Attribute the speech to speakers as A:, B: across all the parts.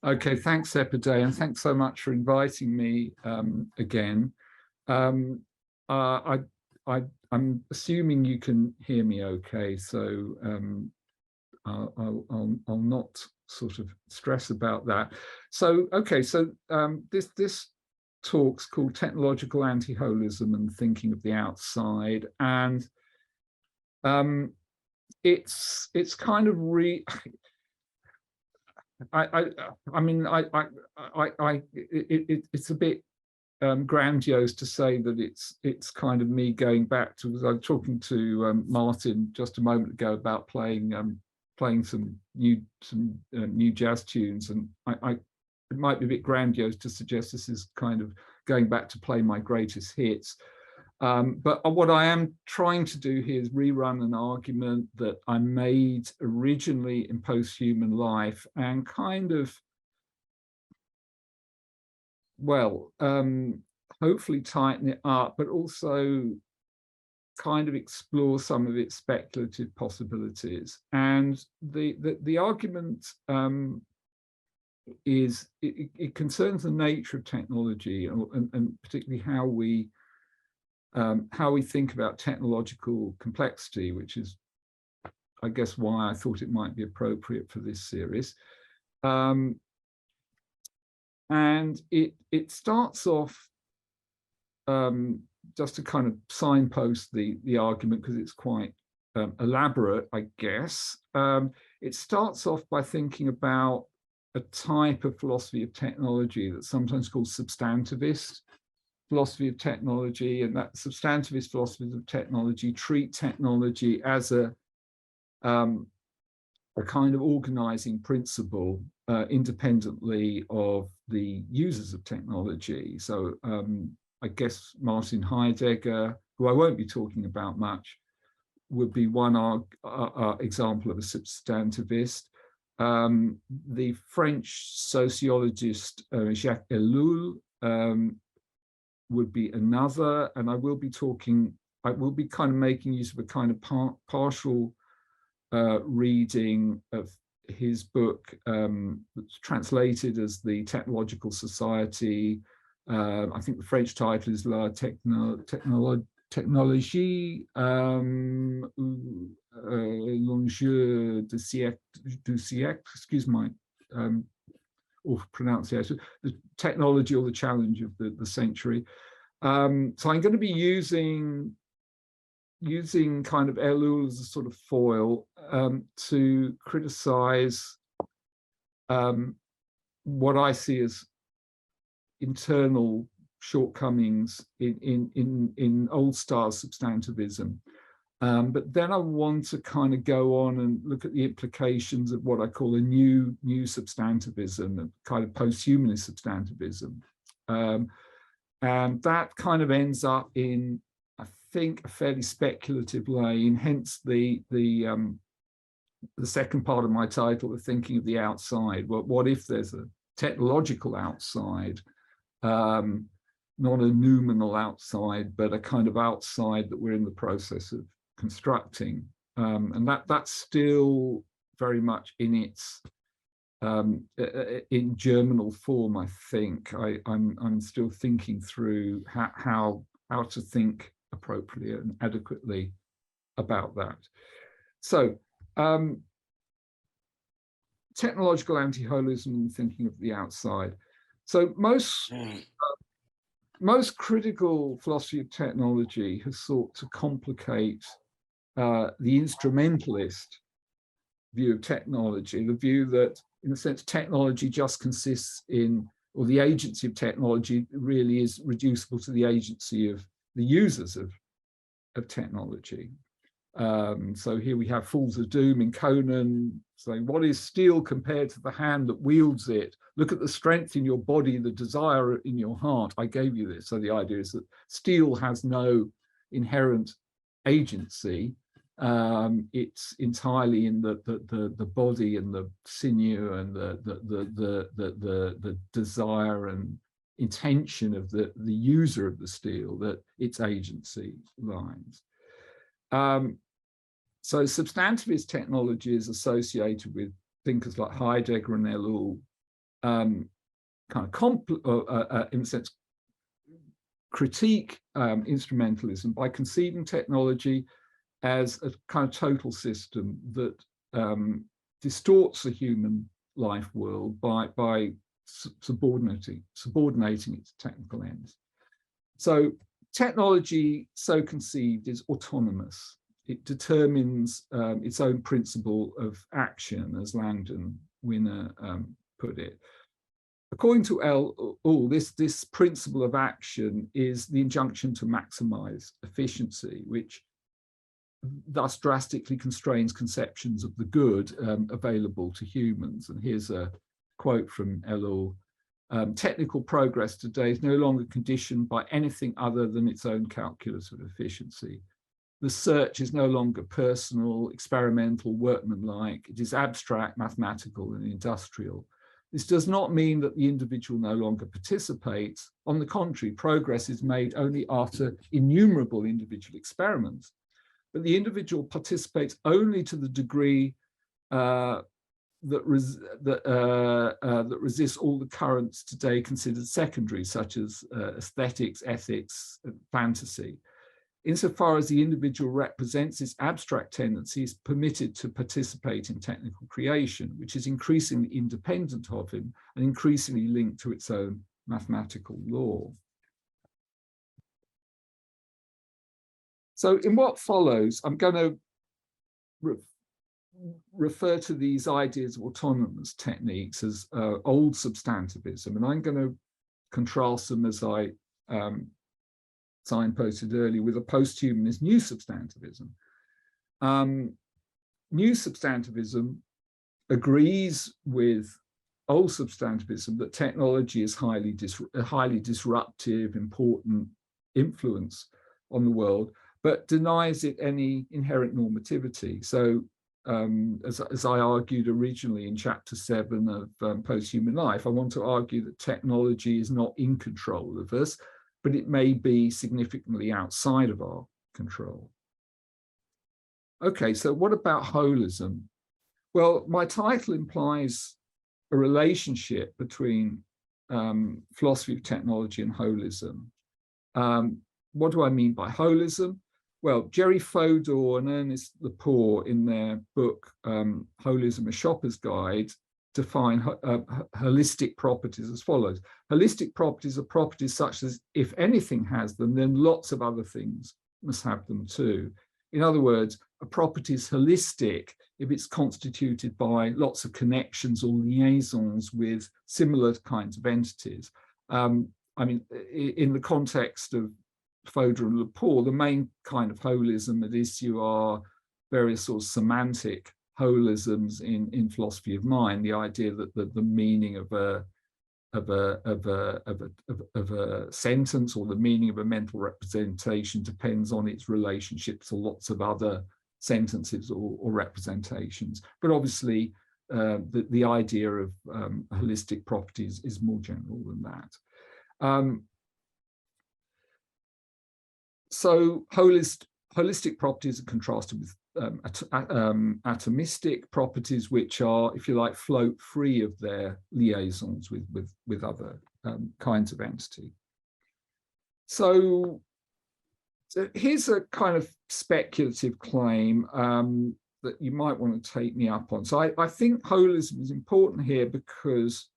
A: Okay, thanks, Sepideh, and thanks so much for inviting me again. Um, uh, I'm assuming you can hear me okay, so I'll not sort of stress about that. So, okay, so this talk's called Technological Anti-Holism and Thinking of the Outside, and it's kind of I mean, it's a bit grandiose to say that it's kind of me going back to. I was talking to Martin just a moment ago about playing some new jazz tunes, and it might be a bit grandiose to suggest this is kind of going back to play my greatest hits. But what I am trying to do here is rerun an argument that I made originally in Posthuman Life and kind of, well, hopefully tighten it up, but also kind of explore some of its speculative possibilities. And the argument it concerns the nature of technology and particularly how we think about technological complexity, which is, I guess, why I thought it might be appropriate for this series. And it starts off, just to kind of signpost the argument, because it's quite elaborate, I guess. It starts off by thinking about a type of philosophy of technology that's sometimes called substantivist philosophy of technology, and that substantivist philosophies of technology treat technology as a kind of organizing principle independently of the users of technology. So I guess Martin Heidegger, who I won't be talking about much, would be one example of a substantivist. The French sociologist Jacques Ellul would be another, and I will be kind of making use of a kind of partial reading of his book, that's translated as The Technological Society. I think the French title is La Technologie, l'enjeu du siècle, excuse my pronunciation, the technology or the challenge of the century. So I'm going to be using kind of Ellul as a sort of foil to criticize what I see as internal shortcomings in old style substantivism. But then I want to kind of go on and look at the implications of what I call a new substantivism, a kind of post-humanist substantivism. And that kind of ends up in, I think, a fairly speculative lane, hence the second part of my title, the thinking of the outside. Well, what if there's a technological outside, not a noumenal outside, but a kind of outside that we're in the process of constructing, and that's still very much in its in germinal form. I think I'm still thinking through how to think appropriately and adequately about that. So technological anti-holism and thinking of the outside. So most critical philosophy of technology has sought to complicate the instrumentalist view of technology, the view that, in a sense, technology just consists in, or the agency of technology really is reducible to the agency of the users of technology. So here we have Fools of Doom in Conan saying, what is steel compared to the hand that wields it? Look at the strength in your body, the desire in your heart. I gave you this. So the idea is that steel has no inherent agency. It's entirely in the body and the sinew and the desire and intention of the user of the steel that its agency lies. So substantivist technology is associated with thinkers like Heidegger and Ellul, kind of in a sense, critique instrumentalism by conceiving technology as a kind of total system that distorts the human life world by subordinating its technical ends. So technology, so conceived, is autonomous. It determines its own principle of action, as Langdon Winner put it. According to L. This principle of action is the injunction to maximize efficiency, which thus drastically constrains conceptions of the good available to humans. And here's a quote from L. Technical progress today is no longer conditioned by anything other than its own calculus of efficiency. The search is no longer personal, experimental, workmanlike. It is abstract, mathematical, and industrial. This does not mean that the individual no longer participates. On the contrary, progress is made only after innumerable individual experiments. But the individual participates only to the degree that resists all the currents today considered secondary, such as aesthetics, ethics, and fantasy. Insofar as the individual represents its abstract tendencies, permitted to participate in technical creation, which is increasingly independent of him and increasingly linked to its own mathematical law. So in what follows, I'm going to refer to these ideas of autonomous techniques as old substantivism, and I'm going to contrast them, as I signposted earlier, with a post-humanist new substantivism. New substantivism agrees with old substantivism that technology is a highly disruptive, important influence on the world, but denies it any inherent normativity. So as I argued originally in chapter 7 of Post-Human Life, I want to argue that technology is not in control of us, but it may be significantly outside of our control. Okay, so what about holism? Well, my title implies a relationship between philosophy of technology and holism. What do I mean by holism? Well, Jerry Fodor and Ernest Lepore, in their book, Holism, a Shopper's Guide, define holistic properties as follows. Holistic properties are properties such as if anything has them, then lots of other things must have them too. In other words, a property is holistic if it's constituted by lots of connections or liaisons with similar kinds of entities. I mean, in the context of Fodor and Lepore, the main kind of holism at issue are various sort of semantic holisms in philosophy of mind, the idea that the meaning of a sentence or the meaning of a mental representation depends on its relationship to lots of other sentences or representations. But obviously, the idea of holistic properties is more general than that. So holistic properties are contrasted with atomistic properties, which are, if you like, float free of their liaisons with other kinds of entity. So here's a kind of speculative claim that you might want to take me up on. So I think holism is important here because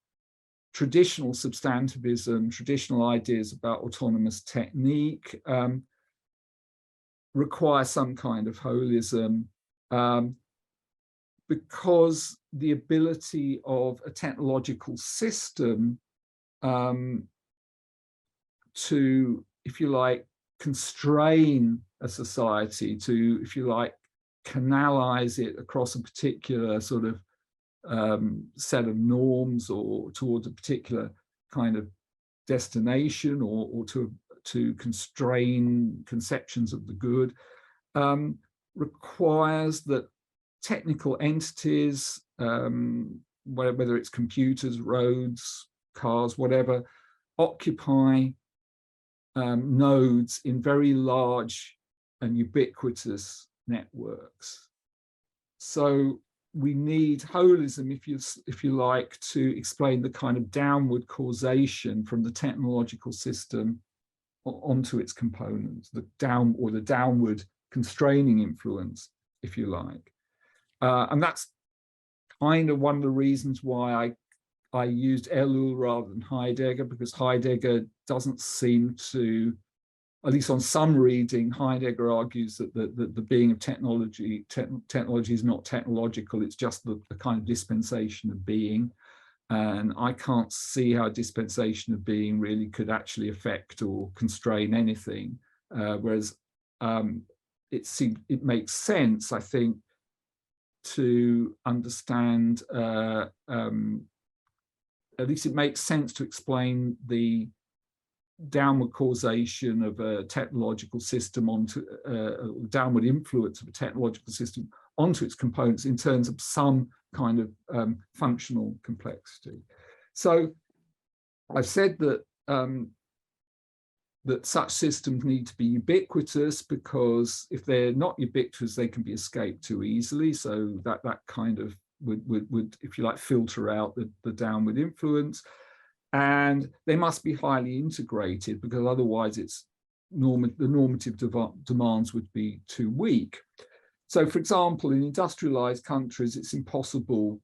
A: traditional substantivism, traditional ideas about autonomous technique require some kind of holism because the ability of a technological system to, if you like, constrain a society, to, if you like, canalize it across a particular sort of set of norms or towards a particular kind of destination or to constrain conceptions of the good, requires that technical entities, whether it's computers, roads, cars, whatever, occupy nodes in very large and ubiquitous networks. So we need holism, if you like, to explain the kind of downward causation from the technological system onto its components, the downward constraining influence, if you like. And that's kind of one of the reasons why I used Ellul rather than Heidegger, because Heidegger doesn't seem to, at least on some reading, Heidegger argues that the being of technology is not technological, it's just the kind of dispensation of being. And I can't see how a dispensation of being really could actually affect or constrain anything. Whereas it makes sense, I think, to understand, at least it makes sense to explain the downward causation of a technological system onto downward influence of a technological system onto its components in terms of some kind of functional complexity. So I've said that that such systems need to be ubiquitous, because if they're not ubiquitous, they can be escaped too easily. So that kind of would, if you like, filter out the downward influence. And they must be highly integrated, because otherwise the normative demands would be too weak. So, for example, in industrialized countries, it's impossible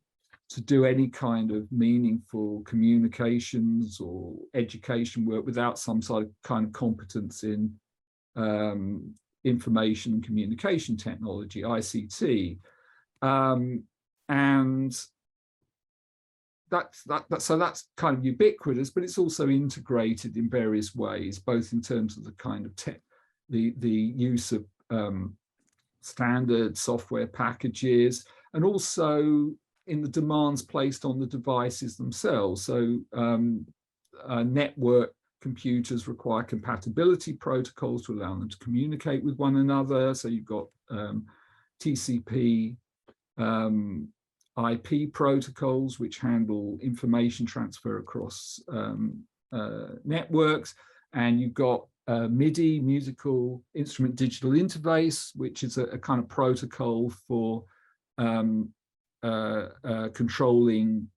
A: to do any kind of meaningful communications or education work without some sort of kind of competence in information and communication technology, ICT. And so that's kind of ubiquitous, but it's also integrated in various ways, both in terms of the kind of the use of standard software packages, and also in the demands placed on the devices themselves. So network computers require compatibility protocols to allow them to communicate with one another. So you've got TCP, IP protocols, which handle information transfer across networks. And you've got MIDI, musical instrument digital interface, which is a kind of protocol for controlling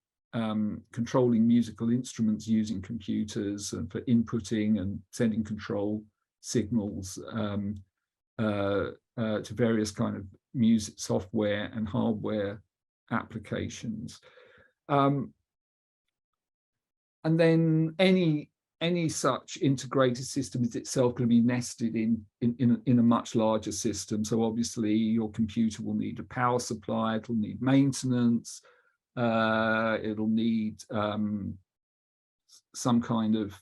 A: musical instruments using computers, and for inputting and sending control signals to various kind of music software and hardware applications. And then any such integrated system is itself going to be nested in a much larger system. So obviously your computer will need a power supply, it'll need maintenance, it'll need some kind of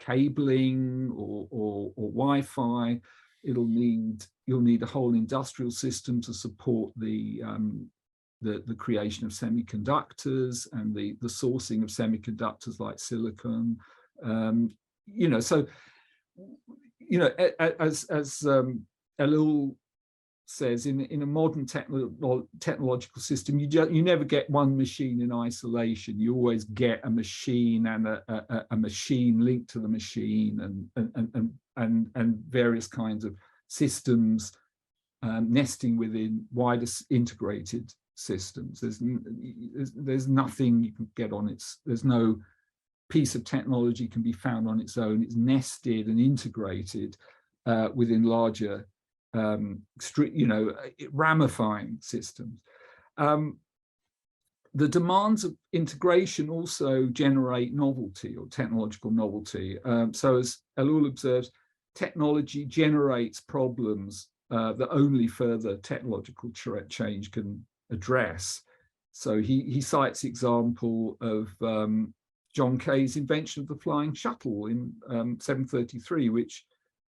A: cabling or Wi-Fi. You'll need a whole industrial system to support the creation of semiconductors and the sourcing of semiconductors like silicon. So as Ellul says, in a modern technological system, you never get one machine in isolation. You always get a machine and a machine linked to the machine, and various kinds of systems nesting within wider integrated systems. There's nothing you can get on its. There's no piece of technology can be found on its own. It's nested and integrated within larger, ramifying systems. The demands of integration also generate novelty or technological novelty. So as Ellul observes, technology generates problems that only further technological change can address. So he cites the example of John Kay's invention of the flying shuttle in 733, which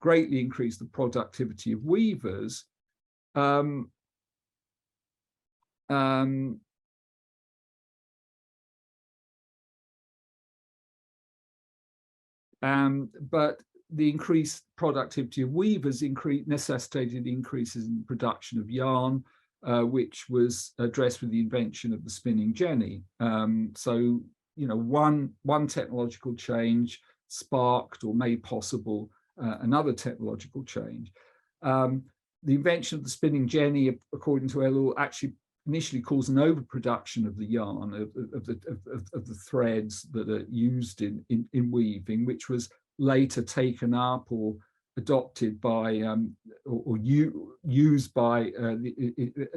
A: greatly increased the productivity of weavers. But the increased productivity of weavers necessitated increases in production of yarn, which was addressed with the invention of the spinning jenny. So, one technological change sparked or made possible another technological change. the invention of the spinning jenny, according to Ellul, actually initially caused an overproduction of the yarn, of the threads that are used in weaving, which was later taken up or adopted by used by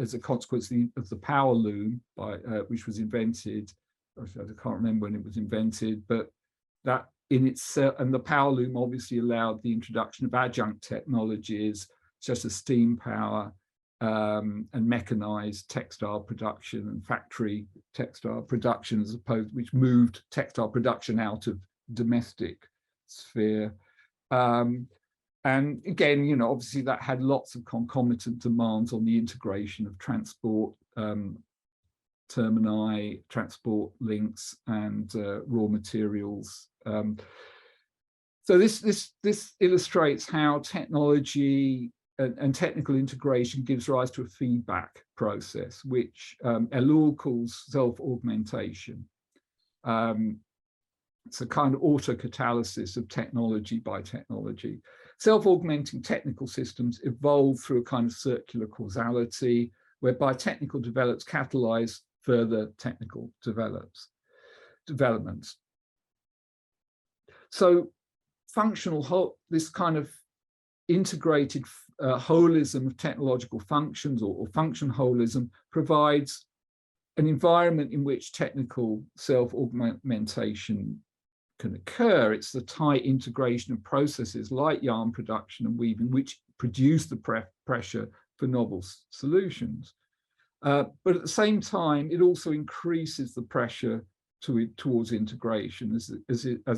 A: as a consequence of the power loom, which was invented. I can't remember when it was invented, but that in itself, and the power loom obviously allowed the introduction of adjunct technologies such as steam power and mechanized textile production and factory textile production, as opposed, which moved textile production out of domestic sphere. And again, you know, obviously that had lots of concomitant demands on the integration of transport termini, transport links, and raw materials. So this illustrates how technology and technical integration gives rise to a feedback process, which Ellul calls self-augmentation. It's a kind of autocatalysis of technology by technology. Self-augmenting technical systems evolve through a kind of circular causality, whereby technical develops catalyze further technical developments. So this kind of integrated holism of technological functions, or function holism, provides an environment in which technical self-augmentation can occur. It's the tight integration of processes like yarn production and weaving, which produce the pressure for novel solutions. But at the same time, it also increases the pressure towards integration, as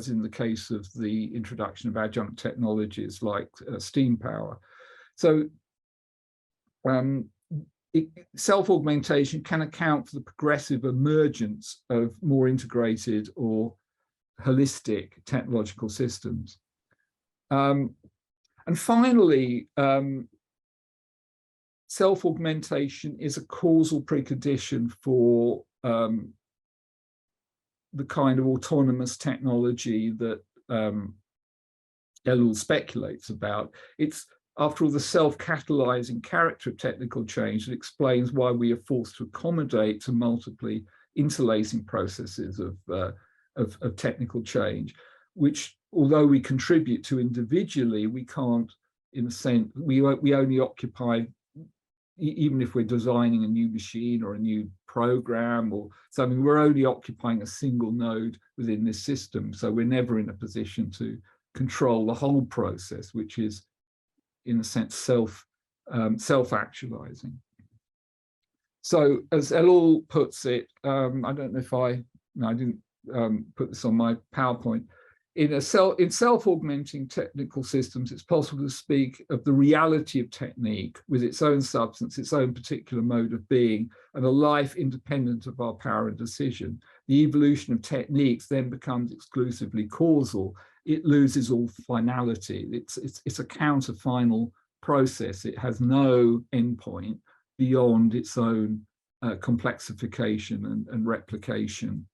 A: in the case of the introduction of adjunct technologies like steam power. So self-augmentation can account for the progressive emergence of more integrated or holistic technological systems. And finally, self-augmentation is a causal precondition for the kind of autonomous technology that Ellul speculates about. It's, after all, the self-catalyzing character of technical change that explains why we are forced to accommodate to multiply interlacing processes of technical change, which, although we contribute to individually, we can't, in a sense, we only occupy, even if we're designing a new machine or a new program or something, we're only occupying a single node within this system. So we're never in a position to control the whole process, which is, in a sense, self-actualizing. So as Ellul puts it, I don't know if I didn't put this on my PowerPoint. In self-augmenting technical systems, it's possible to speak of the reality of technique with its own substance, its own particular mode of being, and a life independent of our power and decision. The evolution of techniques then becomes exclusively causal. It loses all finality. It's a counter-final process. It has no endpoint beyond its own complexification and replication.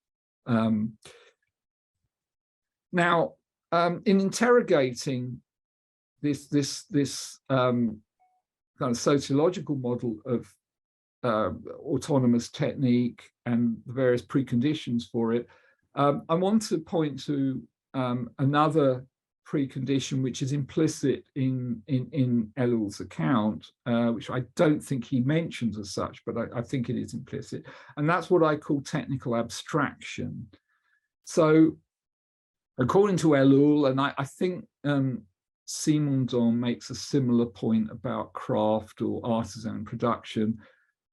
A: Now, in interrogating this kind of sociological model of autonomous technique and the various preconditions for it, I want to point to another precondition which is implicit in Ellul's account, which I don't think he mentions as such, but I think it is implicit, and that's what I call technical abstraction. So, according to Ellul, and I think Simondon makes a similar point about craft or artisan production,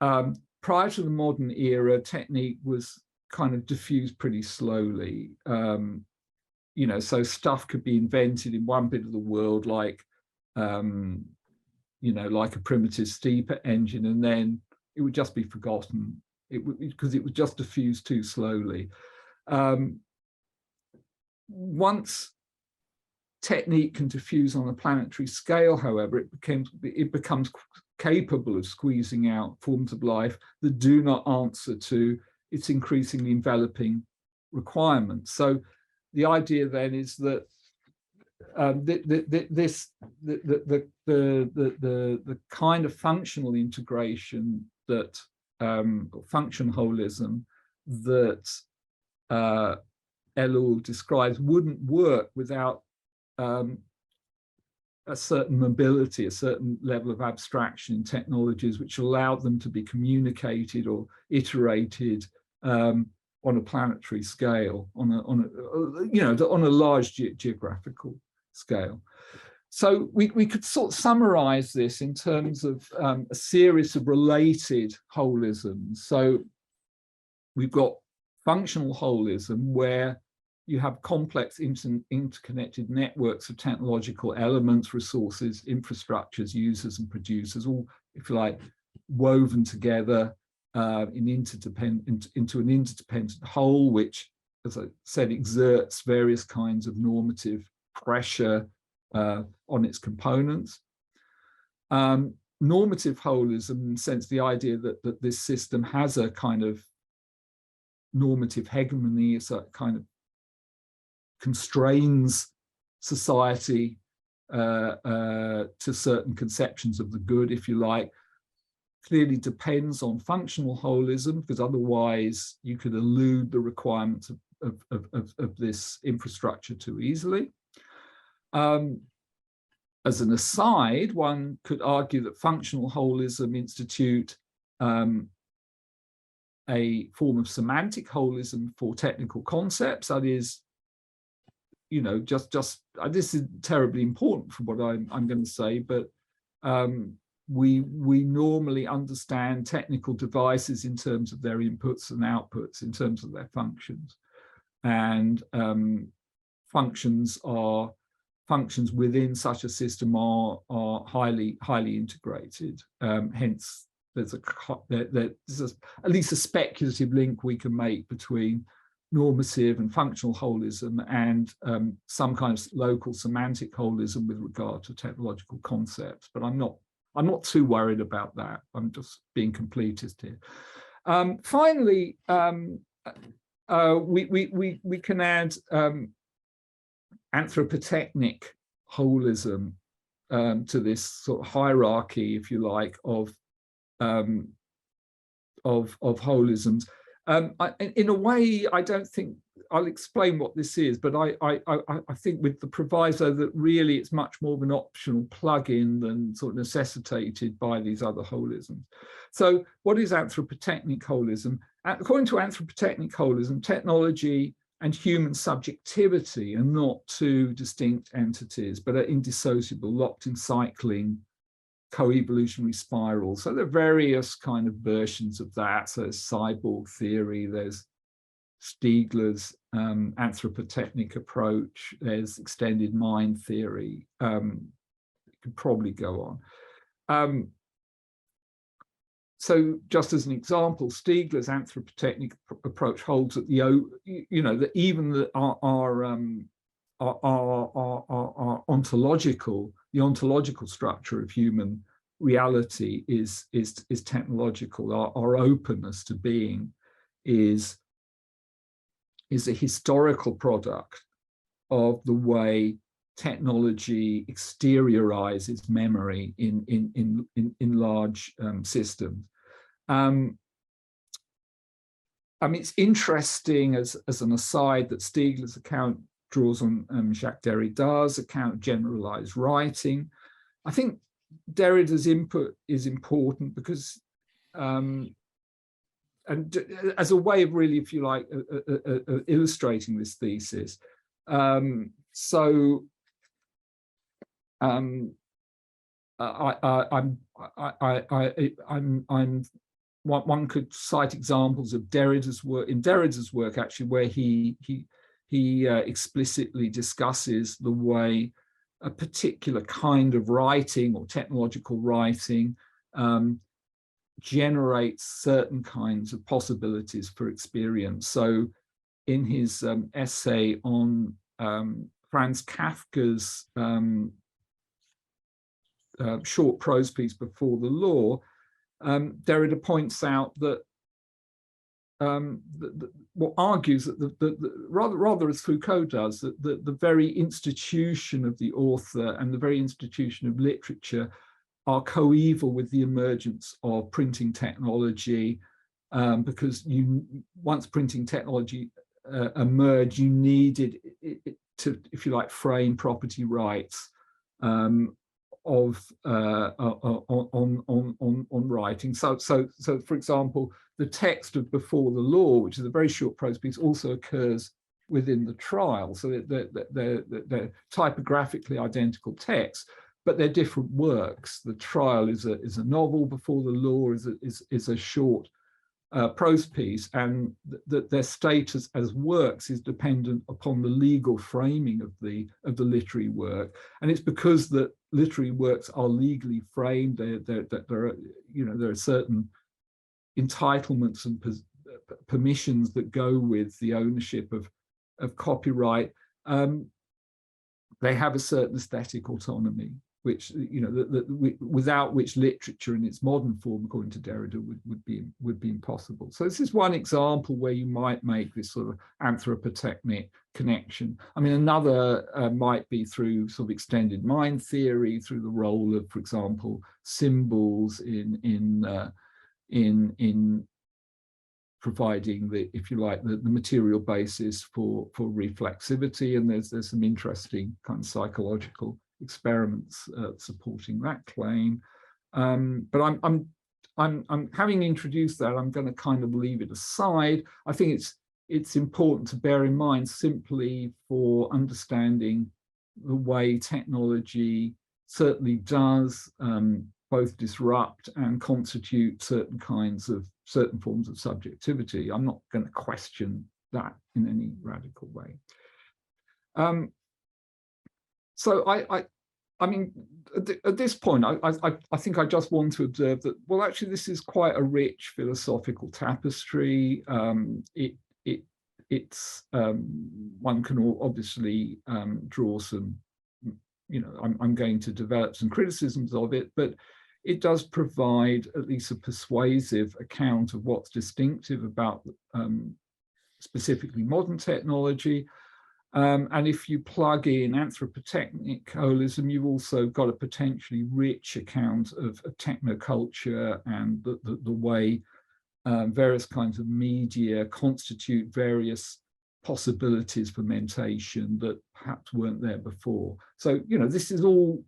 A: prior to the modern era, technique was kind of diffused pretty slowly. You know, so stuff could be invented in one bit of the world, like, you know, like a primitive steeper engine, and then it would just be forgotten because it would just diffuse too slowly. Once technique can diffuse on a planetary scale, however, it becomes capable of squeezing out forms of life that do not answer to its increasingly enveloping requirements. So the idea then is that the kind of functional integration that function holism that Ellul describes wouldn't work without a certain mobility, a certain level of abstraction in technologies which allowed them to be communicated or iterated on a planetary scale, on a large geographical scale. So we could sort of summarize this in terms of a series of related holisms. So we've got functional holism, where you have complex interconnected networks of technological elements, resources, infrastructures, users and producers, all, if you like, woven together into an interdependent whole, which, as I said, exerts various kinds of normative pressure on its components. Normative holism, in the sense, the idea that this system has a kind of normative hegemony, it's a kind of constrains society to certain conceptions of the good, if you like, clearly depends on functional holism, because otherwise you could elude the requirements of this infrastructure too easily. As an aside, one could argue that functional holism institute a form of semantic holism for technical concepts. That is, this is terribly important for what I'm going to say, but we normally understand technical devices in terms of their inputs and outputs, in terms of their functions, and functions within such a system are highly integrated. Hence, there's at least a speculative link we can make between normative and functional holism and some kind of local semantic holism with regard to technological concepts. But I'm not too worried about that. I'm just being completist here. Finally, we can add anthropotechnic holism to this sort of hierarchy, if you like, of holisms. In a way, I don't think I'll explain what this is, but I think with the proviso that really it's much more of an optional plug-in than sort of necessitated by these other holisms. So what is anthropotechnic holism? According to anthropotechnic holism, technology and human subjectivity are not two distinct entities, but are indissociable, locked in cycling co-evolutionary spirals. So there are various kind of versions of that. So there's cyborg theory, there's Stiegler's anthropotechnic approach, there's extended mind theory. You could probably go on. So just as an example, Stiegler's anthropotechnic approach holds that that even our the ontological structure of human reality is technological. Our openness to being is a historical product of the way technology exteriorizes memory in large systems. It's interesting as an aside that Stiegler's account draws on Jacques Derrida's account of generalized writing. I think Derrida's input is important because, and as a way of really, if you like, illustrating this thesis. One could cite examples of Derrida's work, in Derrida's work actually, where he explicitly discusses the way a particular kind of writing or technological writing generates certain kinds of possibilities for experience. So in his essay on Franz Kafka's short prose piece Before the Law, Derrida points out that what argues that rather as Foucault does, that the very institution of the author and the very institution of literature are coeval with the emergence of printing technology, because once printing technology emerged, you needed it to, if you like, frame property rights on writing. So for example, the text of Before the Law, which is a very short prose piece, also occurs within the trial. So they're typographically identical texts, but they're different works. The trial is a novel. Before the Law is a short prose piece, and that their status as works is dependent upon the legal framing of the literary work. And it's because that literary works are legally framed. There are certain entitlements and permissions that go with the ownership of copyright. They have a certain aesthetic autonomy, which, without which literature in its modern form, according to Derrida, would be impossible. So this is one example where you might make this sort of anthropotechnic connection. I mean, another might be through sort of extended mind theory, through the role of, for example, symbols in providing the, if you like, the material basis for reflexivity. And there's some interesting kind of psychological experiments supporting that claim. But I'm having introduced that, I'm going to kind of leave it aside. I think it's important to bear in mind, simply for understanding the way technology certainly does both disrupt and constitute certain forms of subjectivity. I'm not going to question that in any radical way. So I mean, at this point, I think I just want to observe that, well, actually, this is quite a rich philosophical tapestry. One can obviously draw some, I'm going to develop some criticisms of it, but it does provide at least a persuasive account of what's distinctive about specifically modern technology. And if you plug in anthropotechnic holism, you've also got a potentially rich account of technoculture and the way various kinds of media constitute various possibilities for mentation that perhaps weren't there before. So, this is all,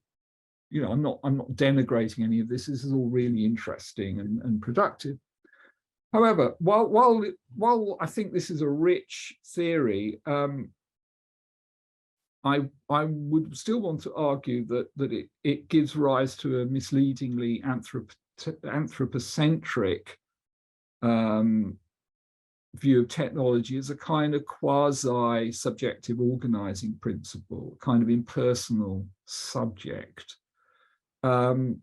A: I'm not denigrating any of this. This is all really interesting and productive. However, while I think this is a rich theory, I would still want to argue that it gives rise to a misleadingly anthropocentric view of technology as a kind of quasi-subjective organizing principle, a kind of impersonal subject. And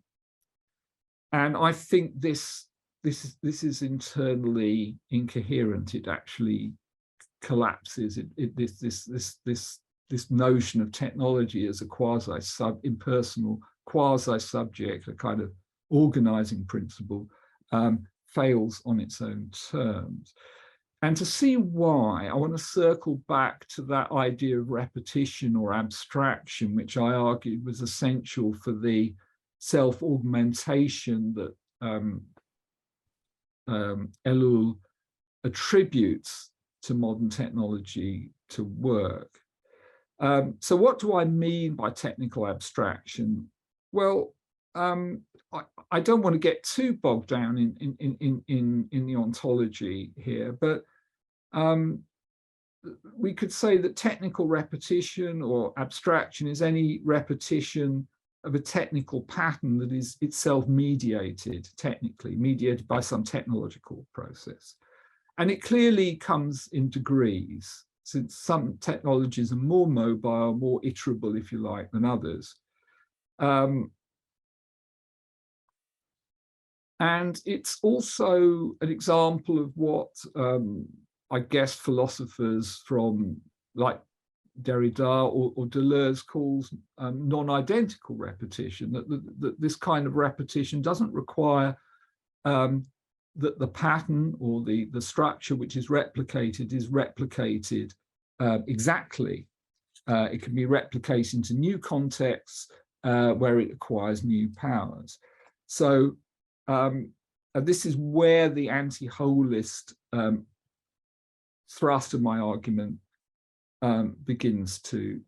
A: I think this is internally incoherent. It actually collapses. This notion of technology as a impersonal quasi-subject, a kind of organizing principle, fails on its own terms. And to see why, I want to circle back to that idea of repetition or abstraction, which I argued was essential for the self-augmentation that Ellul attributes to modern technology to work. So what do I mean by technical abstraction? Well, I don't want to get too bogged down in the ontology here, but we could say that technical repetition or abstraction is any repetition of a technical pattern that is itself mediated, technically, mediated by some technological process. And it clearly comes in degrees, since some technologies are more mobile, more iterable, if you like, than others. And it's also an example of what I guess philosophers from like Derrida or Deleuze calls non-identical repetition, that this kind of repetition doesn't require that the pattern or the structure which is replicated exactly. It can be replicated into new contexts where it acquires new powers. So this is where the anti-holist thrust of my argument begins to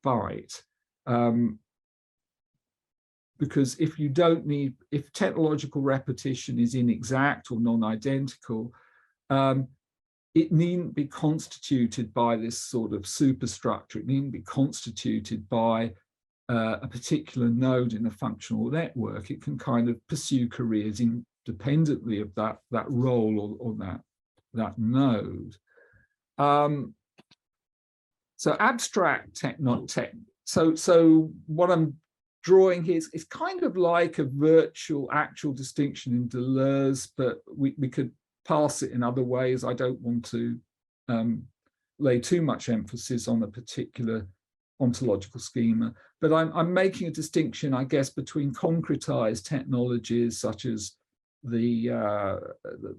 A: bite. Because if technological repetition is inexact or non-identical, it needn't be constituted by this sort of superstructure. It needn't be constituted by a particular node in a functional network. It can kind of pursue careers independently of that role or that node. So abstract so what I'm drawing here is kind of like a virtual actual distinction in Deleuze, but we could pass it in other ways. I don't want to lay too much emphasis on a particular ontological schema, but I'm making a distinction, I guess, between concretized technologies such as the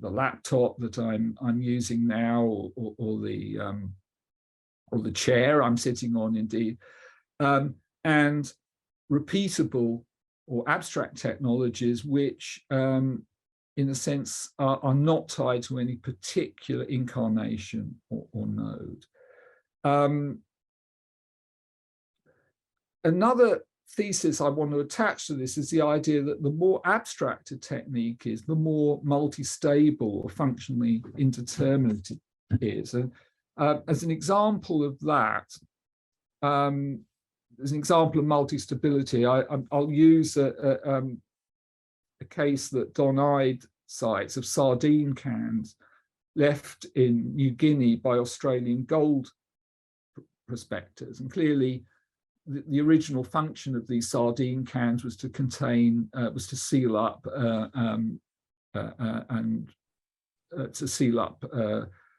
A: laptop that I'm using now, or the chair I'm sitting on, indeed, and repeatable or abstract technologies which in a sense are not tied to any particular incarnation or node. Another thesis I want to attach to this is the idea that the more abstract a technique is, the more multi-stable or functionally indeterminate it is. And as an example of that, as an example of multi-stability, I'll use a case that Don Ide cites of sardine cans left in New Guinea by Australian gold prospectors. And clearly, the original function of these sardine cans was to contain, was to seal up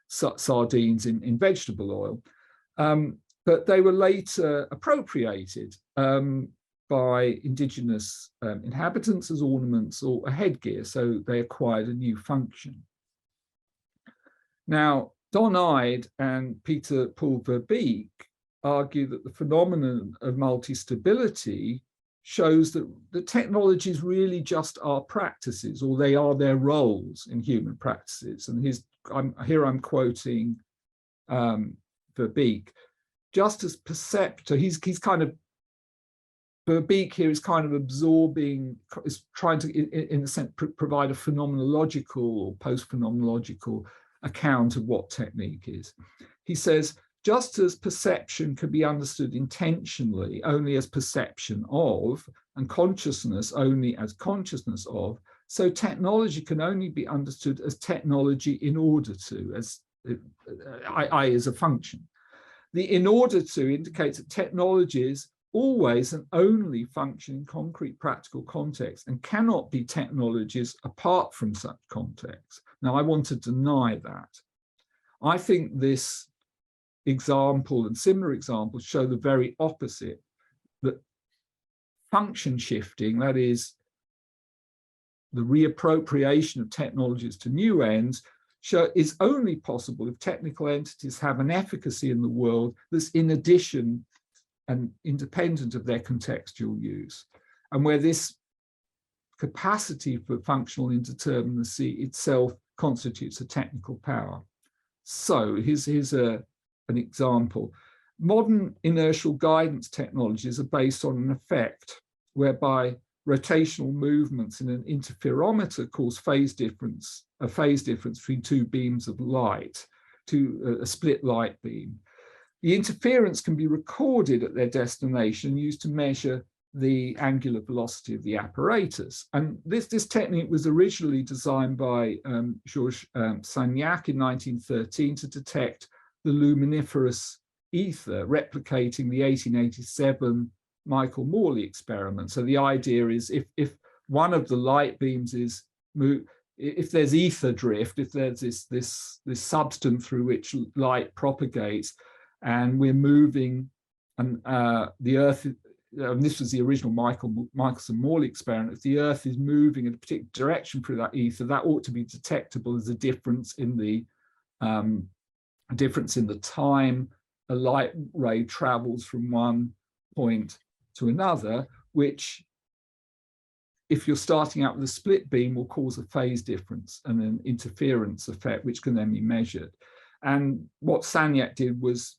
A: sardines in vegetable oil. But they were later appropriated by indigenous inhabitants as ornaments or a headgear, so they acquired a new function. Now, Don Ide and Peter Paul Verbeek argue that the phenomenon of multi-stability shows that the technologies really just are practices, or they are their roles in human practices. And here I'm quoting Verbeek. Just as perceptor, he's kind of, Verbeek here is kind of absorbing, is trying to, in a sense, provide a phenomenological or post-phenomenological account of what technique is. He says, just as perception can be understood intentionally only as perception of, and consciousness only as consciousness of, so technology can only be understood as technology in order to, as a function. The in order to indicates that technologies always and only function in concrete practical context and cannot be technologies apart from such context. Now, I want to deny that. I think this example and similar examples show the very opposite, that function shifting, that is, the reappropriation of technologies to new ends, is only possible if technical entities have an efficacy in the world that's in addition and independent of their contextual use, and where this capacity for functional indeterminacy itself constitutes a technical power. So here's an example. Modern inertial guidance technologies are based on an effect whereby rotational movements in an interferometer cause a phase difference between two beams of light, to a split light beam. The interference can be recorded at their destination and used to measure the angular velocity of the apparatus. And this technique was originally designed by Georges Sagnac in 1913 to detect the luminiferous ether, replicating the 1887 Michael Morley experiment. So the idea is if one of the light beams is moved, if there's ether drift, if there's this substance through which light propagates, and we're moving, and the Earth and this was the original Michelson-Morley experiment, if the Earth is moving in a particular direction through that ether, that ought to be detectable as a difference in the time a light ray travels from one point to another, which, if you're starting out with a split beam, will cause a phase difference and an interference effect, which can then be measured. And what Sagnac did was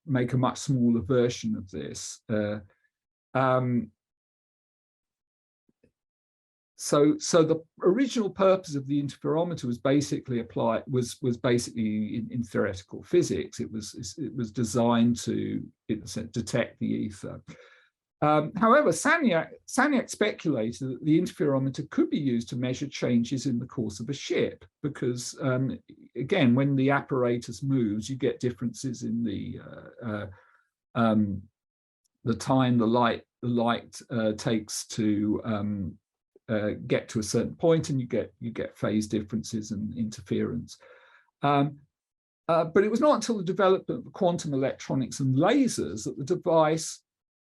A: make a much smaller version of this. So the original purpose of the interferometer was basically basically in theoretical physics. It was designed to detect the ether. However, Sagnac speculated that the interferometer could be used to measure changes in the course of a ship, because again, when the apparatus moves, you get differences in the time the light takes to get to a certain point, and you get phase differences and interference. But it was not until the development of quantum electronics and lasers that the device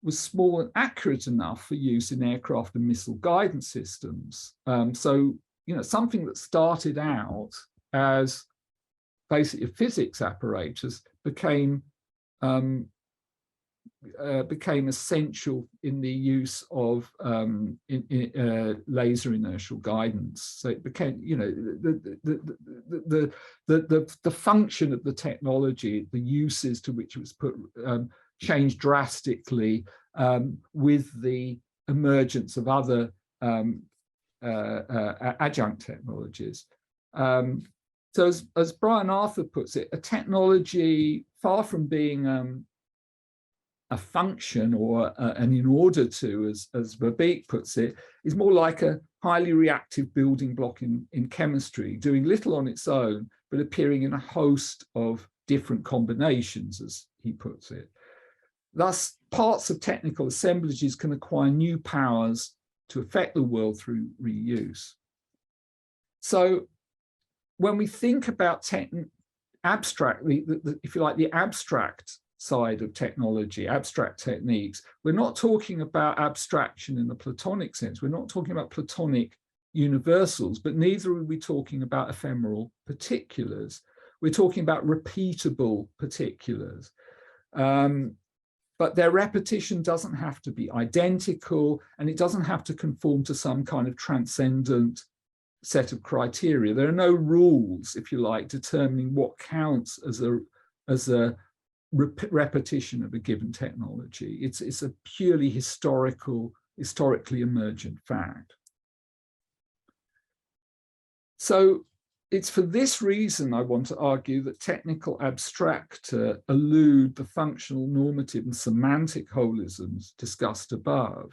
A: was small and accurate enough for use in aircraft and missile guidance systems. So, something that started out as basically a physics apparatus became essential in the use of laser inertial guidance. So it became, the function of the technology, the uses to which it was put, changed drastically with the emergence of other adjunct technologies. So as Brian Arthur puts it, a technology, far from being a function or an in order to, as Verbeek puts it, is more like a highly reactive building block in chemistry, doing little on its own, but appearing in a host of different combinations, as he puts it. Thus, parts of technical assemblages can acquire new powers to affect the world through reuse. So when we think about abstractly, if you like, the abstract side of technology, abstract techniques, we're not talking about abstraction in the Platonic sense. We're not talking about Platonic universals, but neither are we talking about ephemeral particulars. We're talking about repeatable particulars. But their repetition doesn't have to be identical, and it doesn't have to conform to some kind of transcendent set of criteria. There are no rules, if you like, determining what counts as a repetition of a given technology. It's a purely historically emergent fact. So it's for this reason I want to argue that technical abstracta elude the functional, normative, and semantic holisms discussed above.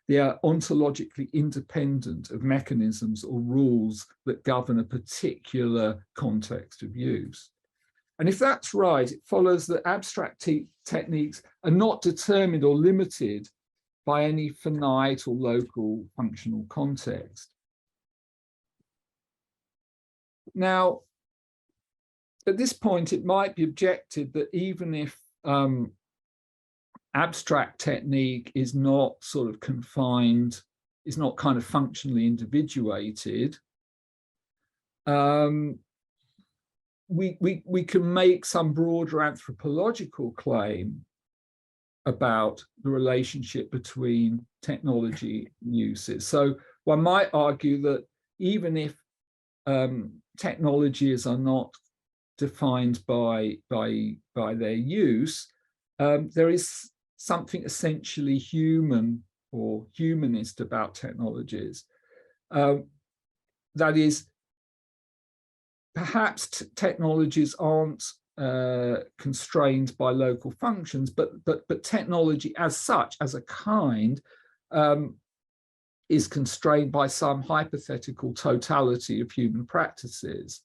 A: They are ontologically independent of mechanisms or rules that govern a particular context of use. And if that's right, it follows that abstract techniques are not determined or limited by any finite or local functional context. Now, at this point, it might be objected that even if abstract technique is not sort of confined, is not kind of functionally individuated, we can make some broader anthropological claim about the relationship between technology and uses. So one might argue that even if technologies are not defined by their use, there is something essentially human or humanist about technologies. That is, perhaps technologies aren't constrained by local functions, but technology as such, as a kind, is constrained by some hypothetical totality of human practices,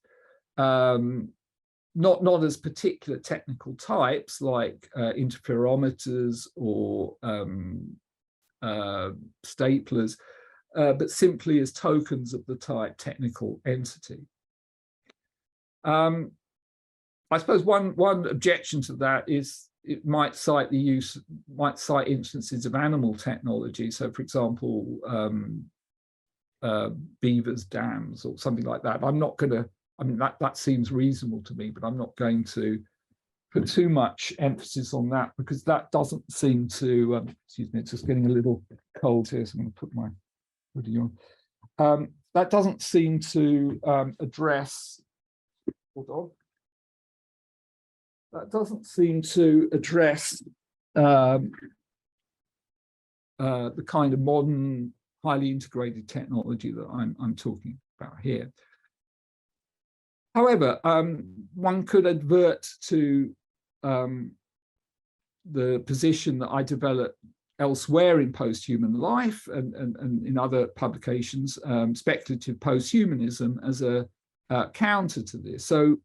A: not as particular technical types like interferometers or staplers, but simply as tokens of the type technical entity. I suppose one objection to that is it might cite instances of animal technology. So, for example, beavers' dams or something like that. I'm not going to. I mean, that seems reasonable to me, but I'm not going to put too much emphasis on that because that doesn't seem to. Excuse me, it's just getting a little cold here, so I'm going to put my hoodie on. That doesn't seem to address. Hold on. That doesn't seem to address the kind of modern, highly integrated technology that I'm talking about here. However, one could advert to the position that I developed elsewhere in post-human life and in other publications, speculative posthumanism, as a counter to this. So,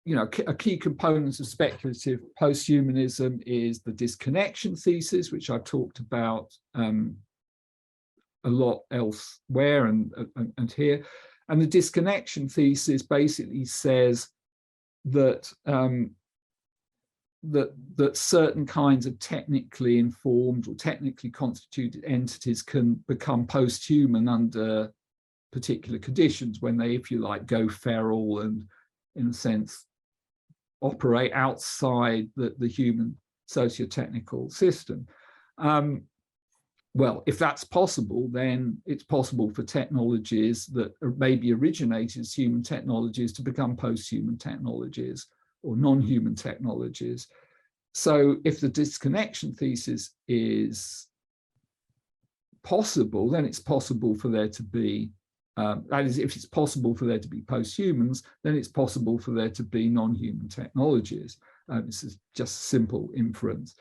A: you know, a key component of speculative posthumanism is the disconnection thesis, which I've talked about a lot elsewhere and here. And the disconnection thesis basically says that that certain kinds of technically informed or technically constituted entities can become post-human under particular conditions when they, if you like, go feral and, in a sense, operate outside the human socio-technical system. Well, if that's possible, then it's possible for technologies that maybe originated as human technologies to become post-human technologies or non-human technologies. So if the disconnection thesis is possible, then it's possible for there to be, that is, if it's possible for there to be post-humans, then it's possible for there to be non-human technologies. This is just simple inference.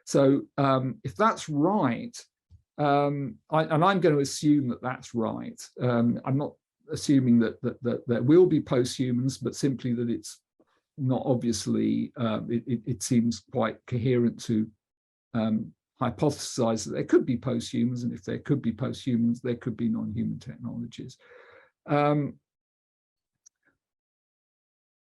A: So if that's right, and I'm going to assume that that's right. I'm not assuming that there will be post-humans, but simply that it's not obviously, it seems quite coherent to hypothesize that there could be post-humans, and if there could be post-humans, there could be non-human technologies.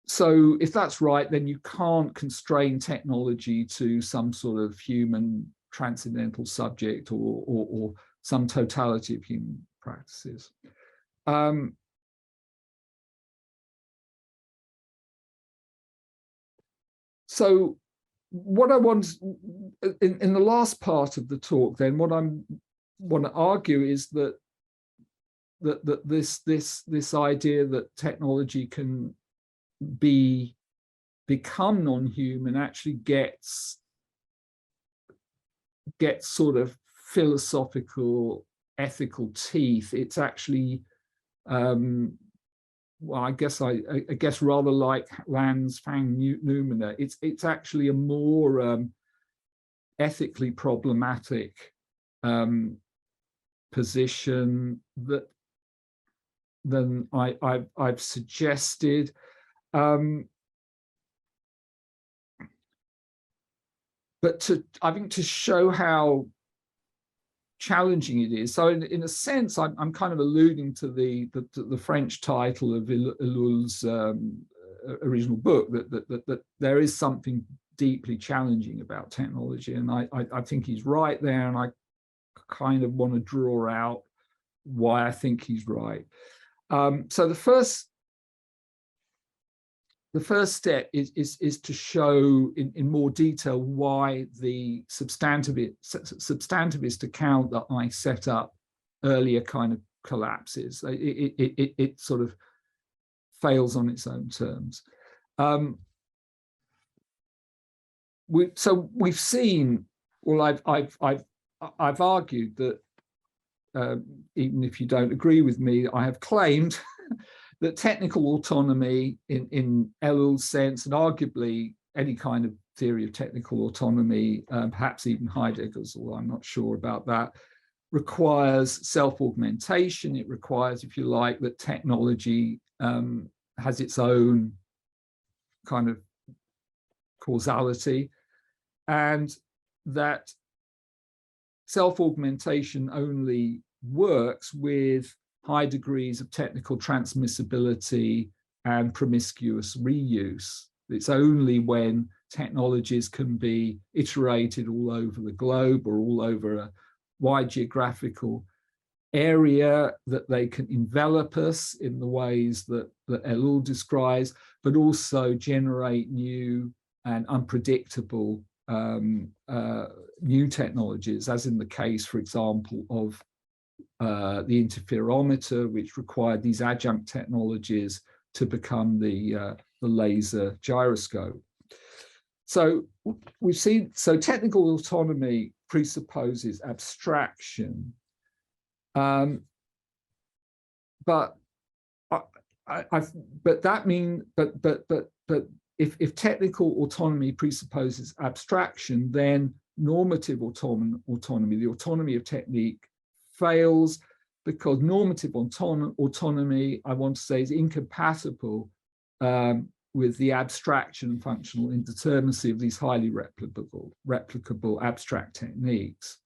A: So if that's right, then you can't constrain technology to some sort of human transcendental subject or some totality of human practices. So what I want in the last part of the talk, then, what I want to argue is that this idea that technology can become non-human actually gets sort of philosophical, ethical teeth. It's actually, well, I guess rather like Land's Fang Noumena. It's actually a more ethically problematic position than I've suggested. But I think to show how challenging it is. So in a sense, I'm kind of alluding to the French title of Ellul's original book, that there is something deeply challenging about technology. And I think he's right there, and I kind of want to draw out why I think he's right. So the first step is to show in more detail why the substantivist account that I set up earlier kind of collapses. It sort of fails on its own terms. So we've seen, well, I've argued that even if you don't agree with me, I have claimed that technical autonomy in Ellul's sense, and arguably any kind of theory of technical autonomy, perhaps even Heidegger's, although I'm not sure about that, requires self-augmentation. It requires, if you like, that technology has its own kind of causality, and that self-augmentation only works with high degrees of technical transmissibility and promiscuous reuse. It's only when technologies can be iterated all over the globe or all over a wide geographical area that they can envelop us in the ways that Ellul describes, but also generate new and unpredictable new technologies, as in the case, for example, of the interferometer, which required these adjunct technologies to become the laser gyroscope. So we've seen, so technical autonomy presupposes abstraction, but if technical autonomy presupposes abstraction, then normative autonomy, the autonomy of technique, fails, because normative autonomy, I want to say, is incompatible with the abstraction and functional indeterminacy of these highly replicable abstract techniques.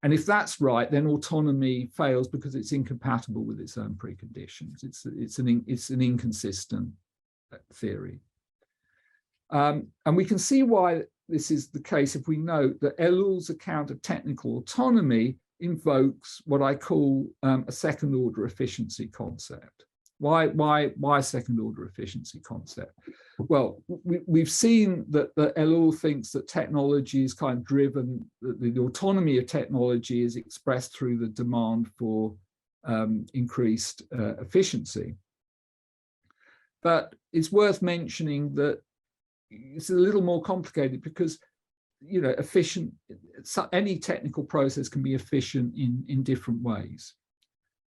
A: And if that's right, then autonomy fails because it's incompatible with its own preconditions. It's an inconsistent theory. And we can see why this is the case if we note that Ellul's account of technical autonomy invokes what I call a second order efficiency concept. Why second order efficiency concept? Well, we've seen that Ellul thinks that technology is kind of driven, the autonomy of technology is expressed through the demand for increased efficiency. But it's worth mentioning that it's a little more complicated because, you know, any technical process can be efficient in different ways.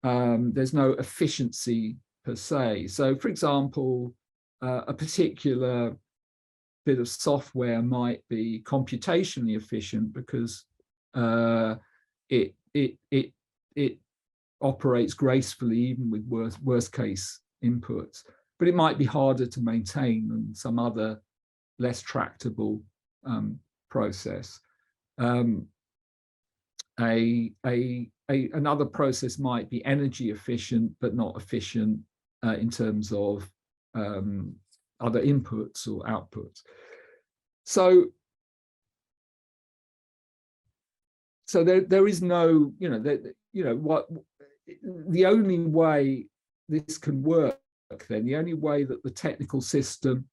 A: There's no efficiency per se. So, for example, a particular bit of software might be computationally efficient because it operates gracefully even with worst case inputs, but it might be harder to maintain than some other less tractable process. Another process might be energy efficient, but not efficient in terms of other inputs or outputs. So there is no, the only way this can work then, the only way that the technical system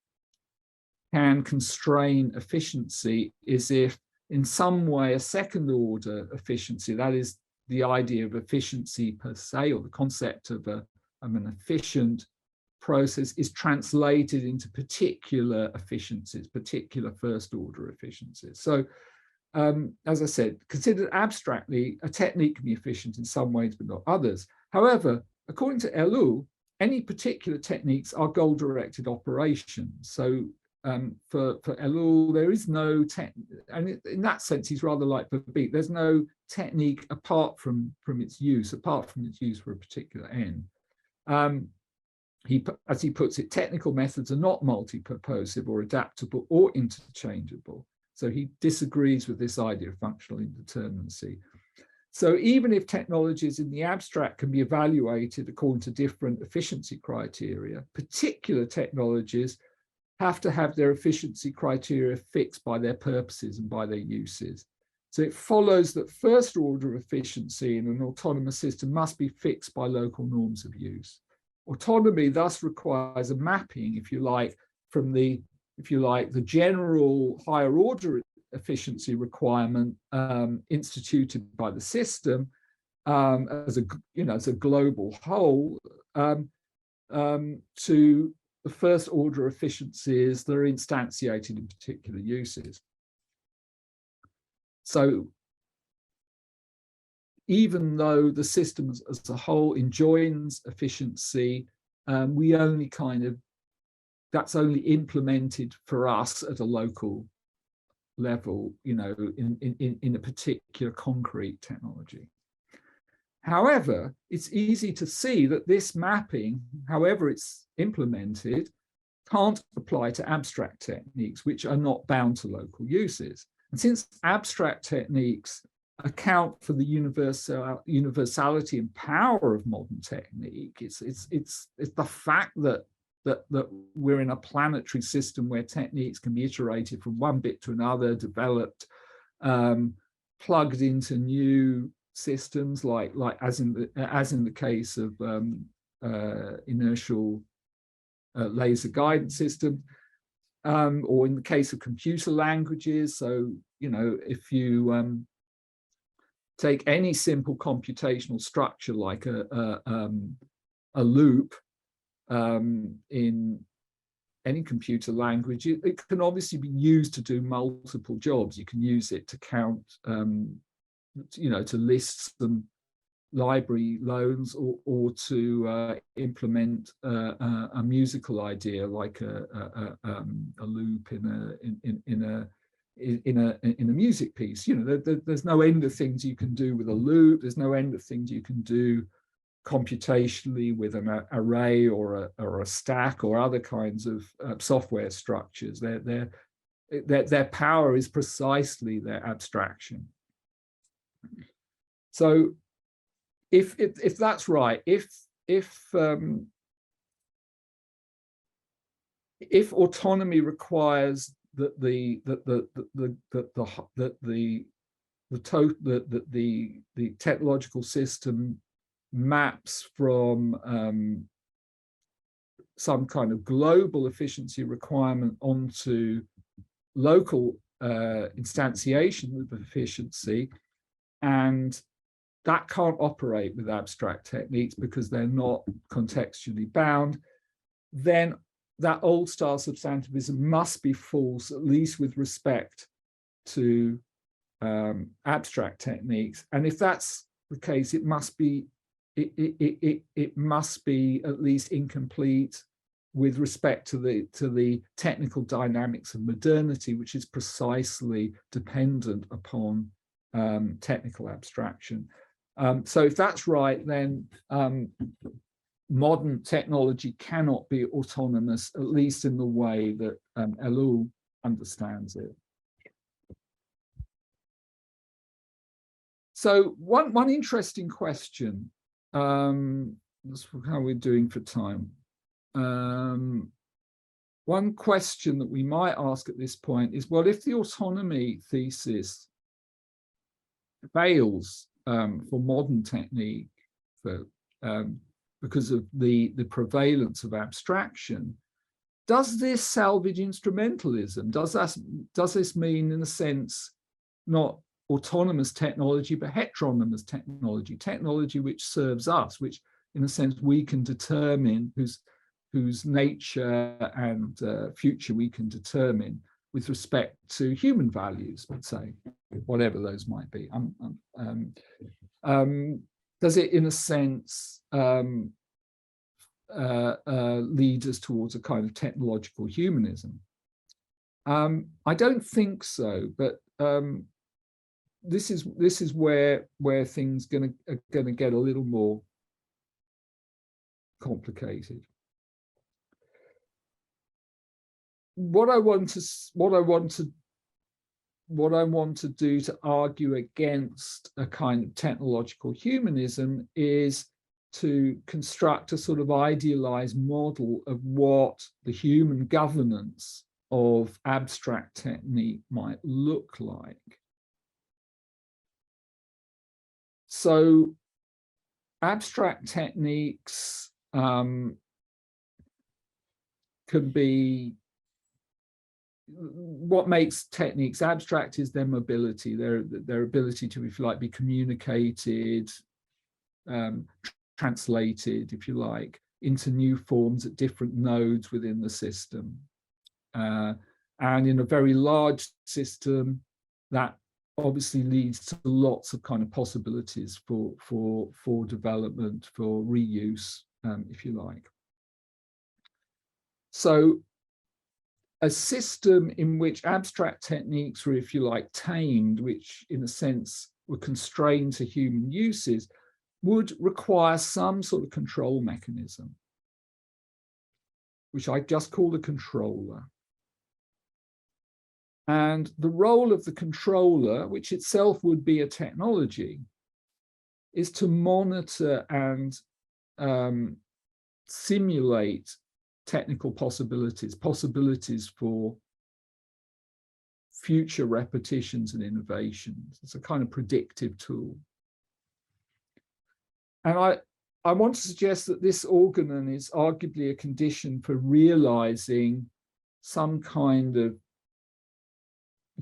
A: can constrain efficiency is if in some way a second order efficiency, that is the idea of efficiency per se, or the concept of an efficient process, is translated into particular efficiencies, particular first order efficiencies. So as I said, considered abstractly, a technique can be efficient in some ways, but not others. However, according to Ellul, any particular techniques are goal-directed operations. So for Ellul, there is no and in that sense, he's rather like Verbeek. There's no technique apart from its use for a particular end. As he puts it, technical methods are not multi-purposive or adaptable or interchangeable. So he disagrees with this idea of functional indeterminacy. So even if technologies in the abstract can be evaluated according to different efficiency criteria, particular technologies have to have their efficiency criteria fixed by their purposes and by their uses. So it follows that first order efficiency in an autonomous system must be fixed by local norms of use. Autonomy thus requires a mapping, if you like, from the general higher order efficiency requirement instituted by the system as a global whole to the first order efficiencies that are instantiated in particular uses. So even though the system as a whole enjoins efficiency, we only that's only implemented for us at a local level, in a particular concrete technology. However, it's easy to see that this mapping, however it's implemented, can't apply to abstract techniques, which are not bound to local uses. And since abstract techniques account for the universality and power of modern technique. It's the fact that we're in a planetary system where techniques can be iterated from one bit to another, developed, plugged into new systems, like as in the case of inertial laser guidance system, or in the case of computer languages. So, you know, if you take any simple computational structure like a loop in any computer language, it can obviously be used to do multiple jobs. You can use it to count, you know, to list some library loans, or to implement a musical idea like a loop in a music piece. You know, there's no end of things you can do with a loop. There's no end of things you can do computationally with an array or a stack or other kinds of software structures. Their power is precisely their abstraction. So if that's right, if autonomy requires that the technological system maps from some kind of global efficiency requirement onto local instantiation of efficiency, and that can't operate with abstract techniques because they're not contextually bound, then that old style substantivism must be false, at least with respect to abstract techniques. And if that's the case, it must be at least incomplete with respect to the technical dynamics of modernity, which is precisely dependent upon technical abstraction. So if that's right, then modern technology cannot be autonomous, at least in the way that Ellul understands it. So one interesting question, that's how we're doing for time. One question that we might ask at this point is, well, if the autonomy thesis fails for modern technique, because of the prevalence of abstraction, does this salvage instrumentalism? Does this mean, in a sense, not autonomous technology, but heteronomous technology which serves us, which, in a sense, we can determine, whose nature and future we can determine with respect to human values, let's say, whatever those might be. Does it, in a sense, lead us towards a kind of technological humanism? I don't think so, but this is where things are gonna get a little more complicated. What I want to do to argue against a kind of technological humanism is to construct a sort of idealized model of what the human governance of abstract technique might look like. So abstract techniques can be, what makes techniques abstract is their mobility, their ability to, if you like, be communicated, translated, if you like, into new forms at different nodes within the system. And in a very large system, that obviously leads to lots of kind of possibilities for development, for reuse, if you like. So a system in which abstract techniques were, if you like, tamed, which in a sense were constrained to human uses, would require some sort of control mechanism, which I just call a controller. And the role of the controller, which itself would be a technology, is to monitor and simulate technical possibilities for future repetitions and innovations. It's a kind of predictive tool. And I want to suggest that this organon is arguably a condition for realizing some kind of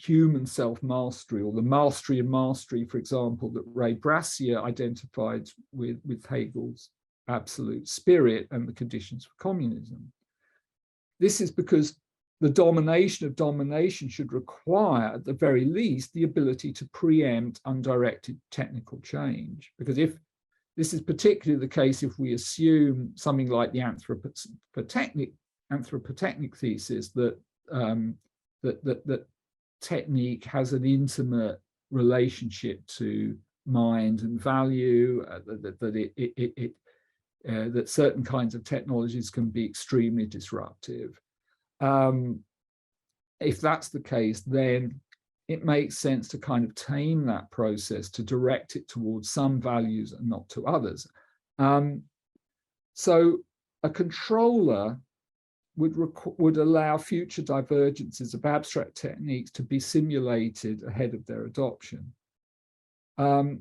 A: human self-mastery, or the mastery of mastery, for example, that Ray Brassier identified with Hegel's absolute spirit and the conditions for communism. This is because the domination of domination should require, at the very least, the ability to preempt undirected technical change. Because if this is particularly the case if we assume something like the anthropotechnic thesis that that technique has an intimate relationship to mind and value, that certain kinds of technologies can be extremely disruptive. If that's the case, then it makes sense to kind of tame that process, to direct it towards some values and not to others. So a controller would allow future divergences of abstract techniques to be simulated ahead of their adoption. Of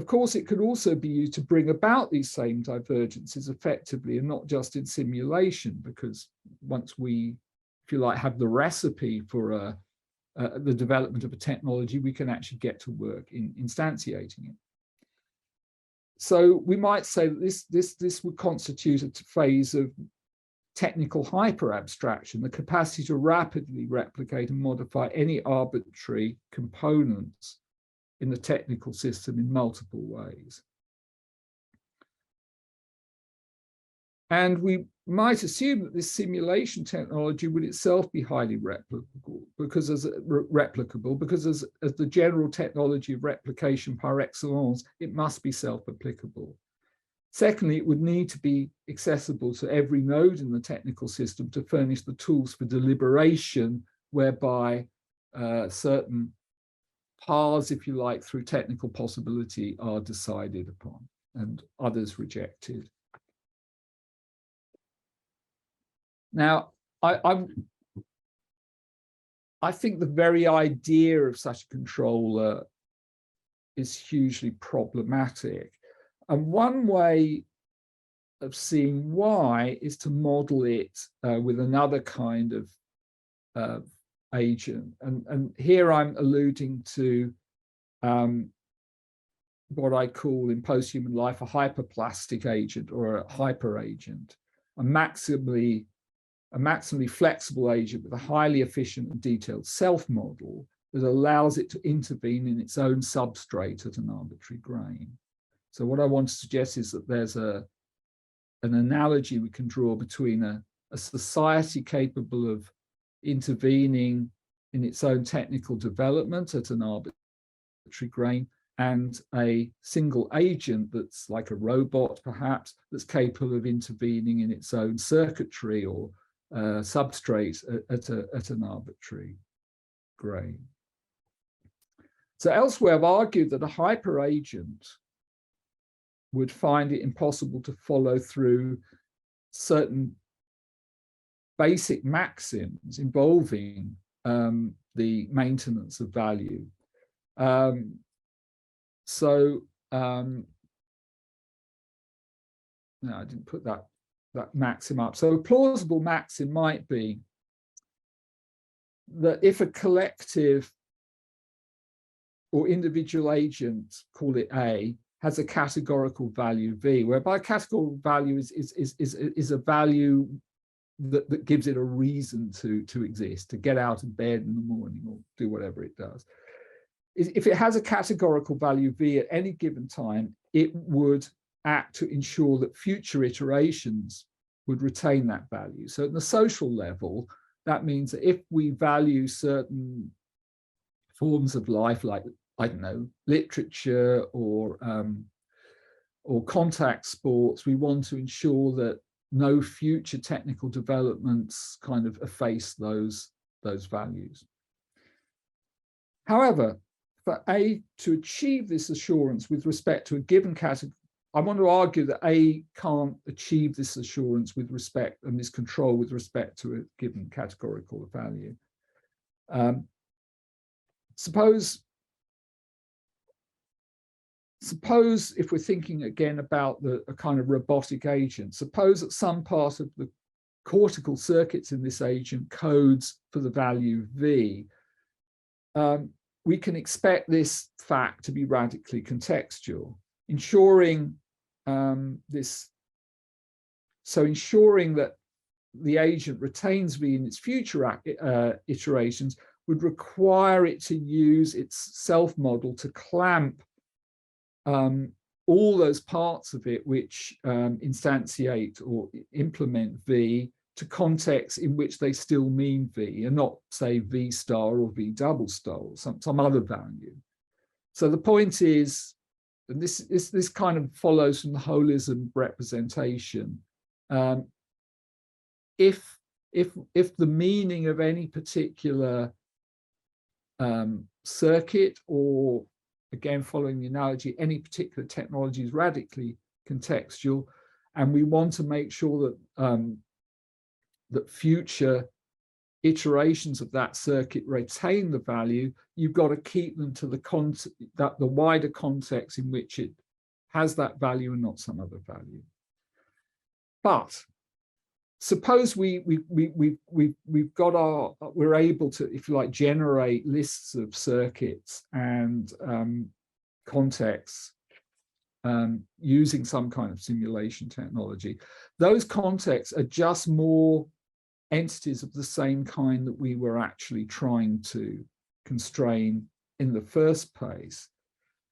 A: course, it could also be used to bring about these same divergences effectively and not just in simulation, because once we, if you like, have the recipe for the development of a technology, we can actually get to work in instantiating it. So we might say that this would constitute a phase of technical hyper-abstraction, the capacity to rapidly replicate and modify any arbitrary components in the technical system in multiple ways. And we might assume that this simulation technology would itself be highly replicable, because as the general technology of replication par excellence, it must be self-applicable. Secondly, it would need to be accessible to every node in the technical system to furnish the tools for deliberation, whereby certain paths, if you like, through technical possibility are decided upon and others rejected. Now, I think the very idea of such a controller is hugely problematic. And one way of seeing why is to model it with another kind of agent. And here I'm alluding to what I call in post-human life a hyperplastic agent or a hyper agent, a maximally flexible agent with a highly efficient and detailed self-model that allows it to intervene in its own substrate at an arbitrary grain. So what I want to suggest is that there's an analogy we can draw between a society capable of intervening in its own technical development at an arbitrary grain and a single agent that's like a robot, perhaps, that's capable of intervening in its own circuitry or substrate at an arbitrary grain. So elsewhere, I've argued that a hyperagent would find it impossible to follow through certain basic maxims involving the maintenance of value. No, I didn't put that maxim up. So a plausible maxim might be that if a collective or individual agent, call it A, has a categorical value V, whereby categorical value is a value that gives it a reason to exist, to get out of bed in the morning or do whatever it does. If it has a categorical value V at any given time, it would act to ensure that future iterations would retain that value. So at the social level, that means that if we value certain forms of life, like, I don't know, literature or contact sports, we want to ensure that no future technical developments kind of efface those those values. However, for A to achieve this assurance with respect to a given category, I want to argue that A can't achieve this assurance with respect and this control with respect to a given categorical value. Suppose if we're thinking again about a kind of robotic agent, suppose that some part of the cortical circuits in this agent codes for the value V. We can expect this fact to be radically contextual, ensuring ensuring that the agent retains V in its future iterations would require it to use its self-model to clamp all those parts of it which instantiate or implement V to contexts in which they still mean V and not, say, V star or V double star or some other value. So the point is, and this kind of follows from the holism representation, if the meaning of any particular circuit, or again following the analogy, any particular technology is radically contextual, and we want to make sure that that future iterations of that circuit retain the value, you've got to keep them to the wider context in which it has that value and not some other value. But suppose we're able to, if you like, generate lists of circuits and contexts using some kind of simulation technology. Those contexts are just more entities of the same kind that we were actually trying to constrain in the first place.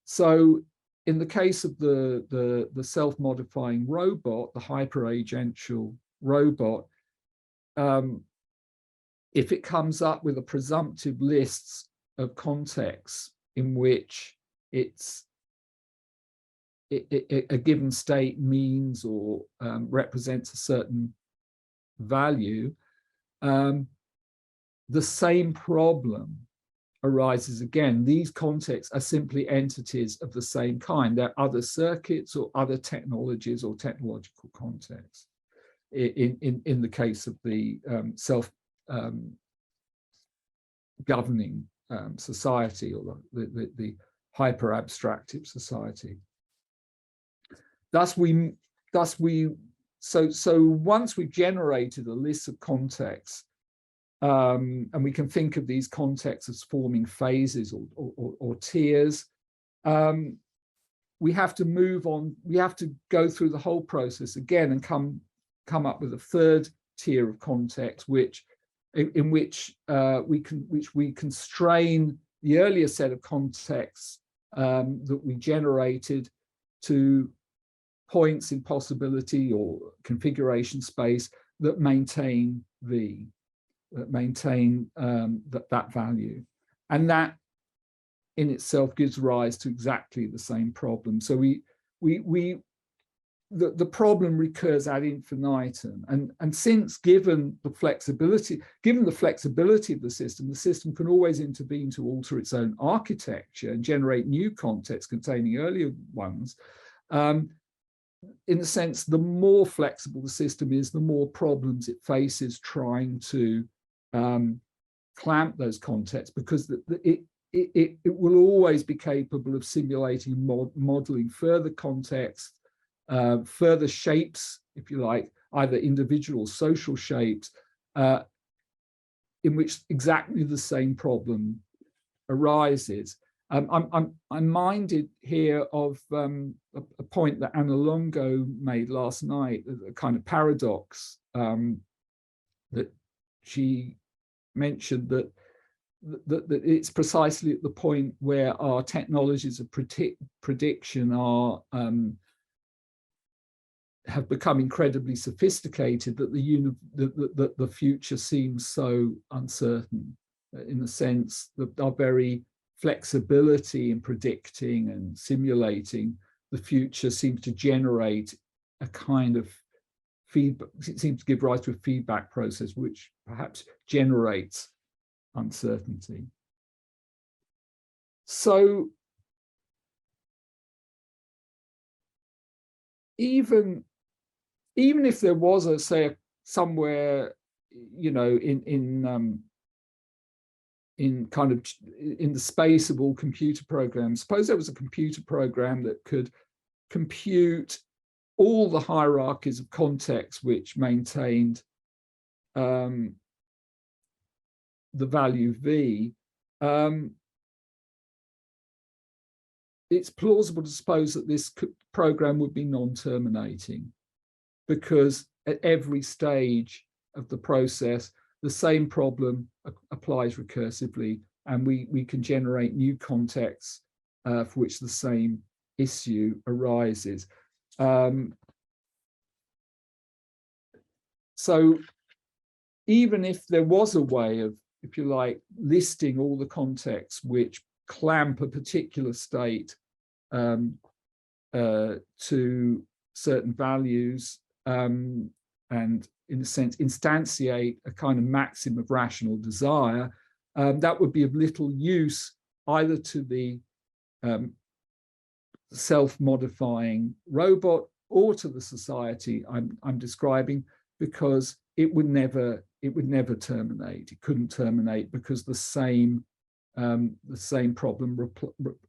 A: So in the case of the self-modifying robot, the hyperagential robot, if it comes up with a presumptive list of contexts in which a given state means or represents a certain value, the same problem arises again. These contexts are simply entities of the same kind. They're other circuits or other technologies or technological contexts. In the case of the self-governing society, or the hyper-abstractive society. So once we've generated a list of contexts, and we can think of these contexts as forming phases or tiers, we have to move on. We have to go through the whole process again and come up with a third tier of context, in which we constrain the earlier set of contexts that we generated to points in possibility or configuration space that maintain V, that maintain that value. And that in itself gives rise to exactly the same problem. So the problem recurs ad infinitum. And since given the flexibility of the system can always intervene to alter its own architecture and generate new contexts containing earlier ones, in a sense, the more flexible the system is, the more problems it faces trying to clamp those contexts, because it will always be capable of simulating, modeling further context, further shapes, if you like, either individual social shapes, in which exactly the same problem arises. I'm minded here of a point that Anna Longo made last night, a kind of paradox that she mentioned, that it's precisely at the point where our technologies of prediction have become incredibly sophisticated that the future seems so uncertain, in the sense that our very flexibility in predicting and simulating the future seems to generate a kind of feedback. It seems to give rise to a feedback process which perhaps generates uncertainty. So even if there was a, say, somewhere, you know, in kind of in the space of all computer programs, suppose there was a computer program that could compute all the hierarchies of context which maintained the value v, it's plausible to suppose that this program would be non-terminating, because at every stage of the process, the same problem applies recursively, and we can generate new contexts for which the same issue arises. So even if there was a way of, if you like, listing all the contexts which clamp a particular state to certain values, and in a sense instantiate a kind of maxim of rational desire, that would be of little use either to the self-modifying robot or to the society I'm describing, because it would never terminate. It couldn't terminate because the same problem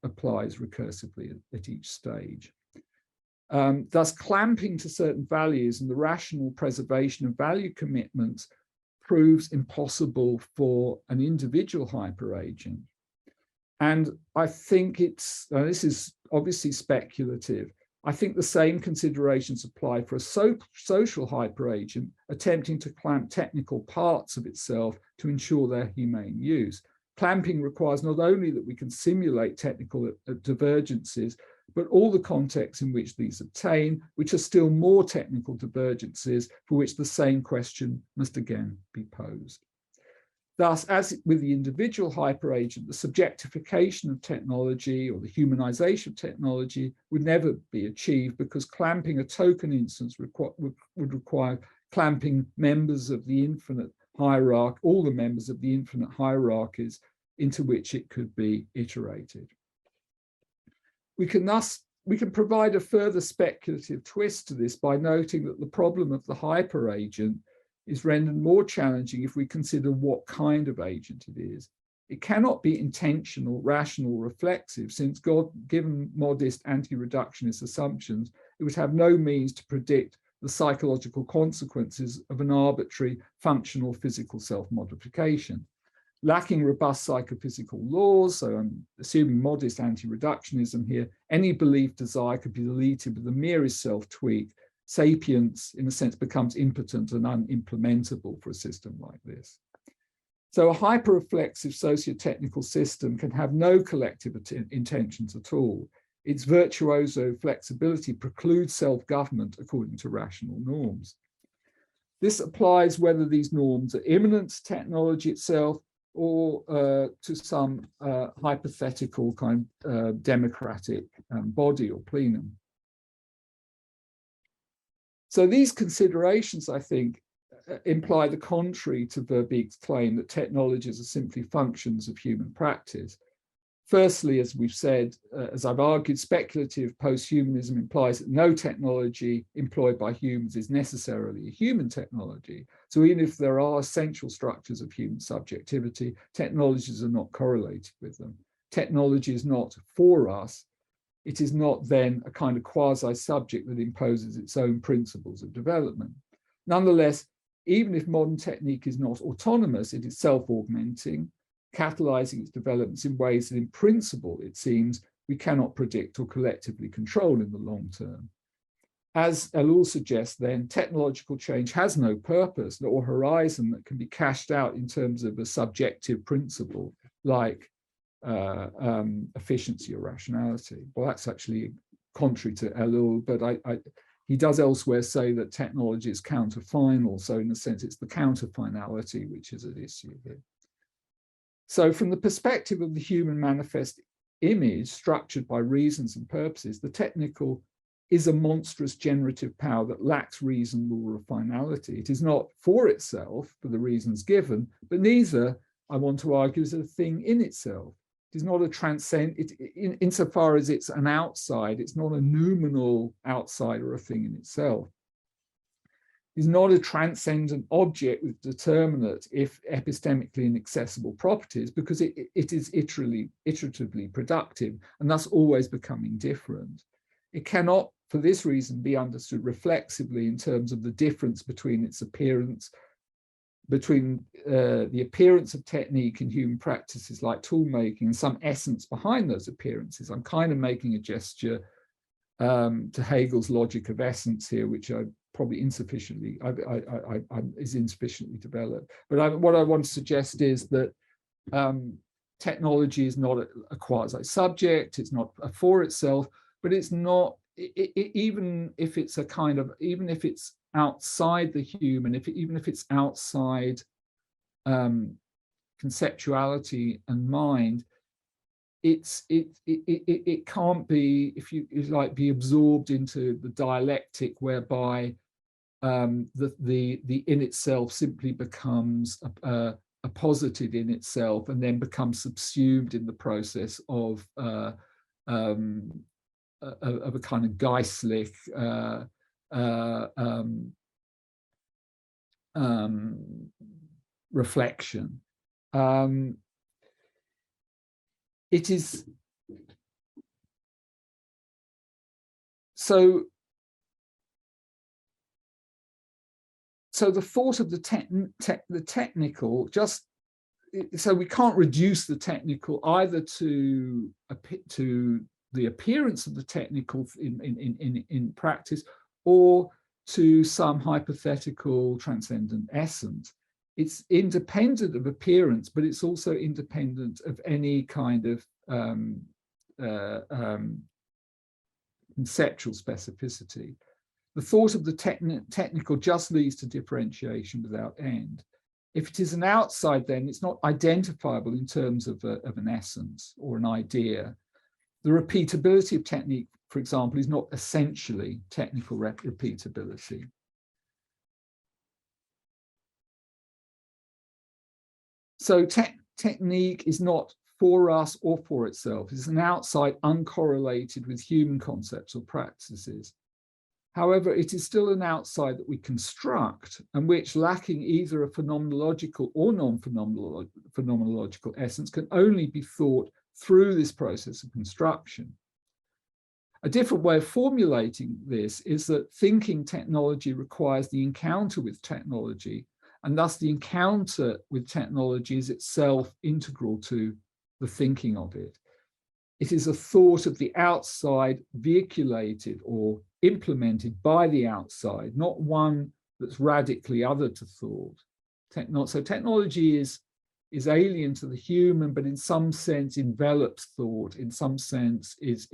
A: applies recursively at each stage. Thus, clamping to certain values and the rational preservation of value commitments proves impossible for an individual hyperagent. And I think this is obviously speculative. I think the same considerations apply for a social hyperagent attempting to clamp technical parts of itself to ensure their humane use. Clamping requires not only that we can simulate technical divergences, but all the contexts in which these obtain, which are still more technical divergences for which the same question must again be posed. Thus, as with the individual hyperagent, the subjectification of technology or the humanization of technology would never be achieved, because clamping a token instance would require clamping members of the infinite hierarchy, all the members of the infinite hierarchies into which it could be iterated. We can provide a further speculative twist to this by noting that the problem of the hyperagent is rendered more challenging if we consider what kind of agent it is. It cannot be intentional, rational, reflexive, since God, given modest anti-reductionist assumptions, it would have no means to predict the psychological consequences of an arbitrary functional physical self-modification. Lacking robust psychophysical laws, so I'm assuming modest anti-reductionism here, any belief desire could be deleted with the merest self-tweak. Sapience, in a sense, becomes impotent and unimplementable for a system like this. So a hyper-reflexive socio-technical system can have no collective intentions at all. Its virtuoso flexibility precludes self-government according to rational norms. This applies whether these norms are immanent to technology itself or to some hypothetical kind of democratic body or plenum. So these considerations, I think, imply the contrary to Verbeek's claim that technologies are simply functions of human practice. Firstly, as we've said, as I've argued, speculative posthumanism implies that no technology employed by humans is necessarily a human technology. So even if there are essential structures of human subjectivity, technologies are not correlated with them. Technology is not for us. It is not then a kind of quasi-subject that imposes its own principles of development. Nonetheless, even if modern technique is not autonomous, it is self-augmenting, catalyzing its developments in ways that in principle, it seems, we cannot predict or collectively control in the long term. As Ellul suggests then, technological change has no purpose or horizon that can be cashed out in terms of a subjective principle like efficiency or rationality. Well, that's actually contrary to Ellul, but he does elsewhere say that technology is counterfinal. So in a sense, it's the counterfinality which is at issue here. So from the perspective of the human manifest image structured by reasons and purposes, the technical is a monstrous generative power that lacks reason, law, or finality. It is not for itself, for the reasons given, but neither I want to argue, is a thing in itself. It is not a transcend, insofar as it's an outside, it's not a noumenal outside or a thing in itself. Is not a transcendent object with determinate, if epistemically inaccessible properties, because it is iteratively productive and thus always becoming different. It cannot, for this reason, be understood reflexively in terms of the difference between its appearance, between the appearance of technique in human practices like tool making and some essence behind those appearances. I'm kind of making a gesture to Hegel's logic of essence here, which I probably insufficiently is insufficiently developed. But what I want to suggest is that technology is not a quasi-subject, it's not a for itself, but it's not, even if it's a kind of, even if it's outside the human, even if it's outside conceptuality and mind, it can't be, if you like, be absorbed into the dialectic whereby the in itself simply becomes a posited in itself and then becomes subsumed in the process of a kind of geistlich reflection. It is so the thought of the technical, just so we can't reduce the technical either to the appearance of the technical in practice or to some hypothetical transcendent essence. It's independent of appearance, but it's also independent of any kind of conceptual specificity. The thought of the technical just leads to differentiation without end. If it is an outside, then it's not identifiable in terms of an essence or an idea. The repeatability of technique, for example, is not essentially technical repeatability. So technique is not for us or for itself. It's an outside uncorrelated with human concepts or practices. However, it is still an outside that we construct and which, lacking either a phenomenological or non-phenomenological essence, can only be thought through this process of construction. A different way of formulating this is that thinking technology requires the encounter with technology, and thus the encounter with technology is itself integral to the thinking of it. It is a thought of the outside vehiculated or implemented by the outside, not one that's radically other to thought. So technology is alien to the human, but in some sense envelops thought, in some sense is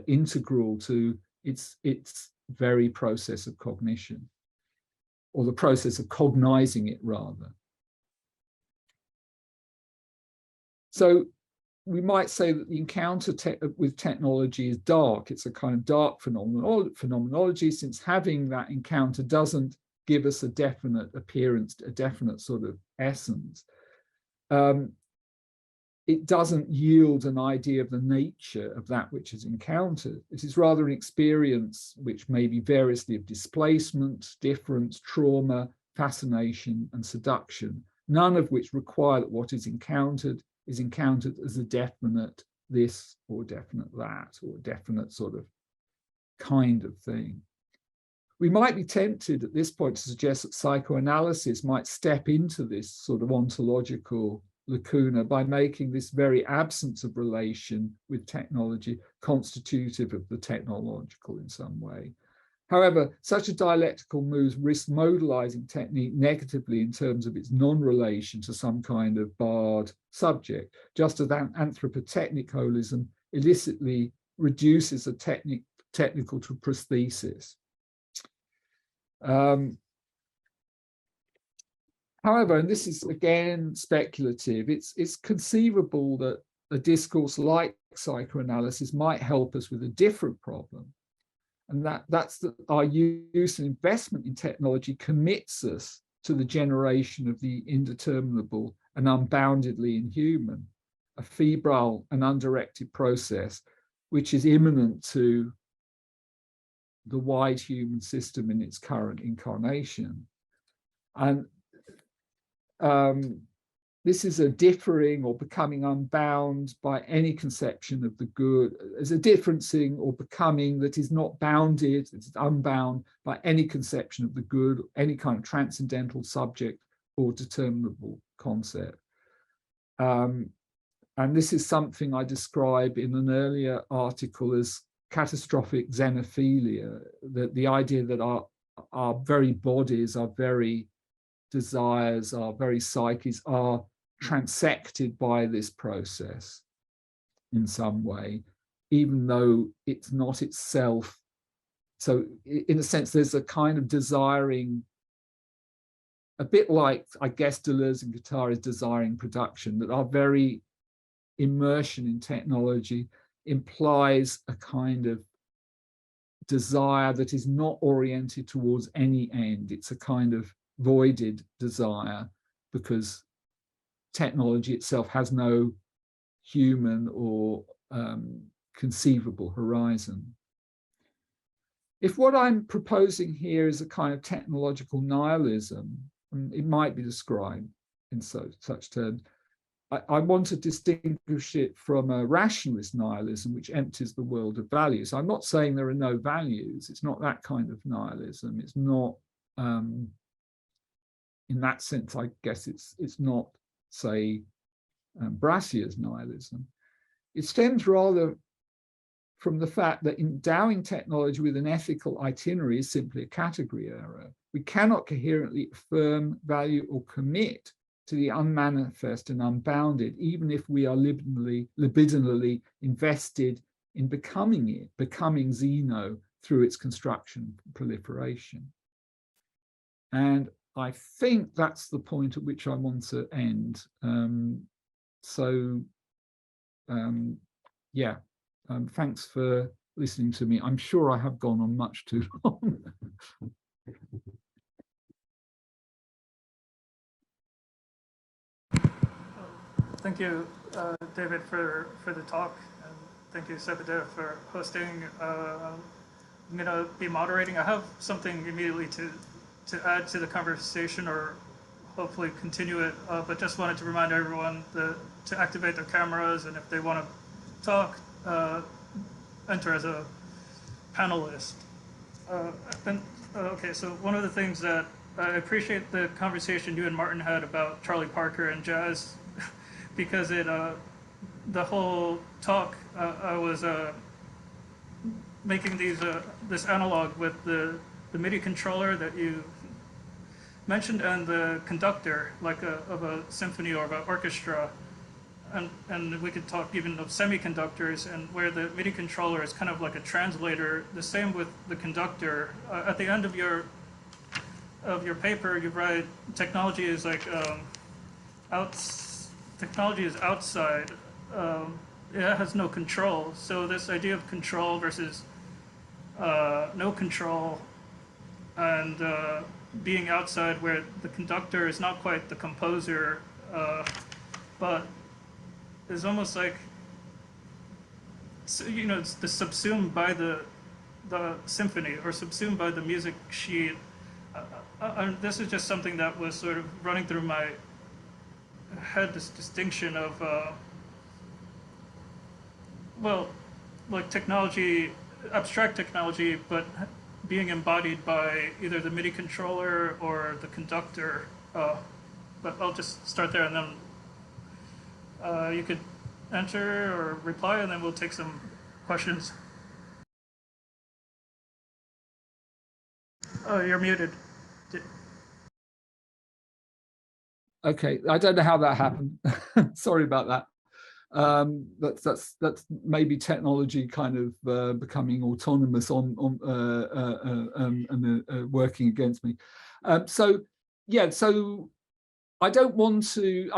A: integral to its very process of cognition, or the process of cognizing it rather. So we might say that the encounter with technology is dark. It's a kind of dark phenomenology, since having that encounter doesn't give us a definite appearance, a definite sort of essence. It doesn't yield an idea of the nature of that which is encountered. It is rather an experience which may be variously of displacement, difference, trauma, fascination, and seduction, none of which require that what is encountered as a definite this or definite that, or definite sort of kind of thing. We might be tempted at this point to suggest that psychoanalysis might step into this sort of ontological lacuna by making this very absence of relation with technology constitutive of the technological in some way. However, such a dialectical move risks modalizing technique negatively in terms of its non-relation to some kind of barred subject, just as anthropotechnic holism illicitly reduces a technical to prosthesis. However, and this is again speculative, it's conceivable that a discourse like psychoanalysis might help us with a different problem. And that's that our use and investment in technology commits us to the generation of the indeterminable and unboundedly inhuman, a febrile and undirected process which is imminent to the wide human system in its current incarnation. And this is a differing or becoming unbound by any conception of the good, as a differencing or becoming that is not bounded, it's unbound by any conception of the good, any kind of transcendental subject or determinable concept. And this is something I describe in an earlier article as catastrophic xenophilia, that the idea that our very bodies, our very desires, our very psyches are transected by this process in some way, even though it's not itself. So in a sense, there's a kind of desiring, a bit like, I guess, Deleuze and Guattari is desiring production, that our very immersion in technology implies a kind of desire that is not oriented towards any end. It's a kind of voided desire because technology itself has no human or conceivable horizon. If what I'm proposing here is a kind of technological nihilism, it might be described in such terms, I want to distinguish it from a rationalist nihilism, which empties the world of values. I'm not saying there are no values. It's not that kind of nihilism. It's not, in that sense, I guess it's not, say, Brassier's nihilism. It stems rather from the fact that endowing technology with an ethical itinerary is simply a category error. We cannot coherently affirm, value, or commit to the unmanifest and unbounded, even if we are libidinally invested in becoming it, becoming Xeno through its construction and proliferation. And I think that's the point at which I want to end. Thanks for listening to me. I'm sure I have gone on much too long.
B: Thank you, David, for the talk, and thank you, Sepideh, for hosting. I'm going to be moderating. I have something immediately to add to the conversation, or hopefully continue it, but just wanted to remind everyone to activate their cameras, and if they want to talk, enter as a panelist. Okay, so one of the things that I appreciate the conversation you and Martin had about Charlie Parker and jazz, because the whole talk I was making this analog with the MIDI controller that you mentioned and the conductor, like of a symphony or of an orchestra, and we could talk even of semiconductors, and where the MIDI controller is kind of like a translator. The same with the conductor. At the end of your paper, you write technology is like technology is outside. It has no control. So this idea of control versus no control, and being outside, where the conductor is not quite the composer, but is almost like, it's subsumed by the symphony, or subsumed by the music sheet. This is just something that was sort of running through my head, this distinction of, like technology, abstract technology, but being embodied by either the MIDI controller or the conductor. But I'll just start there, and then you could enter or reply, and then we'll take some questions. Oh, you're muted.
A: Okay, I don't know how that happened. Sorry about that. That's maybe technology kind of becoming autonomous and working against me. So I don't want to,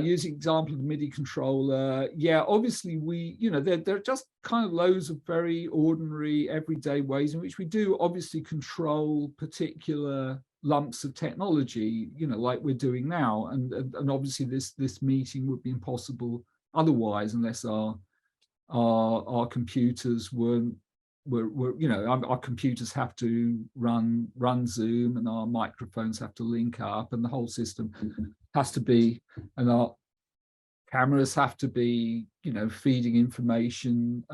A: using example of the MIDI controller, obviously there are just kind of loads of very ordinary, everyday ways in which we do obviously control particular lumps of technology, like we're doing now, and obviously this meeting would be impossible otherwise, unless our computers were our computers have to run Zoom, and our microphones have to link up, and the whole system has to be, and our cameras have to be, feeding information,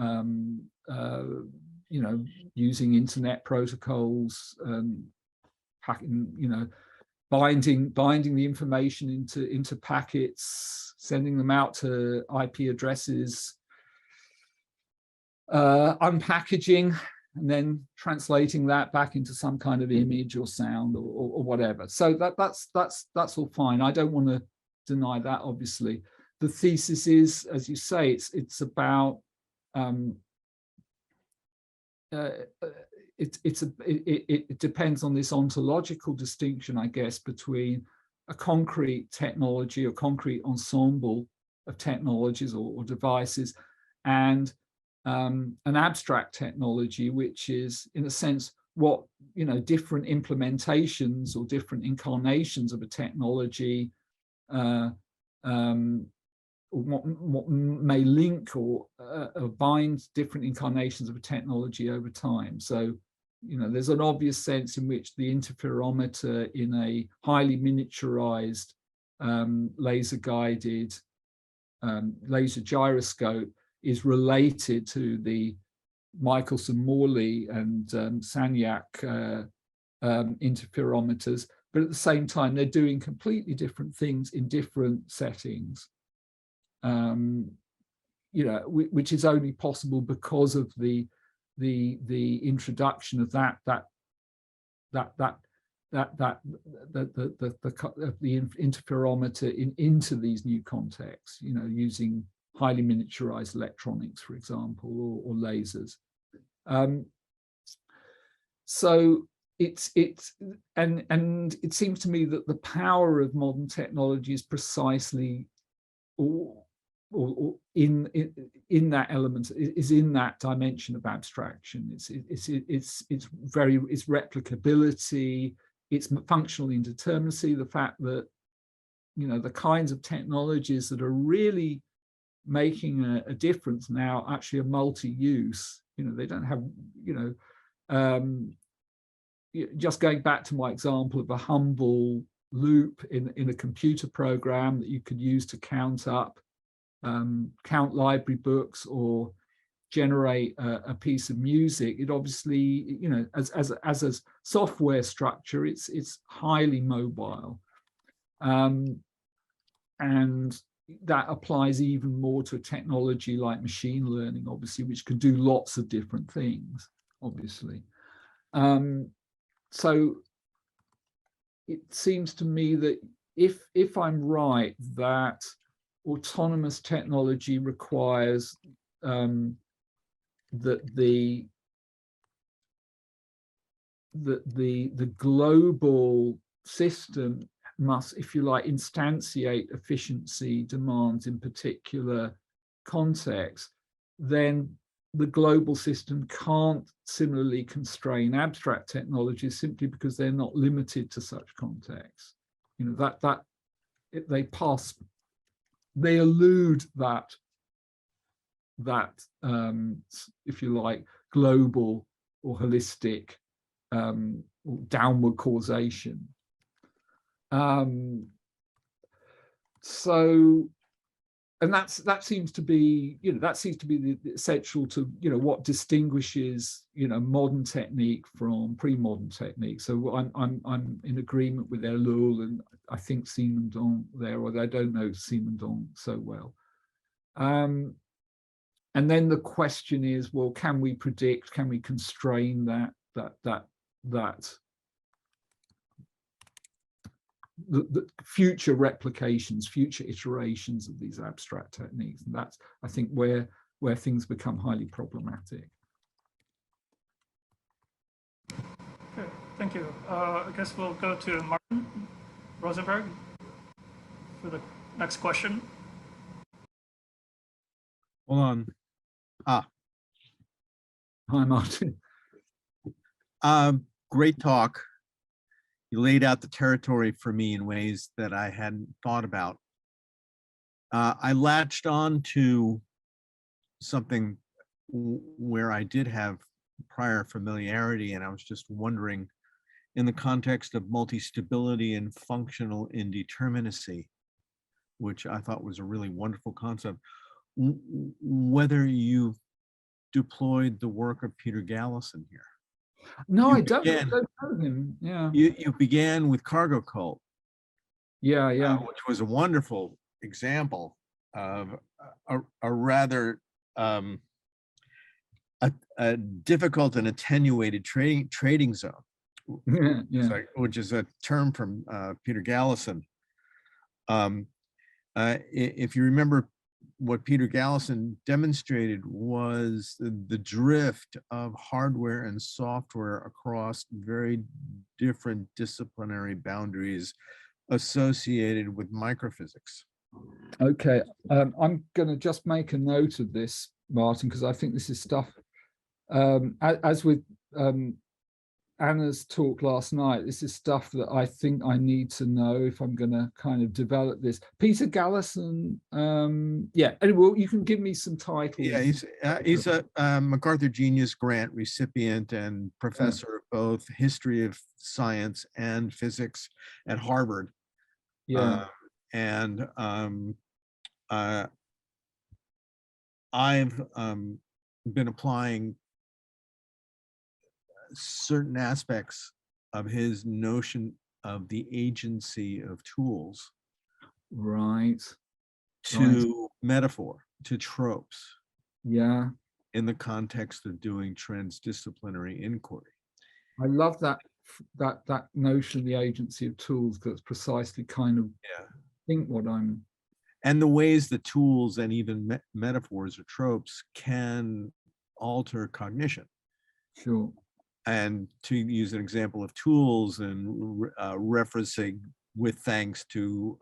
A: using internet protocols, packing, binding the information into packets, sending them out to IP addresses, unpackaging, and then translating that back into some kind of image or sound or whatever. So that's all fine. I don't want to deny that, obviously. The thesis is, as you say, it's about it depends on this ontological distinction, I guess, between a concrete technology or concrete ensemble of technologies or devices, and an abstract technology, which is, in a sense, what different implementations or different incarnations of a technology what may link or bind different incarnations of a technology over time. So, there's an obvious sense in which the interferometer in a highly miniaturized laser-guided laser gyroscope is related to the Michelson-Morley and Sagnac interferometers, but at the same time, they're doing completely different things in different settings. Which is only possible because of the introduction of the interferometer into these new contexts, using highly miniaturized electronics, for example, or lasers. So it seems to me that the power of modern technology is precisely or in that element, is in that dimension of abstraction. It's replicability, it's functional indeterminacy, the fact that the kinds of technologies that are really making a difference now actually are multi-use. They don't have just going back to my example of a humble loop in a computer program that you could use to count library books or generate a piece of music. It obviously, as a software structure, it's highly mobile, and that applies even more to a technology like machine learning, obviously, which can do lots of different things, obviously. So it seems to me that if I'm right, that autonomous technology requires that the global system must, if you like, instantiate efficiency demands in particular contexts, then the global system can't similarly constrain abstract technologies simply because they're not limited to such contexts. They elude that if you like, global or holistic or downward causation. And that seems to be, the essential to, what distinguishes, modern technique from pre-modern technique. So I'm in agreement with Ellul, and I think Simondon there, although I don't know Simondon so well. And then the question is, well, can we predict? Can we constrain that the future replications, future iterations of these abstract techniques? And that's, I think, where things become highly problematic.
B: Okay, thank you. I guess we'll go to Martin Rosenberg for the next question.
C: Hold on.
A: Hi, Martin.
C: Great talk. laid out the territory for me in ways that I hadn't thought about. I latched on to something where I did have prior familiarity, and I was just wondering, in the context of multi-stability and functional indeterminacy, which I thought was a really wonderful concept, whether you've deployed the work of Peter Gallison here.
A: No,
C: You
A: I don't
C: began-
A: know him. Yeah.
C: You began with Cargo Cult,
A: Yeah, yeah.
C: which was a wonderful example of a rather a difficult and attenuated trading zone,
A: Yeah, yeah.
C: which is a term from Peter Gallison. If you remember, what Peter Gallison demonstrated was the drift of hardware and software across very different disciplinary boundaries associated with microphysics.
A: Okay, I'm going to just make a note of this, Martin, because I think this is stuff, as with Anna's talk last night, this is stuff that I think I need to know if I'm going to kind of develop this. Peter Gallison, yeah, anyway, you can give me some titles.
C: Yeah, he's a MacArthur Genius Grant recipient and professor of both history of science and physics at Harvard.
A: Yeah.
C: I've been applying certain aspects of his notion of the agency of tools,
A: Right,
C: to metaphor, to tropes,
A: yeah,
C: in the context of doing transdisciplinary inquiry.
A: I love that notion of the agency of tools, because precisely kind of think what I'm.
C: And the ways that tools and even metaphors or tropes can alter cognition.
A: Sure.
C: And to use an example of tools and referencing with thanks to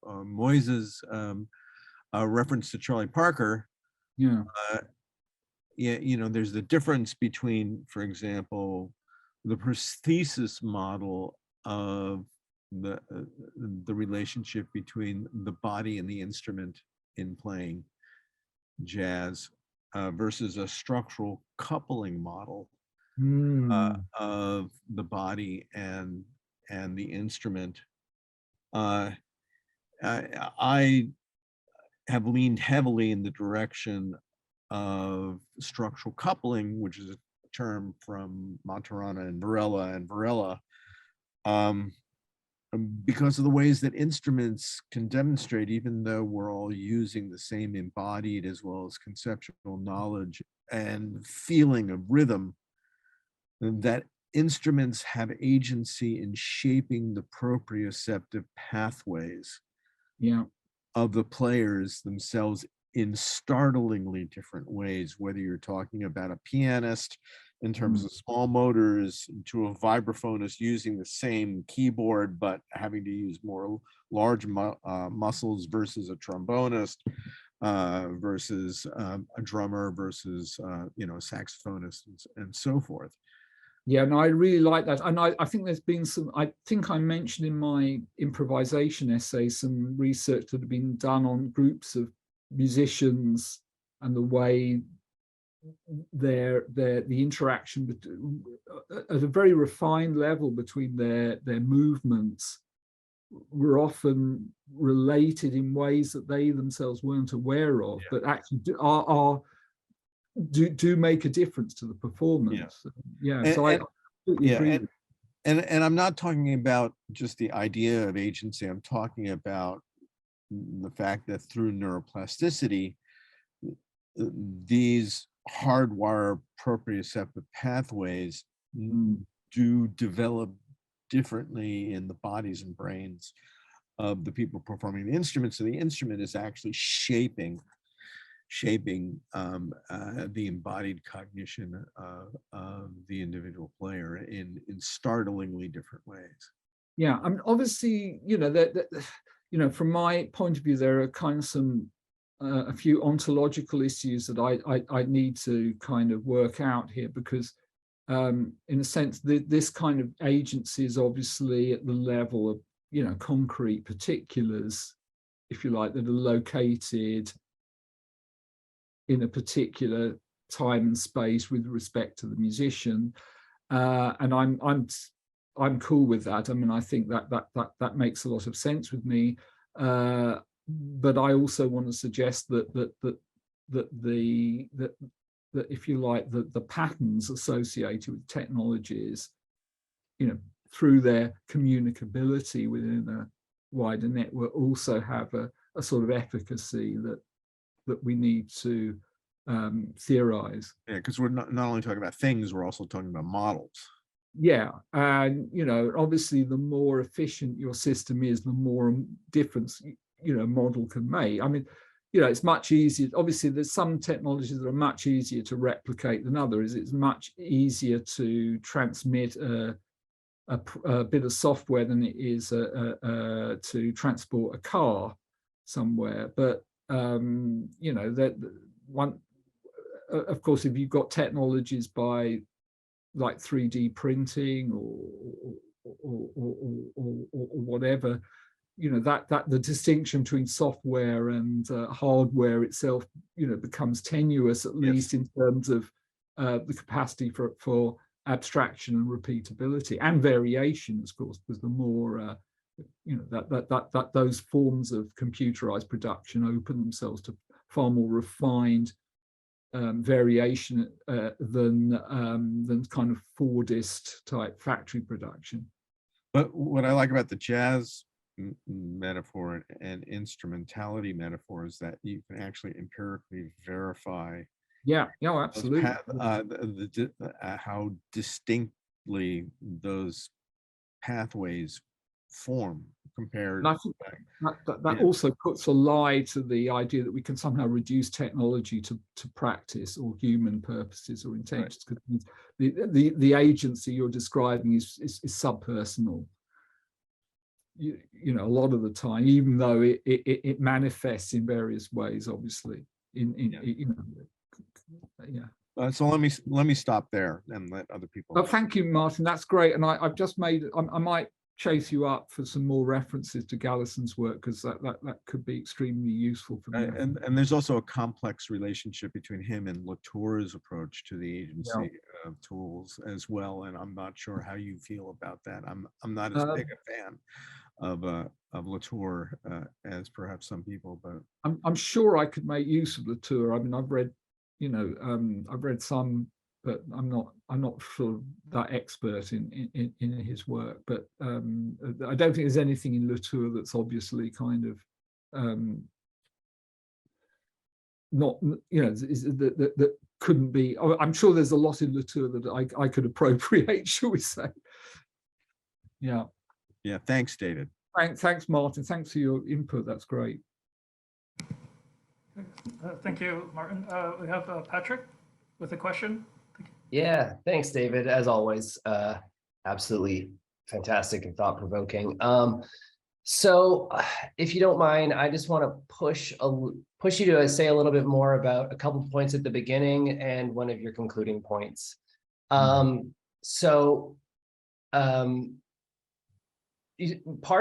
C: Moises' reference to Charlie Parker,
A: Yeah.
C: There's the difference between, for example, the prosthesis model of the relationship between the body and the instrument in playing jazz versus a structural coupling model of the body and the instrument. I have leaned heavily in the direction of structural coupling, which is a term from Maturana and Varela, because of the ways that instruments can demonstrate, even though we're all using the same embodied as well as conceptual knowledge and feeling of rhythm, that instruments have agency in shaping the proprioceptive pathways of the players themselves in startlingly different ways, whether you're talking about a pianist in terms of small motors to a vibraphonist using the same keyboard but having to use more large muscles versus a trombonist versus a drummer versus a saxophonist and so forth.
A: Yeah, no, I really like that. And I think there's been some, I think I mentioned in my improvisation essay, some research that had been done on groups of musicians and the way the interaction at a very refined level between their movements were often related in ways that they themselves weren't aware of, but actually do make a difference to the performance. So I completely agree.
C: And I'm not talking about just the idea of agency. I'm talking about the fact that through neuroplasticity, these hardwire proprioceptive pathways do develop differently in the bodies and brains of the people performing the instrument. So the instrument is actually shaping the embodied cognition of the individual player in startlingly different ways.
A: Yeah, I mean, obviously, from my point of view, there are kind of a few ontological issues that I need to kind of work out here, because in a sense, this kind of agency is obviously at the level of, you know, concrete particulars, if you like, that are located in a particular time and space with respect to the musician, and I'm cool with that. I mean, I think that makes a lot of sense with me, but I also want to suggest that if you like, the patterns associated with technologies, you know, through their communicability within a wider network, also have a sort of efficacy that we need to theorize.
C: Yeah, because we're not only talking about things, we're also talking about models.
A: Yeah, and you know, obviously, the more efficient your system is, the more difference, you know, model can make. I mean, you know, it's much easier. Obviously, there's some technologies that are much easier to replicate than others. It's much easier to transmit a bit of software than it is to transport a car somewhere. But you know, that one, of course, if you've got technologies by like 3D printing or whatever, you know, that the distinction between software and hardware itself, you know, becomes tenuous, at least in terms of the capacity for abstraction and repeatability and variation, of course, because the more you know, that those forms of computerized production open themselves to far more refined variation than kind of Fordist type factory production.
C: But what I like about the jazz metaphor and instrumentality metaphor is that you can actually empirically verify.
A: Yeah, absolutely.
C: How distinctly those pathways form compared.
A: And I think that also puts a lie to the idea that we can somehow reduce technology to practice or human purposes or intentions. Because the agency you're describing is subpersonal. You know, a lot of the time, even though it manifests in various ways, obviously. You know,
C: So let me stop there and let other people.
A: Oh, thank you, Martin. That's great. And I've just made. I might chase you up for some more references to Gallison's work, because that could be extremely useful for me.
C: And there's also a complex relationship between him and Latour's approach to the agency of tools as well. And I'm not sure how you feel about that. I'm not as big a fan of Latour as perhaps some people, but
A: I'm sure I could make use of Latour. I mean, I've read, you know, I've read some, but I'm not sort of that expert in his work. But I don't think there's anything in Latour that's obviously kind of not, you know, that couldn't be. I'm sure there's a lot in Latour that I could appropriate, shall we say? Yeah.
C: Yeah. Thanks, David.
A: Thanks, Martin. Thanks for your input. That's great.
B: Thank you, Martin. We have Patrick with a question.
D: Yeah, thanks, David. As always, absolutely fantastic and thought-provoking. So, if you don't mind, I just want to push you to say a little bit more about a couple of points at the beginning and one of your concluding points. Part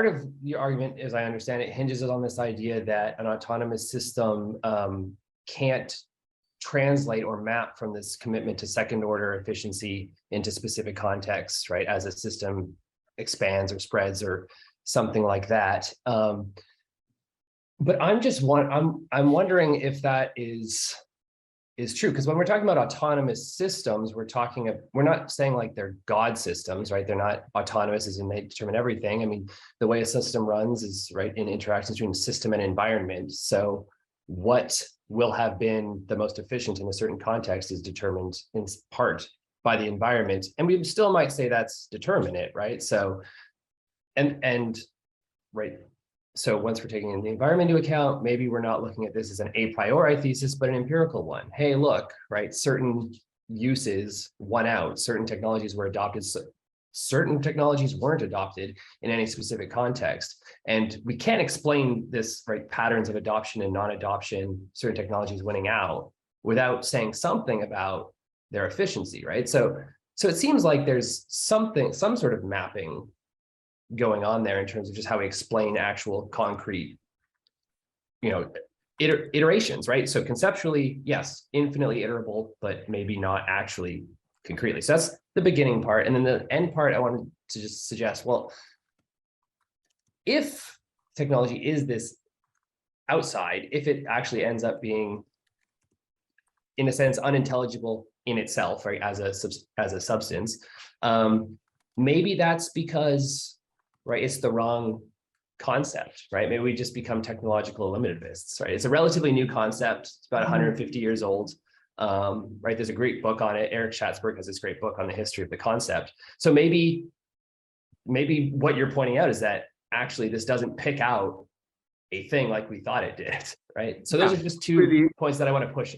D: of your argument, as I understand it, hinges on this idea that an autonomous system can't translate or map from this commitment to second order efficiency into specific contexts, right? As a system expands or spreads or something like that. But I'm wondering if that is true, because when we're talking about autonomous systems, we're not saying like they're God systems, right? They're not autonomous as in they determine everything. I mean, the way a system runs is right in interactions between system and environment. So what will have been the most efficient in a certain context is determined in part by the environment. And we still might say that's determinate, right? So, right. So once we're taking the environment into account, maybe we're not looking at this as an a priori thesis, but an empirical one. Hey, look, right? Certain uses won out, certain technologies were adopted, certain technologies weren't adopted in any specific context. And we can't explain this, right, patterns of adoption and non-adoption, certain technologies winning out, without saying something about their efficiency, right? So So it seems like there's some sort of mapping going on there in terms of just how we explain actual concrete, iterations, right? So conceptually, yes, infinitely iterable, but maybe not actually concretely. So that's the beginning part. And then the end part, I wanted to just suggest, well, if technology is this outside, if it actually ends up being, in a sense, unintelligible in itself, right, as a substance, maybe that's because, right, it's the wrong concept, right? Maybe we just become technological eliminativists, right? It's a relatively new concept. It's about 150 years old, right? There's a great book on it. Eric Schatzberg has this great book on the history of the concept. So maybe what you're pointing out is that actually this doesn't pick out a thing like we thought it did, right? So those are just two points that I want to push.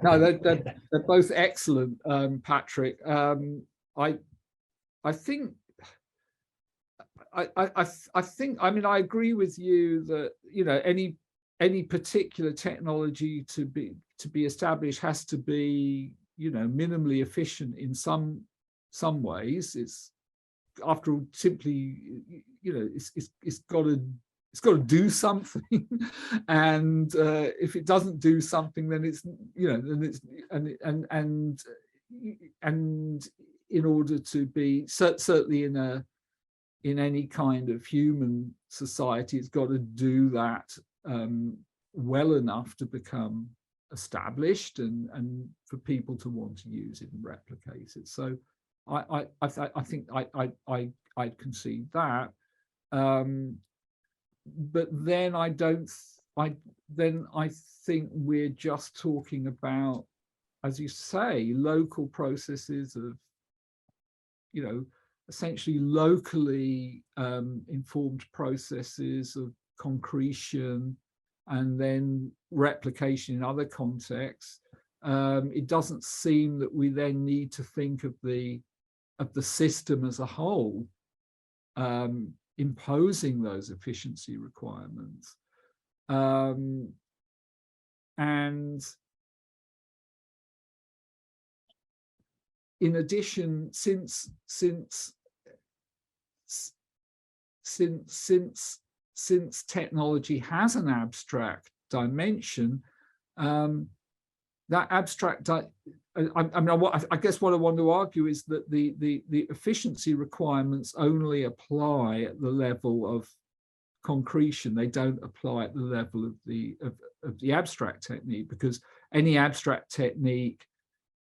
A: No, they're both excellent, Patrick. I think I mean, I agree with you that any particular technology to be established has to be minimally efficient in some ways. It's, after all, simply it's got to do something, and if it doesn't do something, then it's and in order to be certainly in any kind of human society, it's got to do that well enough to become established and for people to want to use it and replicate it. So I think I'd concede that. But then I think we're just talking about, as you say, local processes of, essentially locally informed processes of concretion and then replication in other contexts. It doesn't seem that we then need to think of the system as a whole imposing those efficiency requirements. And in addition, since technology has an abstract dimension, that abstract, I guess what I want to argue is that the efficiency requirements only apply at the level of concretion. They don't apply at the level of the abstract technique, because any abstract technique,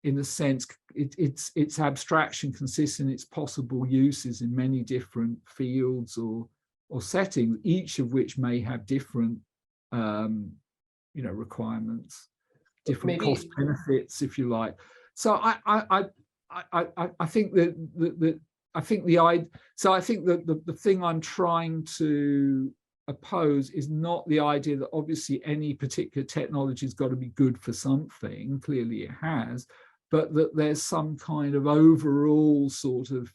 A: in a sense, its abstraction consists in its possible uses in many different fields or settings, each of which may have different requirements, different cost benefits, if you like. So I think that the thing I'm trying to oppose is not the idea that obviously any particular technology has got to be good for something. Clearly it has, but that there's some kind of overall sort of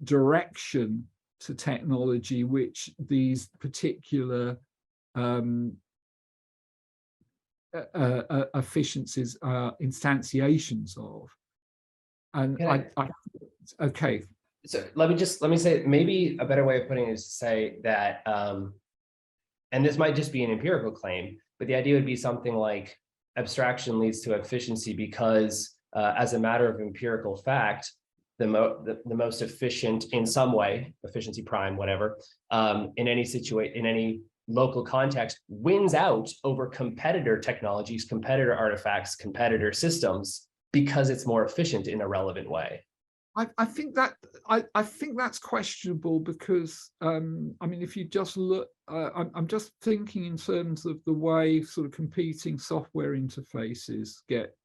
A: direction to technology which these particular efficiencies are instantiations of. And okay.
D: So let me say, maybe a better way of putting it is to say that, and this might just be an empirical claim, but the idea would be something like abstraction leads to efficiency because, as a matter of empirical fact, the most efficient in some way, efficiency prime, whatever, in any local context, wins out over competitor technologies, competitor artifacts, competitor systems, because it's more efficient in a relevant way.
A: I think that's questionable because I mean, if you just look, I'm just thinking in terms of the way sort of competing software interfaces get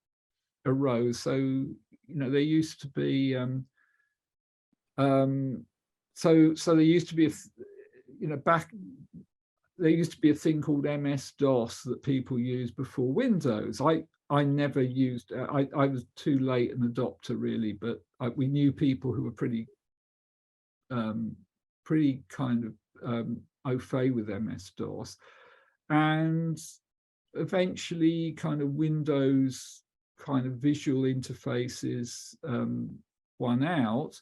A: arose. So there used to be so there used to be there used to be a thing called MS-DOS that people used before Windows. I never used, I was too late an adopter really, but we knew people who were pretty kind of au fait with MS-DOS. And eventually kind of Windows kind of visual interfaces won out.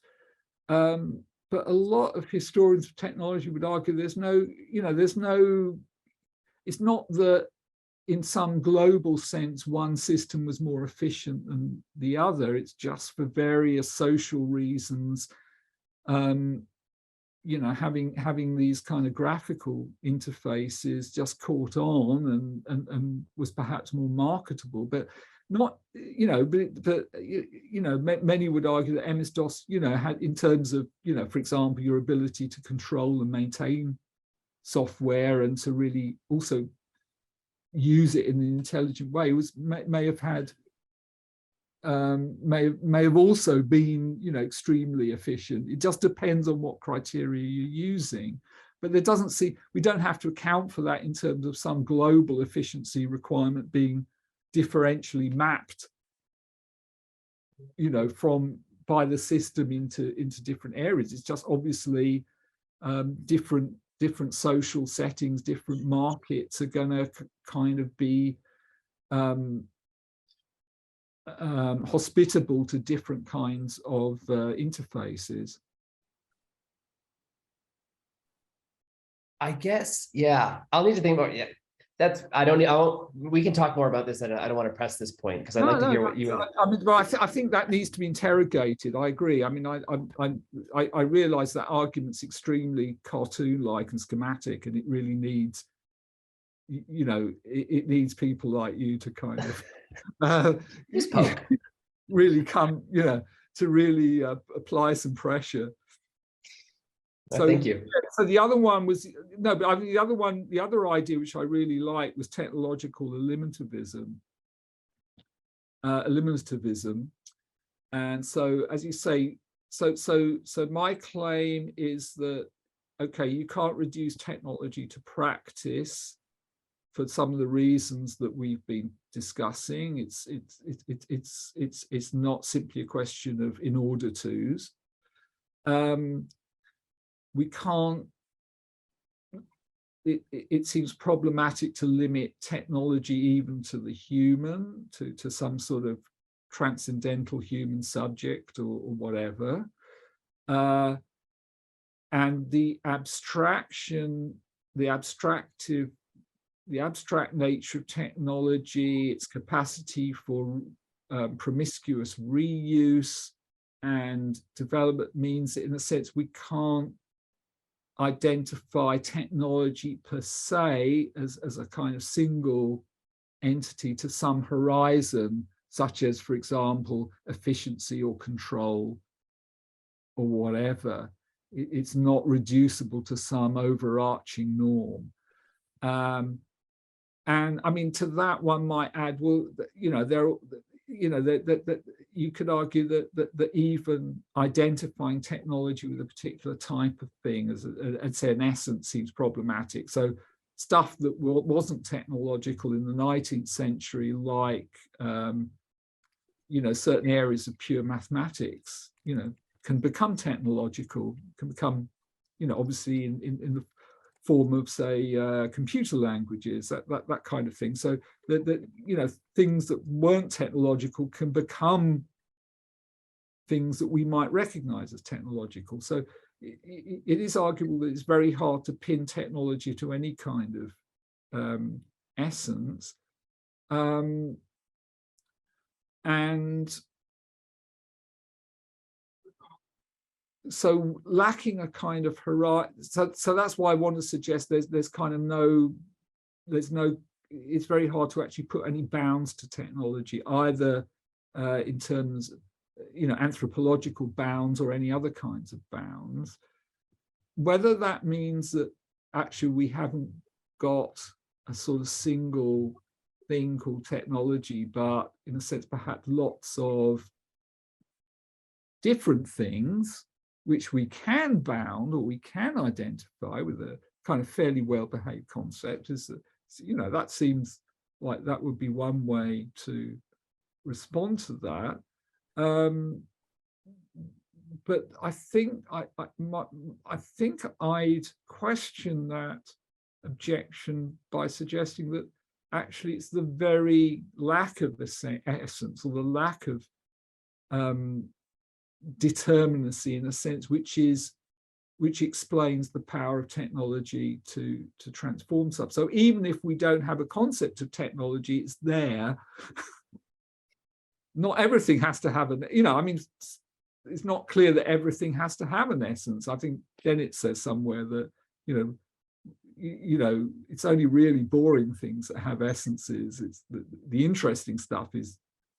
A: But a lot of historians of technology would argue there's no, it's not that in some global sense, one system was more efficient than the other. It's just for various social reasons, having these kind of graphical interfaces just caught on and was perhaps more marketable, but not, many would argue that MS-DOS, had, in terms of, for example, your ability to control and maintain software and to really also use it in an intelligent way, may have had may have also been, extremely efficient. It just depends on what criteria you're using. But there doesn't seem, we don't have to account for that in terms of some global efficiency requirement being differentially mapped, by the system into different areas. It's just obviously different social settings, different markets are going to kind of be hospitable to different kinds of interfaces.
D: I guess, yeah, I'll need to think about, we can talk more about this, and I don't want to press this point because I'd like to hear what you.
A: I think that needs to be interrogated. I agree. I mean, I realize that argument's extremely cartoon-like and schematic, and it really needs, it needs people like you to kind of really come, to really apply some pressure.
D: So thank you.
A: So the other one was the other idea which I really liked was technological eliminativism. And so, as you say, so my claim is that, okay, you can't reduce technology to practice for some of the reasons that we've been discussing. It's not simply a question of in order tos. We can't, it seems problematic to limit technology even to the human, to some sort of transcendental human subject or whatever. And the abstract nature of technology, its capacity for promiscuous reuse and development means that, in a sense, we can't identify technology per se as a kind of single entity to some horizon, such as, for example, efficiency or control or whatever. It's not reducible to some overarching norm. And I mean, to that one might add, well, that you could argue that even identifying technology with a particular type of thing, as I'd say, in essence, seems problematic. So stuff that wasn't technological in the 19th century, like certain areas of pure mathematics, can become technological, can become, obviously in the form of, say, computer languages, that kind of thing. So that things that weren't technological can become things that we might recognize as technological. So it is arguable that it's very hard to pin technology to any kind of essence. And so lacking a kind of horizon, so that's why I want to suggest there's kind of it's very hard to actually put any bounds to technology, either in terms of, anthropological bounds or any other kinds of bounds. Whether that means that actually we haven't got a sort of single thing called technology, but in a sense, perhaps lots of different things which we can bound or we can identify with a kind of fairly well-behaved concept, is that, that seems like that would be one way to respond to that. But I think I'd question that objection by suggesting that actually it's the very lack of essence, or the lack of determinacy, in a sense, which explains the power of technology to transform stuff. So even if we don't have a concept of technology, it's there. Not everything has to have I mean, it's not clear that everything has to have an essence. I think Dennett says somewhere that, it's only really boring things that have essences. It's the interesting stuff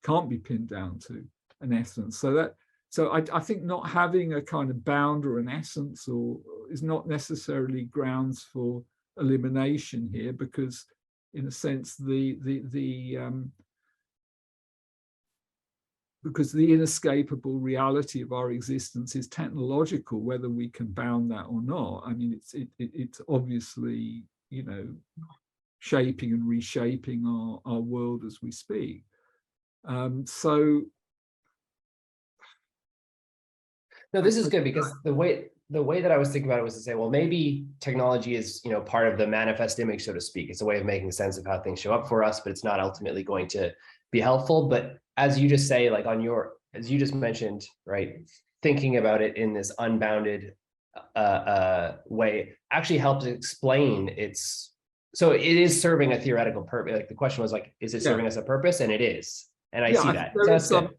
A: can't be pinned down to an essence. So I think not having a kind of bound or an essence is not necessarily grounds for elimination here, because in a sense because the inescapable reality of our existence is technological, whether we can bound that or not. I mean, it's obviously, shaping and reshaping our world as we speak. So.
D: No, this is good, because the way that I was thinking about it was to say, well, maybe technology is, part of the manifest image, so to speak. It's a way of making sense of how things show up for us, but it's not ultimately going to be helpful. But as you just say, like as you just mentioned, right, thinking about it in this unbounded way actually helps explain so it is serving a theoretical purpose. Like the question was like, is it serving us a purpose? And it is. And I see that.
A: There is some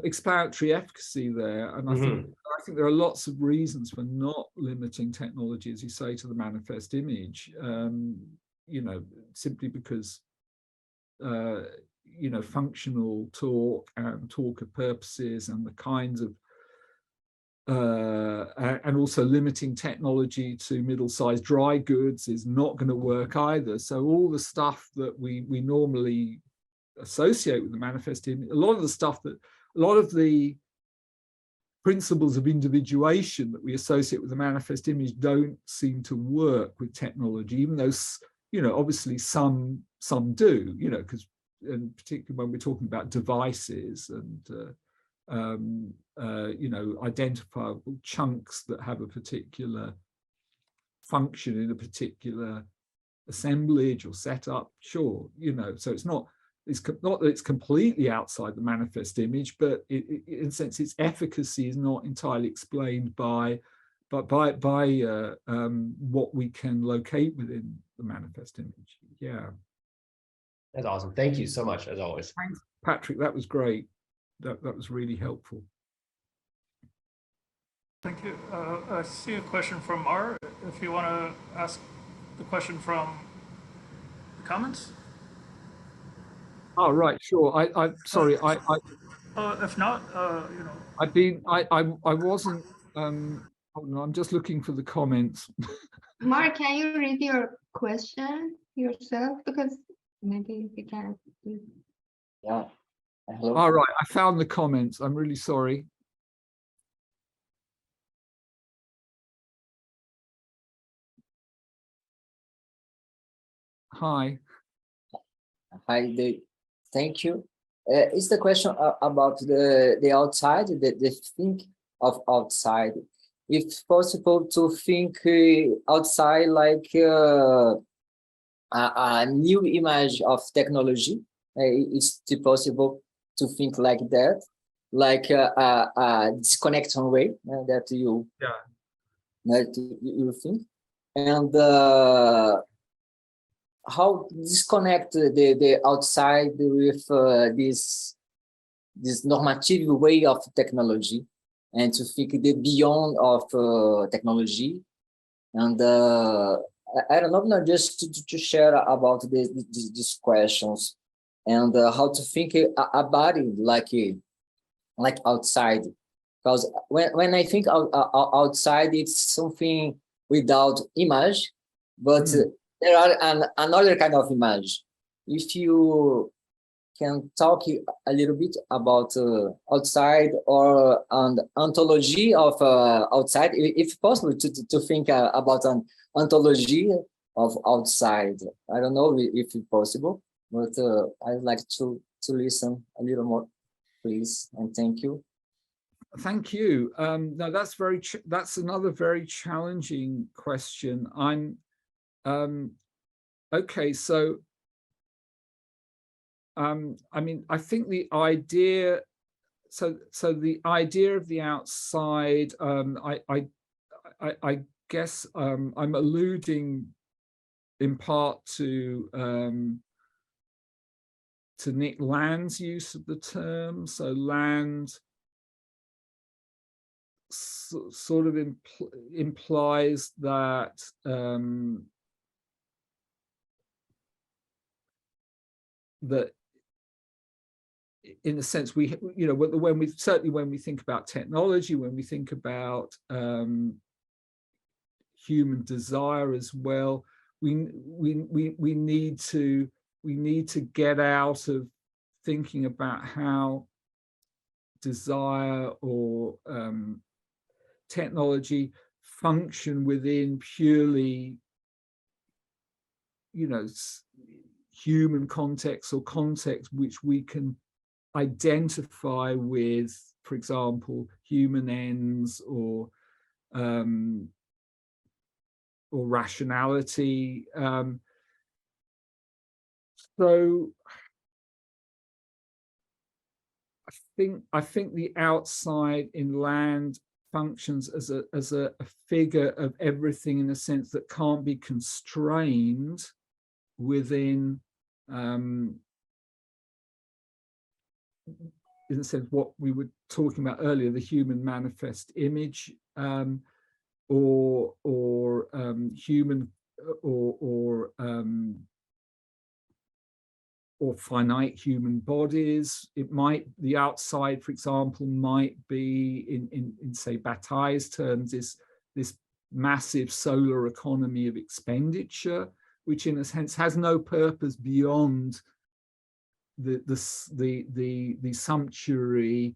A: explanatory efficacy there. And I think there are lots of reasons for not limiting technology, as you say, to the manifest image, simply because, functional talk and talk of purposes and the kinds of, and also limiting technology to middle-sized dry goods is not going to work either. So all the stuff that we normally associate with the manifest image, a lot of the principles of individuation that we associate with the manifest image don't seem to work with technology, even though, obviously some do, because, and particularly when we're talking about devices and identifiable chunks that have a particular function in a particular assemblage or setup, sure, so it's not that it's completely outside the manifest image, but in a sense, its efficacy is not entirely explained by what we can locate within the manifest image. Yeah.
D: That's awesome. Thank you so much, as always.
A: Thanks, Patrick. That was great. That was really helpful.
B: Thank you. I see a question from Mar. If you want to ask the question from the comments.
A: Oh, right, sure. Sorry.
B: If not,
A: I wasn't. Hold on, I'm just looking for the comments.
E: Mark, can you read your question yourself? Because maybe you can.
F: Yeah. Hello.
A: All right, I found the comments. I'm really sorry. Hi.
F: Hi, Dave. Thank you. It's the question about the outside, the think of outside. If possible to think outside like a new image of technology, it's possible to think like that, like a disconnection way that you think, and how disconnect the outside with this normative way of technology, and to think the beyond of technology. And I don't know, just to share about these questions, and how to think about it like outside. Because when I think outside, it's something without image, but there are another kind of image. If you can talk a little bit about outside, or an ontology of outside, if possible, to think about an ontology of outside. I don't know if it's possible, but I'd like to listen a little more, please, and thank you.
A: Thank you. No, that's another very challenging question. Okay, so I mean, I think the idea, so the idea of the outside, I guess I'm alluding in part to Nick Land's use of the term. So Land sort of implies that that in a sense we, you know, when we certainly when we think about technology, when we think about human desire as well, we need to get out of thinking about how desire or technology function within purely, you know, human context or context which we can identify with, for example, human ends or rationality. So I think the outside in Land functions as a figure of everything in a sense that can't be constrained within, in a sense, what we were talking about earlier, the human manifest image, or human or finite human bodies. It might, the outside, for example, might be in say Bataille's terms, this massive solar economy of expenditure, which in a sense has no purpose beyond the sumptuary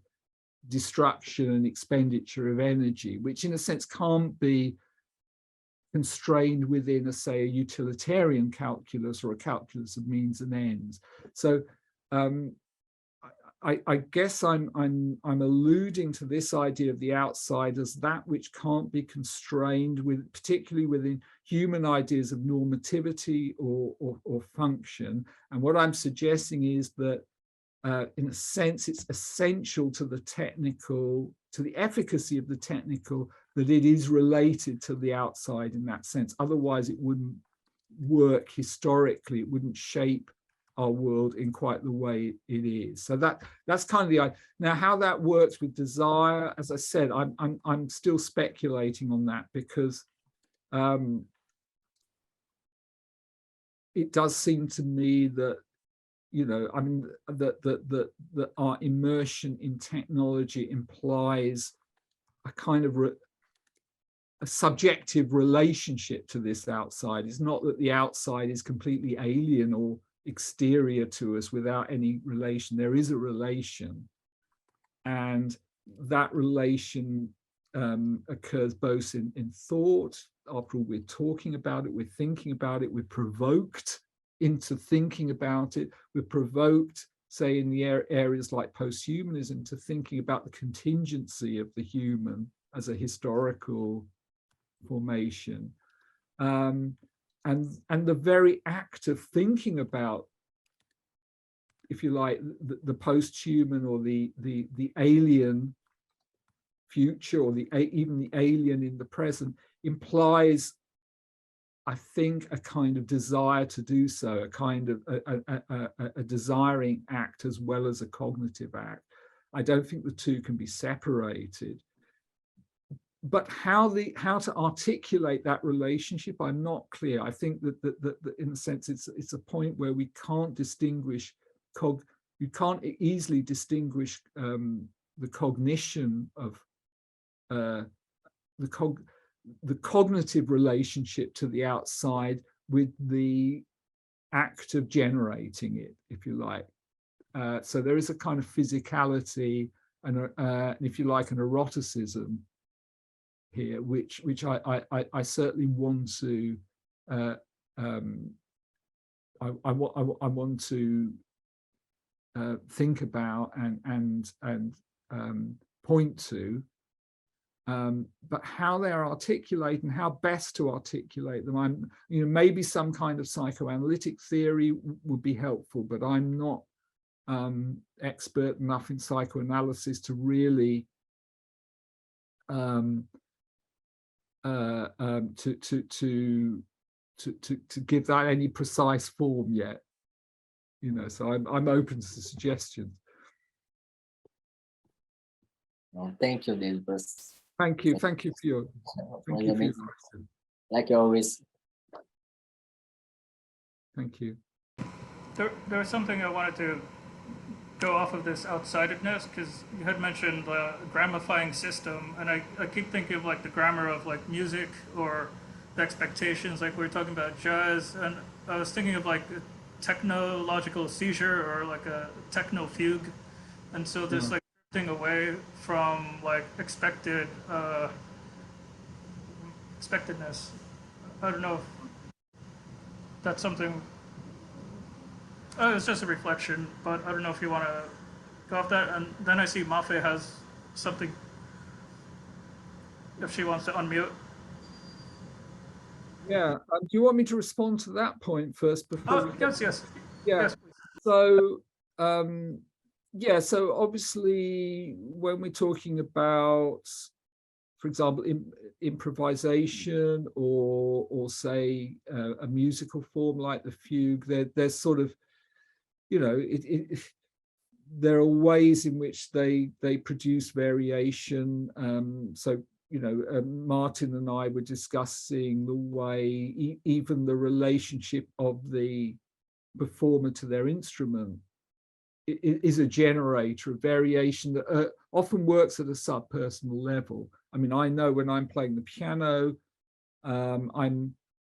A: destruction and expenditure of energy, which in a sense can't be constrained within, say, a utilitarian calculus or a calculus of means and ends. So I guess I'm alluding to this idea of the outside as that which can't be constrained with, particularly within human ideas of normativity or function. And what I'm suggesting is that in a sense, it's essential to the technical, to the efficacy of the technical, that it is related to the outside in that sense. Otherwise, it wouldn't work historically. It wouldn't shape our world in quite the way it is. So that's kind of the idea. Now, how that works with desire, as I said, I'm still speculating on that, because it does seem to me that, you know, I mean, that our immersion in technology implies a kind of a subjective relationship to this outside. It's not that the outside is completely alien or exterior to us without any relation. There is a relation, and that relation occurs both in thought. After all, we're talking about it, we're thinking about it, we're provoked into thinking about it. We're provoked, say, in the areas like posthumanism, to thinking about the contingency of the human as a historical formation. And the very act of thinking about, if you like, the post-human or the alien future, or even the alien in the present, implies, I think, a kind of desire to do so, a kind of a desiring act as well as a cognitive act. I don't think the two can be separated. But how to articulate that relationship, I'm not clear. I think that in a sense, it's a point where we can't distinguish, you can't easily distinguish the cognition of the cognitive relationship to the outside with the act of generating it, if you like. So there is a kind of physicality and, if you like, an eroticism here, which I certainly want to I want to think about and point to. But how they're articulated and how best to articulate them, maybe some kind of psychoanalytic theory would be helpful, but I'm not expert enough in psychoanalysis to really to give that any precise form yet. You know, so I'm open to suggestions.
F: Well, thank you, David.
A: Thank you for your question.
F: Like always.
A: Thank you.
B: There was something I wanted to go off of this outsidedness, because you had mentioned the grammifying system, and I keep thinking of like the grammar of like music or the expectations, like we were talking about jazz, and I was thinking of like a technological seizure or like a techno fugue, and so this like thing away from like expectedness. I don't know if that's something. It's just a reflection, but I don't know if you want to go off that. And then I see Mafe has something, if she wants to unmute.
A: Yeah, do you want me to respond to that point first before?
B: Yes.
A: Yeah.
B: Yes,
A: so yeah, so obviously when we're talking about, for example, improvisation or say a musical form like the fugue, there's sort of, you know, there are ways in which they produce variation. So, you know, Martin and I were discussing the way even the relationship of the performer to their instrument is a generator of variation that often works at a subpersonal level. I mean, I know when I'm playing the piano,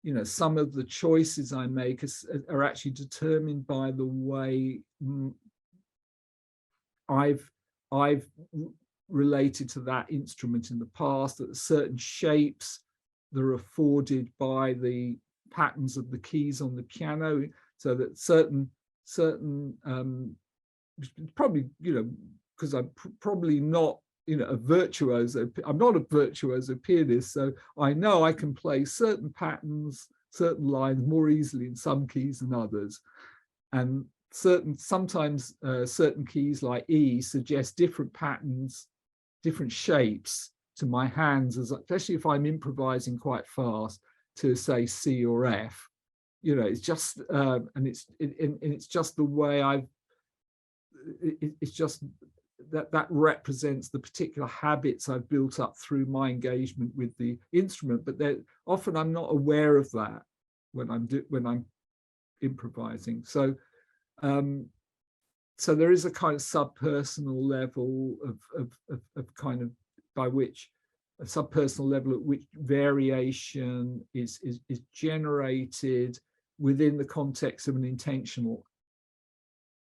A: you know, some of the choices I make are actually determined by the way I've related to that instrument in the past, that certain shapes that are afforded by the patterns of the keys on the piano, so that certain probably, you know, because I'm probably not, you know, a virtuoso. I'm not a virtuoso pianist, so I know I can play certain patterns, certain lines more easily in some keys than others, and sometimes certain keys like E suggest different patterns, different shapes to my hands, especially if I'm improvising quite fast, to say C or F. You know, it's just and it's just the way it's just that represents the particular habits I've built up through my engagement with the instrument. But often I'm not aware of that when I'm improvising. So so there is a kind of subpersonal level of kind of by which a subpersonal level at which variation is generated within the context of an intentional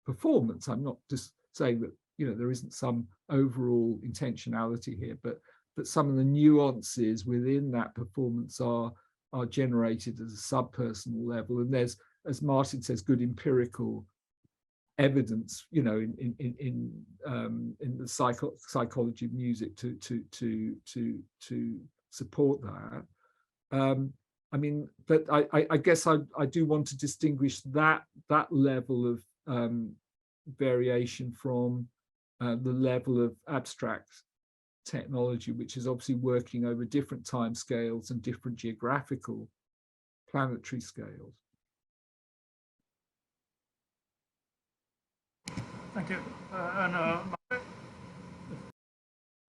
A: performance. I'm not just saying that, you know, there isn't some overall intentionality here, but some of the nuances within that performance are generated at a subpersonal level. And there's, as Martin says, good empirical evidence, you know, in the psychology of music to support that. I mean, but I guess I do want to distinguish that level of variation from the level of abstract technology, which is obviously working over different time scales and different geographical planetary scales.
B: Thank you.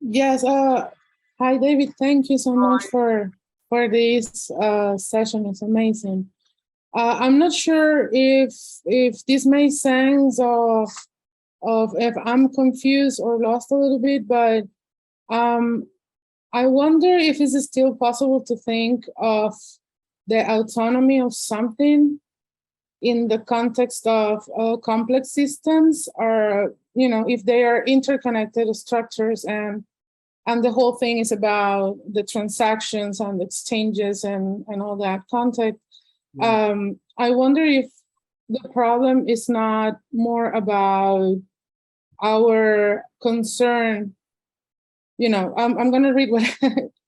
G: Yes. Hi, David. Thank you so much for this session. It's amazing. I'm not sure if this makes sense of if I'm confused or lost a little bit, but I wonder if it's still possible to think of the autonomy of something in the context of complex systems, or, you know, if they are interconnected structures and the whole thing is about the transactions and exchanges and all that context. I wonder if the problem is not more about our concern. You know, I'm going to read what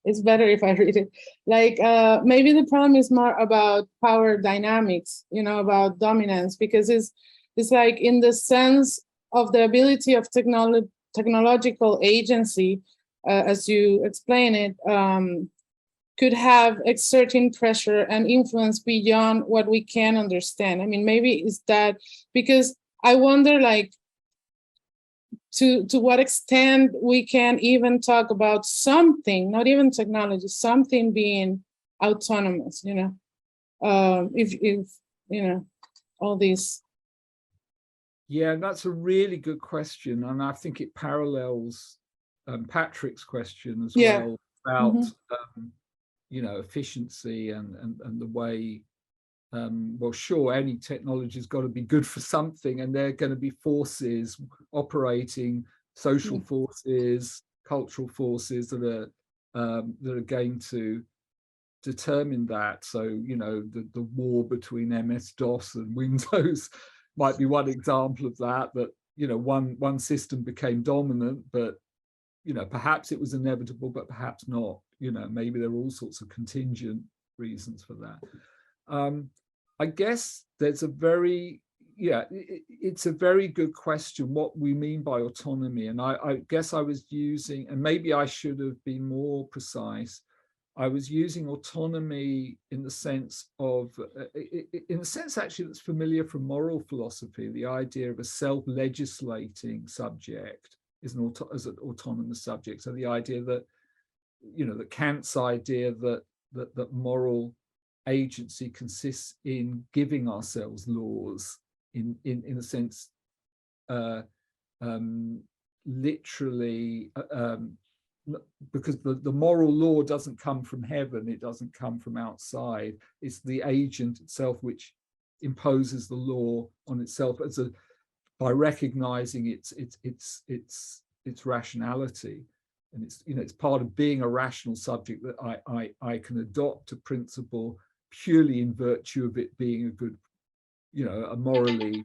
G: it's better if I read it. Like, maybe the problem is more about power dynamics, you know, about dominance, because it's like, in the sense of the ability of technological agency, as you explain it, could have exerting pressure and influence beyond what we can understand. I mean, maybe it's that, because I wonder, like, to what extent we can even talk about something, not even technology, something being autonomous, you know, if you know, all these.
A: Yeah, that's a really good question, and I think it parallels Patrick's question as well about you know, efficiency and the way. Well, sure, any technology has got to be good for something, and there are going to be forces operating, social forces, cultural forces that are going to determine that. So, you know, the war between MS-DOS and Windows might be one example of that. That, you know, one system became dominant, but, you know, perhaps it was inevitable, but perhaps not. You know, maybe there are all sorts of contingent reasons for that. I guess there's a very, it's a very good question what we mean by autonomy. And I guess I was using, and maybe I should have been more precise, I was using autonomy in the sense of, in a sense actually that's familiar from moral philosophy, the idea of a self-legislating subject is an autonomous subject. So the idea that, you know, that Kant's idea that moral agency consists in giving ourselves laws in a sense, literally, because the moral law doesn't come from heaven, it doesn't come from outside. It's the agent itself which imposes the law on itself by recognizing its rationality. And it's, you know, it's part of being a rational subject that I can adopt a principle purely in virtue of it being a good, you know, a morally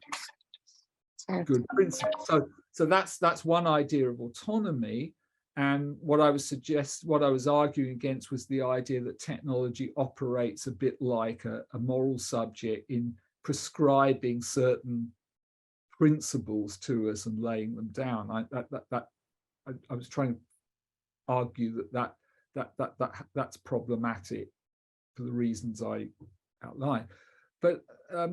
A: good principle. So that's one idea of autonomy. And what I was arguing against was the idea that technology operates a bit like a moral subject in prescribing certain principles to us and laying them down. I was trying to argue that's problematic for the reasons I outlined. But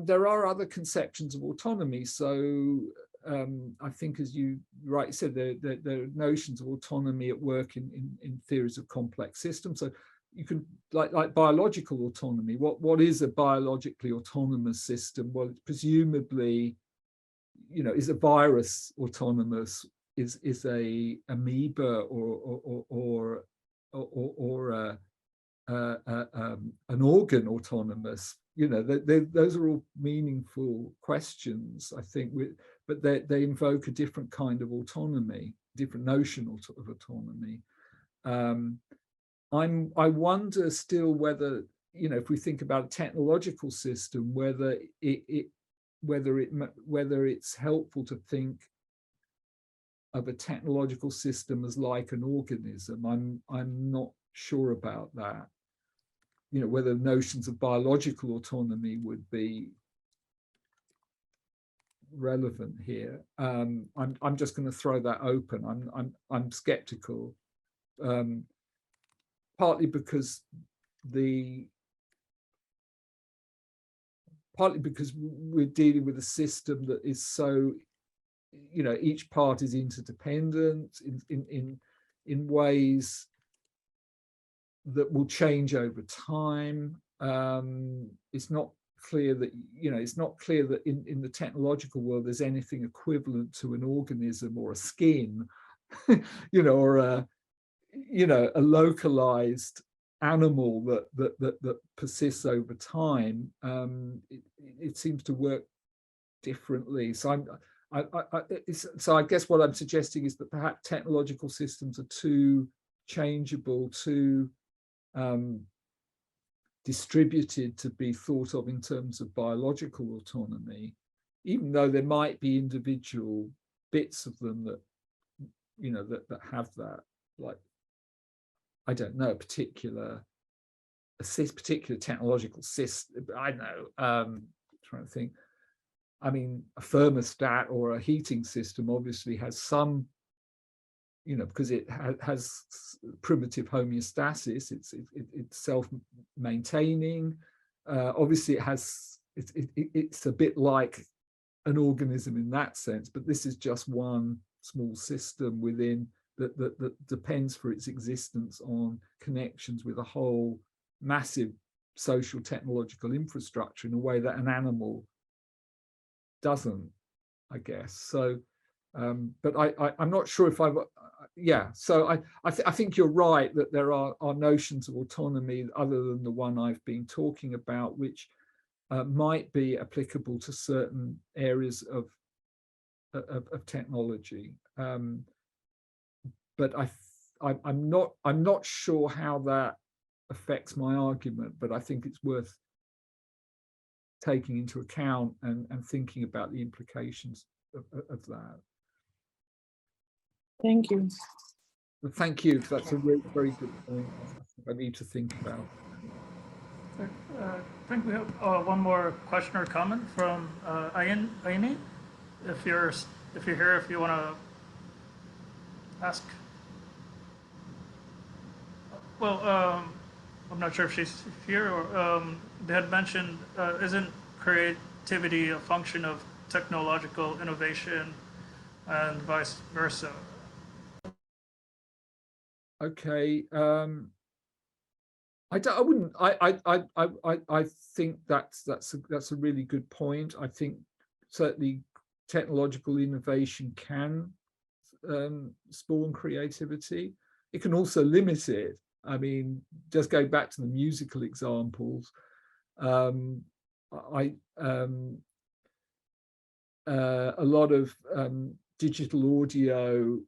A: there are other conceptions of autonomy. So I think, as you rightly said, there are notions of autonomy at work in theories of complex systems. So you can, like biological autonomy, what is a biologically autonomous system? Well, it's presumably, you know, is a virus autonomous? Is a amoeba or an organ autonomous? You know, those are all meaningful questions, I think, but they invoke a different kind of autonomy, different notion of autonomy. I wonder still whether, you know, if we think about a technological system, whether it's helpful to think of a technological system as like an organism. I'm not sure about that. You know, whether notions of biological autonomy would be relevant here. I'm just going to throw that open. I'm skeptical, partly because we're dealing with a system that is so, you know, each part is interdependent in ways that will change over time. It's not clear that, you know, it's not clear that in the technological world there's anything equivalent to an organism or a skin, you know, or a localized animal that persists over time. It seems to work differently. So so I guess what I'm suggesting is that perhaps technological systems are too changeable, too distributed to be thought of in terms of biological autonomy, even though there might be individual bits of them that, you know, that have that, like, I don't know, a particular technological system. I don't know, trying to think. I mean, a thermostat or a heating system obviously has some, you know, because it has primitive homeostasis, it's self-maintaining. Obviously, it's a bit like an organism in that sense, but this is just one small system within that depends for its existence on connections with a whole massive social technological infrastructure in a way that an animal doesn't, I guess. So but I'm not sure if I've so I think you're right that there are notions of autonomy other than the one I've been talking about, which might be applicable to certain areas of technology, but I'm not sure how that affects my argument, but I think it's worth taking into account and thinking about the implications of that.
G: Thank you.
A: Well, thank you. That's a very good point. I need to think about.
B: I think we have one more question or comment from Aini. If you're here, if you want to ask. Well, I'm not sure if she's here, or they had mentioned, isn't creativity a function of technological innovation and vice versa?
A: Okay. I think that's a really good point. I think certainly technological innovation can spawn creativity. It can also limit it. I mean, just going back to the musical examples, a lot of digital audio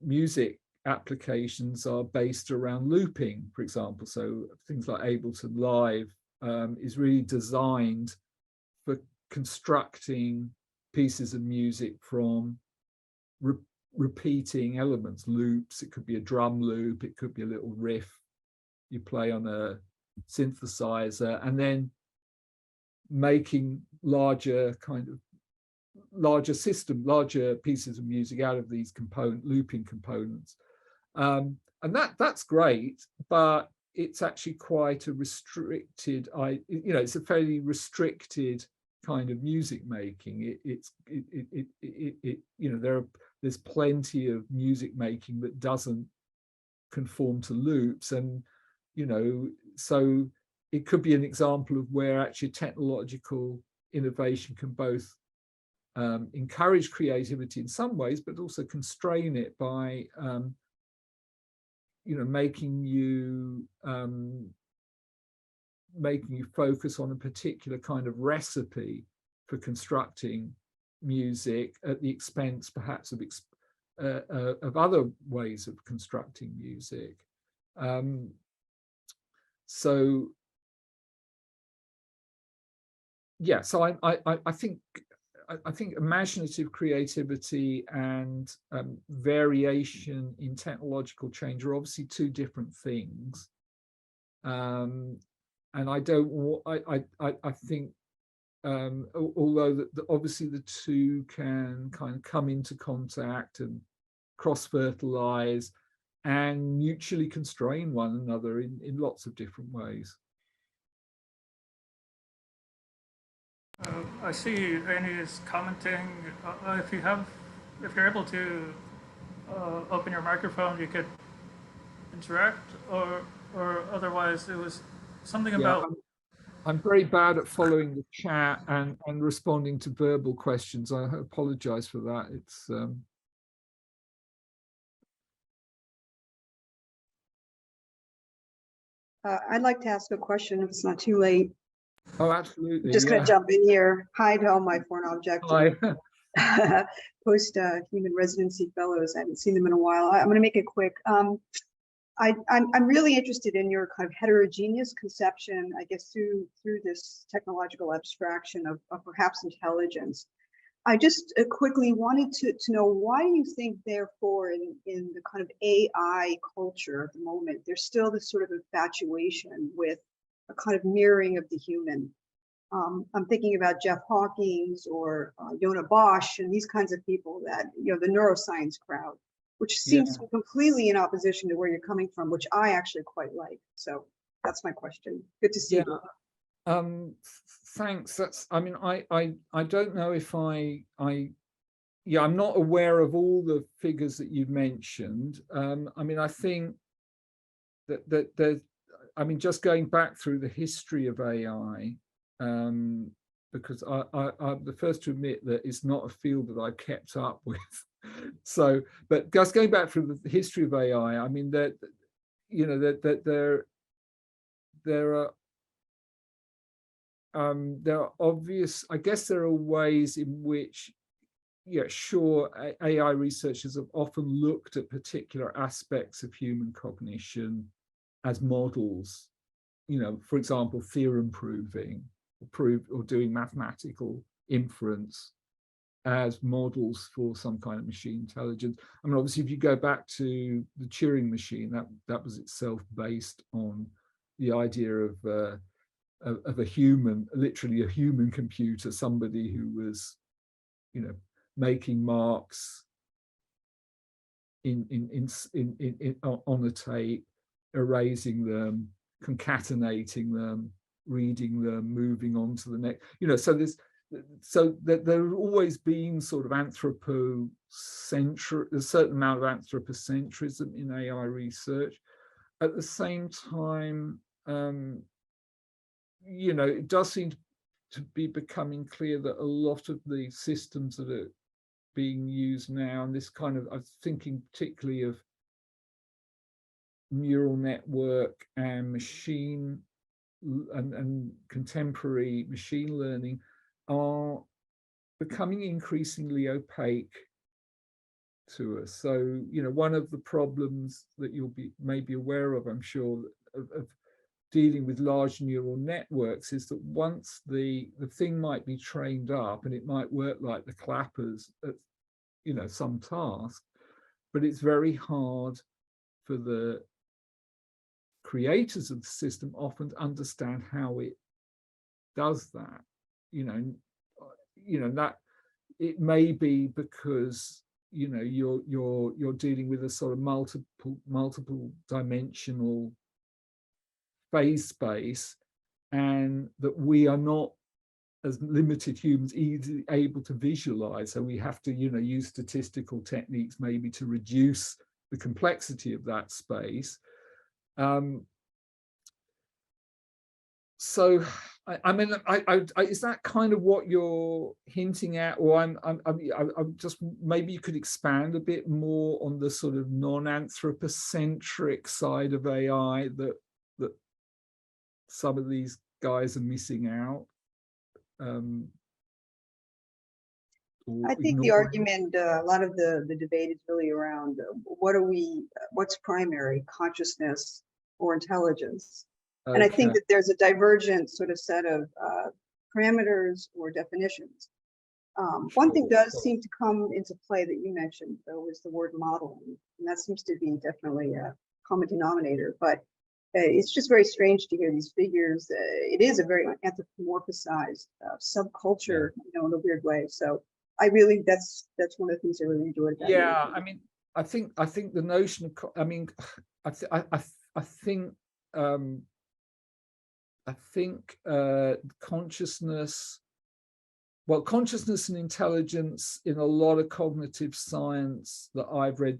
A: music applications are based around looping, for example. So things like Ableton Live is really designed for constructing pieces of music from repeating elements, loops. It could be a drum loop, it could be a little riff you play on a synthesizer, and then making larger pieces of music out of these looping components. And that's great, but it's actually quite a restricted, it's a fairly restricted kind of music making. There's plenty of music making that doesn't conform to loops, and so it could be an example of where actually technological innovation can both encourage creativity in some ways, but also constrain it by making you focus on a particular kind of recipe for constructing music at the expense perhaps of other ways of constructing music. So I think imaginative creativity and variation in technological change are obviously two different things. And I think, although obviously the two can kind of come into contact and cross-fertilize and mutually constrain one another in lots of different ways.
B: I see Annie is commenting. If you're able to open your microphone, you could interact, or otherwise it was something about.
A: I'm very bad at following the chat and responding to verbal questions. I apologize for that. It's
H: I'd like to ask a question if it's not too late.
A: Oh, absolutely.
H: Just going to jump in here. Hi to all my foreign object post-human residency fellows. I haven't seen them in a while. I'm going to make it quick. I'm really interested in your kind of heterogeneous conception, I guess, through this technological abstraction of perhaps intelligence. I just quickly wanted to know, why do you think, therefore, in the kind of AI culture at the moment, there's still this sort of infatuation with a kind of mirroring of the human? I'm thinking about Jeff Hawkins or Yona Bosch and these kinds of people that, you know, the neuroscience crowd, which seems to be completely in opposition to where you're coming from, which I actually quite like. So that's my question. Good to see you.
A: Thanks. That's, I mean, I don't know if yeah, I'm not aware of all the figures that you've mentioned. I mean, I think that there's, I mean, just going back through the history of AI, because I'm the first to admit that it's not a field that I've kept up with. So, but just going back through the history of AI, I mean, that, you know, that there are obvious, I guess there are ways in which, yeah, sure, AI researchers have often looked at particular aspects of human cognition as models, you know, for example, theorem proving, or doing mathematical inference as models for some kind of machine intelligence. I mean, obviously, if you go back to the Turing machine, that was itself based on the idea of a human, literally a human computer, somebody who was, you know, making marks on the tape, erasing them, concatenating them, reading them, moving on to the next, you know, so there's, so that there have always been sort of anthropocentric, a certain amount of anthropocentrism in AI research. At the same time, you know, it does seem to be becoming clear that a lot of the systems that are being used now, and this kind of, I'm thinking particularly of neural network and machine and contemporary machine learning, are becoming increasingly opaque to us. So, you know, one of the problems that you'll be maybe aware of, I'm sure, of dealing with large neural networks is that once the thing might be trained up and it might work like the clappers at, you know, some task, but it's very hard for the creators of the system often to understand how it does that. You know that it may be because, you know, you're dealing with a sort of multiple dimensional phase space, and that we are not, as limited humans, easily able to visualize. So we have to, you know, use statistical techniques maybe to reduce the complexity of that space. So, I mean, is that kind of what you're hinting at, or I'm just, maybe you could expand a bit more on the sort of non-anthropocentric side of AI that some of these guys are missing out.
H: I think the argument, a lot of the debate is really around what's primary, consciousness or intelligence? And I think that there's a divergent sort of set of parameters or definitions. One thing does seem to come into play that you mentioned, though, is the word modeling. And that seems to be definitely a common denominator. But it's just very strange to hear these figures. It is a very anthropomorphized subculture, you know, in a weird way. So I really, that's one of the things I really enjoyed about it.
A: Yeah, I mean, I think the notion of, I mean, I think consciousness, well, consciousness and intelligence in a lot of cognitive science that I've read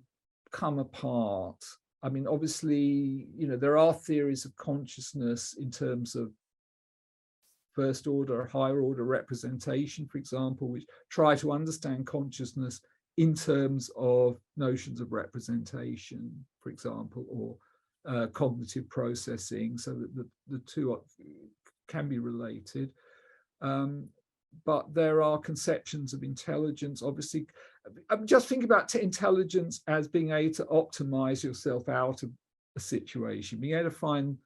A: come apart. I mean, obviously, you know, there are theories of consciousness in terms of first order, higher order representation, for example, which try to understand consciousness in terms of notions of representation, for example, or cognitive processing, so that the two can be related. But there are conceptions of intelligence, obviously. I'm just thinking about intelligence as being able to optimize yourself out of a situation, being able to find,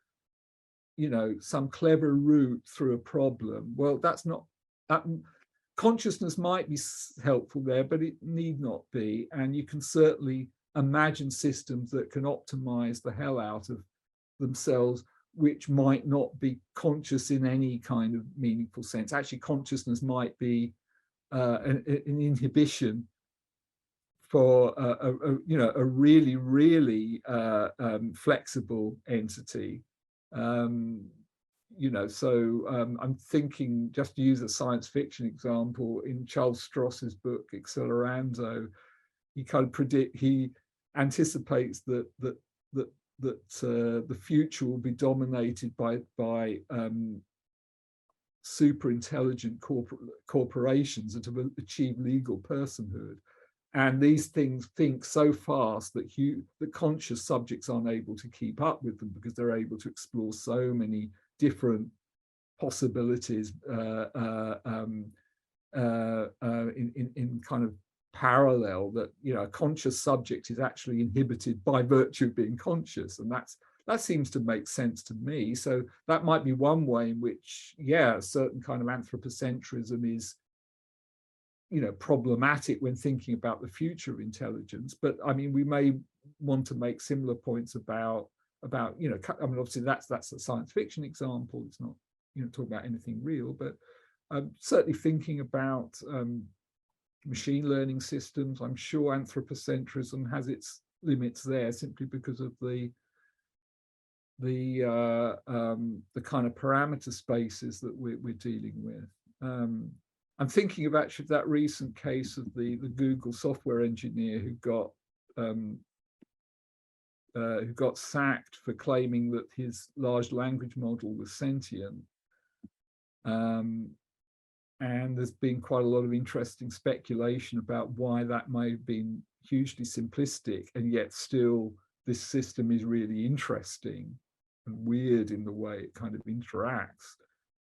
A: you know, some clever route through a problem. Well, that's not, consciousness might be helpful there, but it need not be. And you can certainly imagine systems that can optimize the hell out of themselves which might not be conscious in any kind of meaningful sense. Actually, consciousness might be an inhibition for a really, really flexible entity. So I'm thinking, just to use a science fiction example, in Charles Stross's book Accelerando, he anticipates that the future will be dominated by super intelligent corporations that have achieved legal personhood. And these things think so fast that the conscious subjects aren't able to keep up with them, because they're able to explore so many different possibilities in kind of parallel, that a conscious subject is actually inhibited by virtue of being conscious. And that seems to make sense to me. So that might be one way in which, a certain kind of anthropocentrism is problematic when thinking about the future of intelligence. But I mean, we may want to make similar points about I mean, obviously that's a science fiction example. It's not talking about anything real, but certainly thinking about machine learning systems. I'm sure anthropocentrism has its limits there, simply because of the kind of parameter spaces that we're dealing with. I'm thinking of actually that recent case of the Google software engineer who got sacked for claiming that his large language model was sentient. And there's been quite a lot of interesting speculation about why that may have been hugely simplistic, and yet still this system is really interesting and weird in the way it kind of interacts.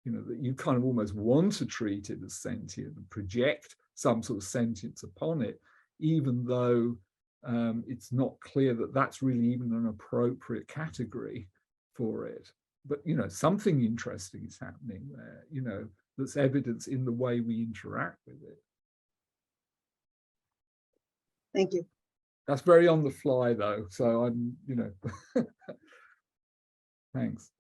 A: That you kind of almost want to treat it as sentient and project some sort of sentience upon it, even though it's not clear that that's really even an appropriate category for it. But, something interesting is happening there, that's evidence in the way we interact with it.
H: Thank you.
A: That's very on the fly, though. So I'm, thanks.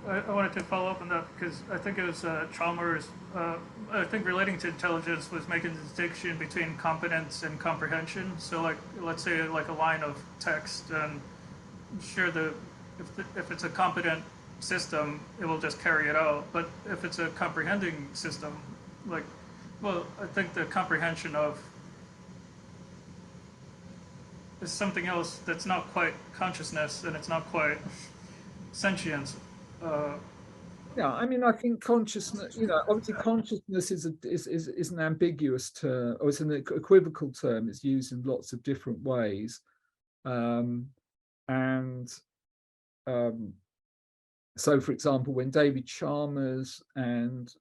B: I wanted to follow up on that, because I think it was Chalmers, I think relating to intelligence, was making the distinction between competence and comprehension. So like, let's say like a line of text, and sure, if it's a competent system, it will just carry it out. But if it's a comprehending system, I think the comprehension of is something else that's not quite consciousness, and it's not quite sentience.
A: Yeah, I mean, I think consciousness, obviously consciousness is an ambiguous term, or it's an equivocal term. It's used in lots of different ways. So, for example, when David Chalmers and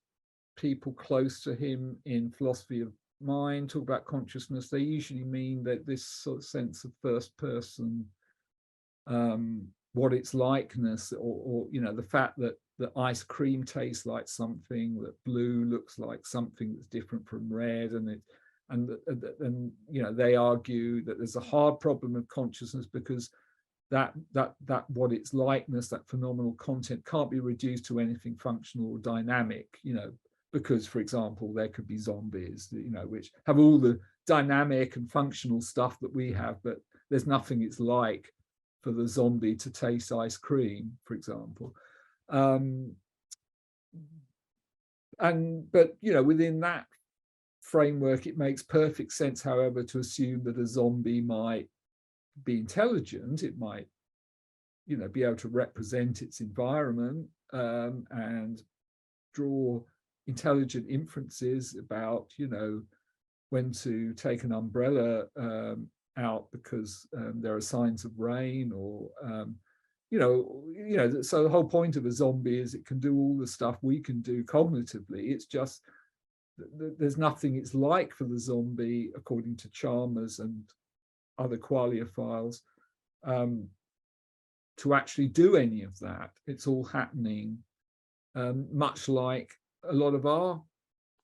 A: people close to him in philosophy of mind talk about consciousness, they usually mean that this sort of sense of first person, what its likeness, or the fact that ice cream tastes like something, that blue looks like something that's different from red, and they argue that there's a hard problem of consciousness, because that what its likeness, that phenomenal content, can't be reduced to anything functional or dynamic, because, for example, there could be zombies, which have all the dynamic and functional stuff that we have, but there's nothing it's like for the zombie to taste ice cream, for example. But within that framework, it makes perfect sense, however, to assume that a zombie might be intelligent. It might, be able to represent its environment and draw intelligent inferences about, when to take an umbrella out because there are signs of rain, or so the whole point of a zombie is it can do all the stuff we can do cognitively. It's just there's nothing it's like for the zombie, according to Chalmers and other qualiophiles, to actually do any of that. It's all happening much like a lot of our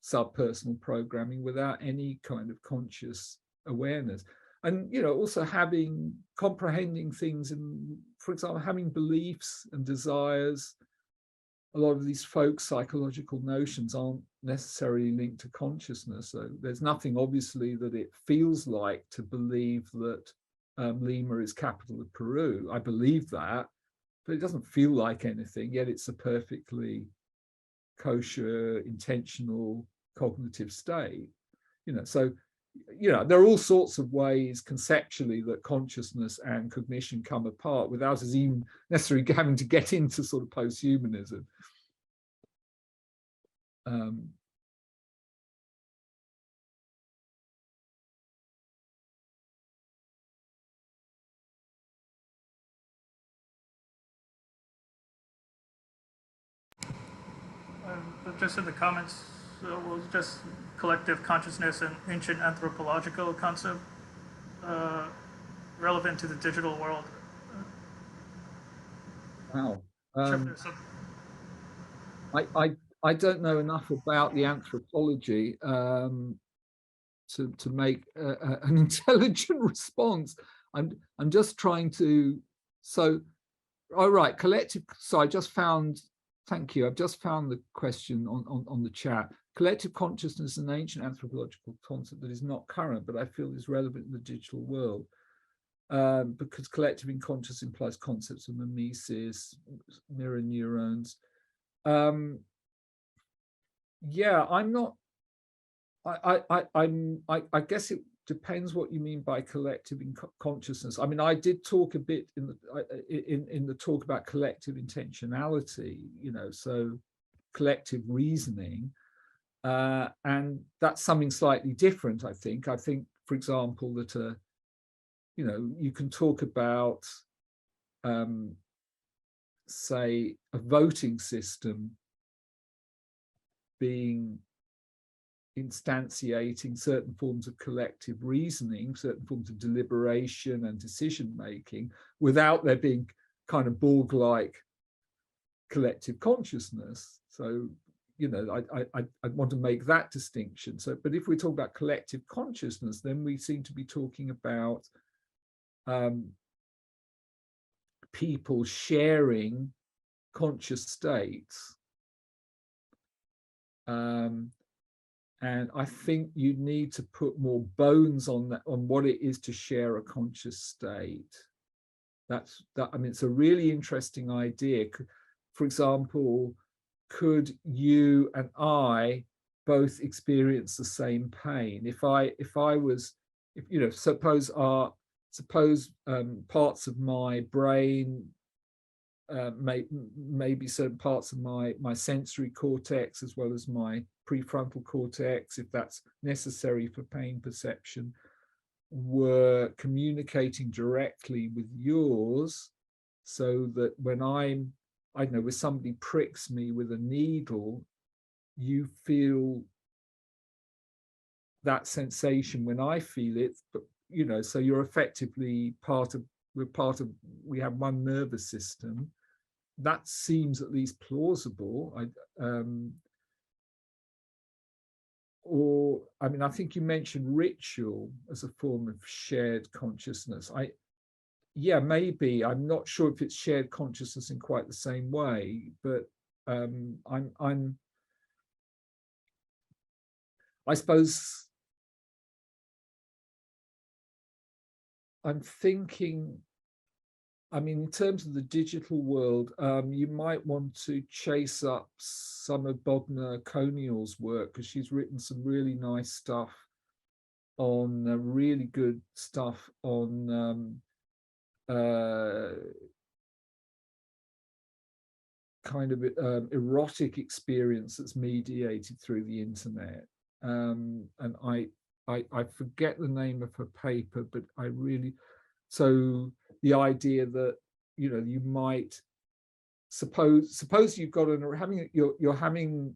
A: subpersonal programming, without any kind of conscious awareness. And, you know, also comprehending things, and, for example, having beliefs and desires. A lot of these folk psychological notions aren't necessarily linked to consciousness. So there's nothing, obviously, that it feels like to believe that Lima is capital of Peru. I believe that, but it doesn't feel like anything, yet it's a perfectly kosher, intentional, cognitive state. You know, so, you know, there are all sorts of ways conceptually that consciousness and cognition come apart without us even necessarily having to get into sort of posthumanism.
B: Just in the comments, was just collective consciousness and ancient anthropological concept relevant to the digital world?
A: Wow.
B: Sure if there's some-
A: I don't know enough about the anthropology to make an intelligent response. I'm just trying to. So, all right, collective. So I just found. Thank you. I've just found the question on the chat. Collective consciousness is an ancient anthropological concept that is not current, but I feel is relevant in the digital world. Because collective in consciousness implies concepts of mimesis, mirror neurons. Yeah, I'm not. I guess it depends what you mean by collective in consciousness. I mean, I did talk a bit in the talk about collective intentionality. You know, so collective reasoning, and that's something slightly different. I think, for example, that you know, you can talk about, say, a voting system being instantiating certain forms of collective reasoning, certain forms of deliberation and decision making, without there being kind of Borg-like collective consciousness. So, you know, I want to make that distinction. So, but if we talk about collective consciousness, then we seem to be talking about people sharing conscious states. And I think you need to put more bones on that, on what it is to share a conscious state. I mean, it's a really interesting idea. For example, could you and I both experience the same pain? If you know, suppose parts of my brain, maybe certain parts of my sensory cortex as well as my prefrontal cortex, if that's necessary for pain perception, were communicating directly with yours, so that when I don't know, when somebody pricks me with a needle, you feel that sensation when I feel it, but you know, so you're effectively we have one nervous system. That seems at least plausible. Or, I mean, I think you mentioned ritual as a form of shared consciousness. Yeah, maybe. I'm not sure if it's shared consciousness in quite the same way, but I suppose I'm thinking, I mean, in terms of the digital world, you might want to chase up some of Bogna Conial's work, because she's written some really nice stuff on really good stuff on kind of erotic experience that's mediated through the internet. And I forget the name of her paper, but so the idea that, you know, you might suppose you've got you're having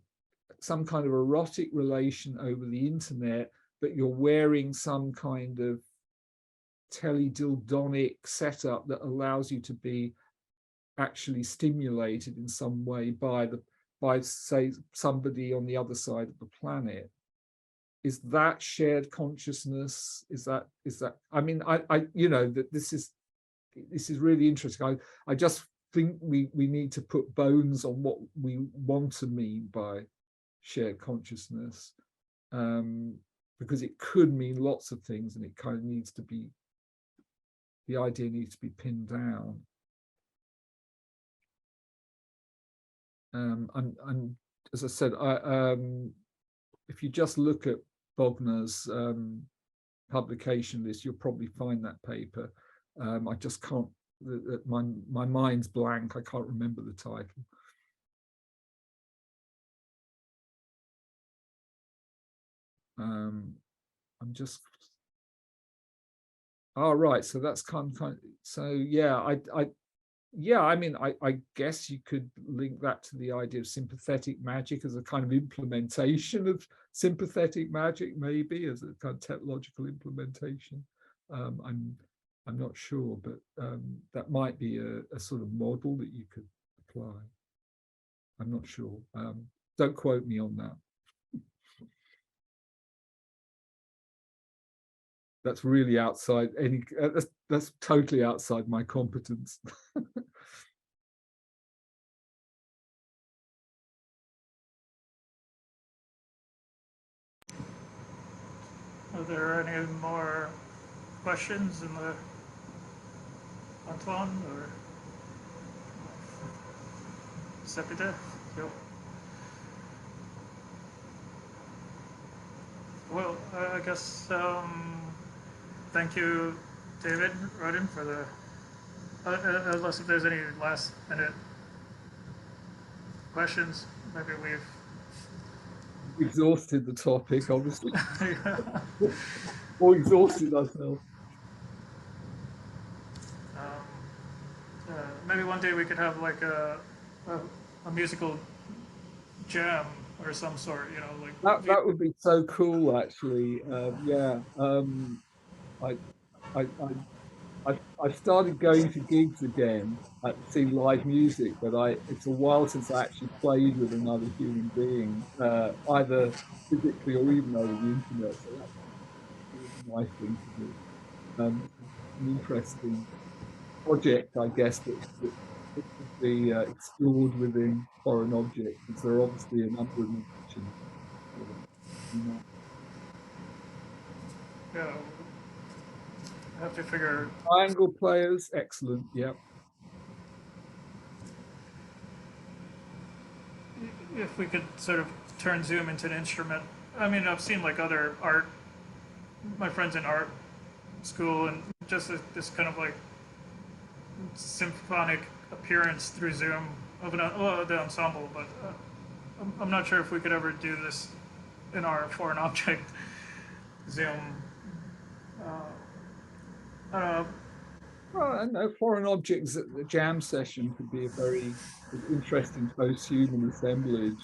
A: some kind of erotic relation over the internet, but you're wearing some kind of teledildonic setup that allows you to be actually stimulated in some way by say somebody on the other side of the planet. is that shared consciousness? Is that I mean, I you know, that this is really interesting. I just think we need to put bones on what we want to mean by shared consciousness, because it could mean lots of things, and it kind of needs to be, the idea needs to be pinned down. And as I said, if you just look at Bogner's publication list, you'll probably find that paper. I just can't, my mind's blank. I can't remember the title. I'm just, oh, right. So that's kind of, so yeah, I mean, I guess you could link that to the idea of sympathetic magic as a kind of implementation of sympathetic magic, maybe as a kind of technological implementation. I'm not sure, but that might be a sort of model that you could apply. I'm not sure. Don't quote me on that. That's really outside any, that's totally outside my competence.
B: Are there any more questions in the Antoine or Sepideh? Yep. Well, I guess thank you, David, Roden, for the, unless if there's any last minute questions, maybe we've
A: exhausted the topic, obviously.
B: yeah.
A: Or exhausted ourselves.
B: Maybe one day we could have like a musical jam or some sort, you know, like
A: that would be so cool, actually. Yeah. I started going to gigs again, seeing live music, but it's a while since I actually played with another human being, either physically or even over the internet. So that's a really nice thing to do. An interesting project, I guess, that could be explored within foreign objects, because there are obviously a number of musicians.
B: yeah, I have to figure.
A: Triangle players, excellent. Yeah.
B: If we could sort of turn Zoom into an instrument. I mean, I've seen like other art, my friends in art school, and just this kind of like symphonic appearance through Zoom of the ensemble, but I'm not sure if we could ever do this in our foreign object Zoom. I don't know.
A: Well, I know foreign objects at the jam session could be a very interesting post-human assemblage.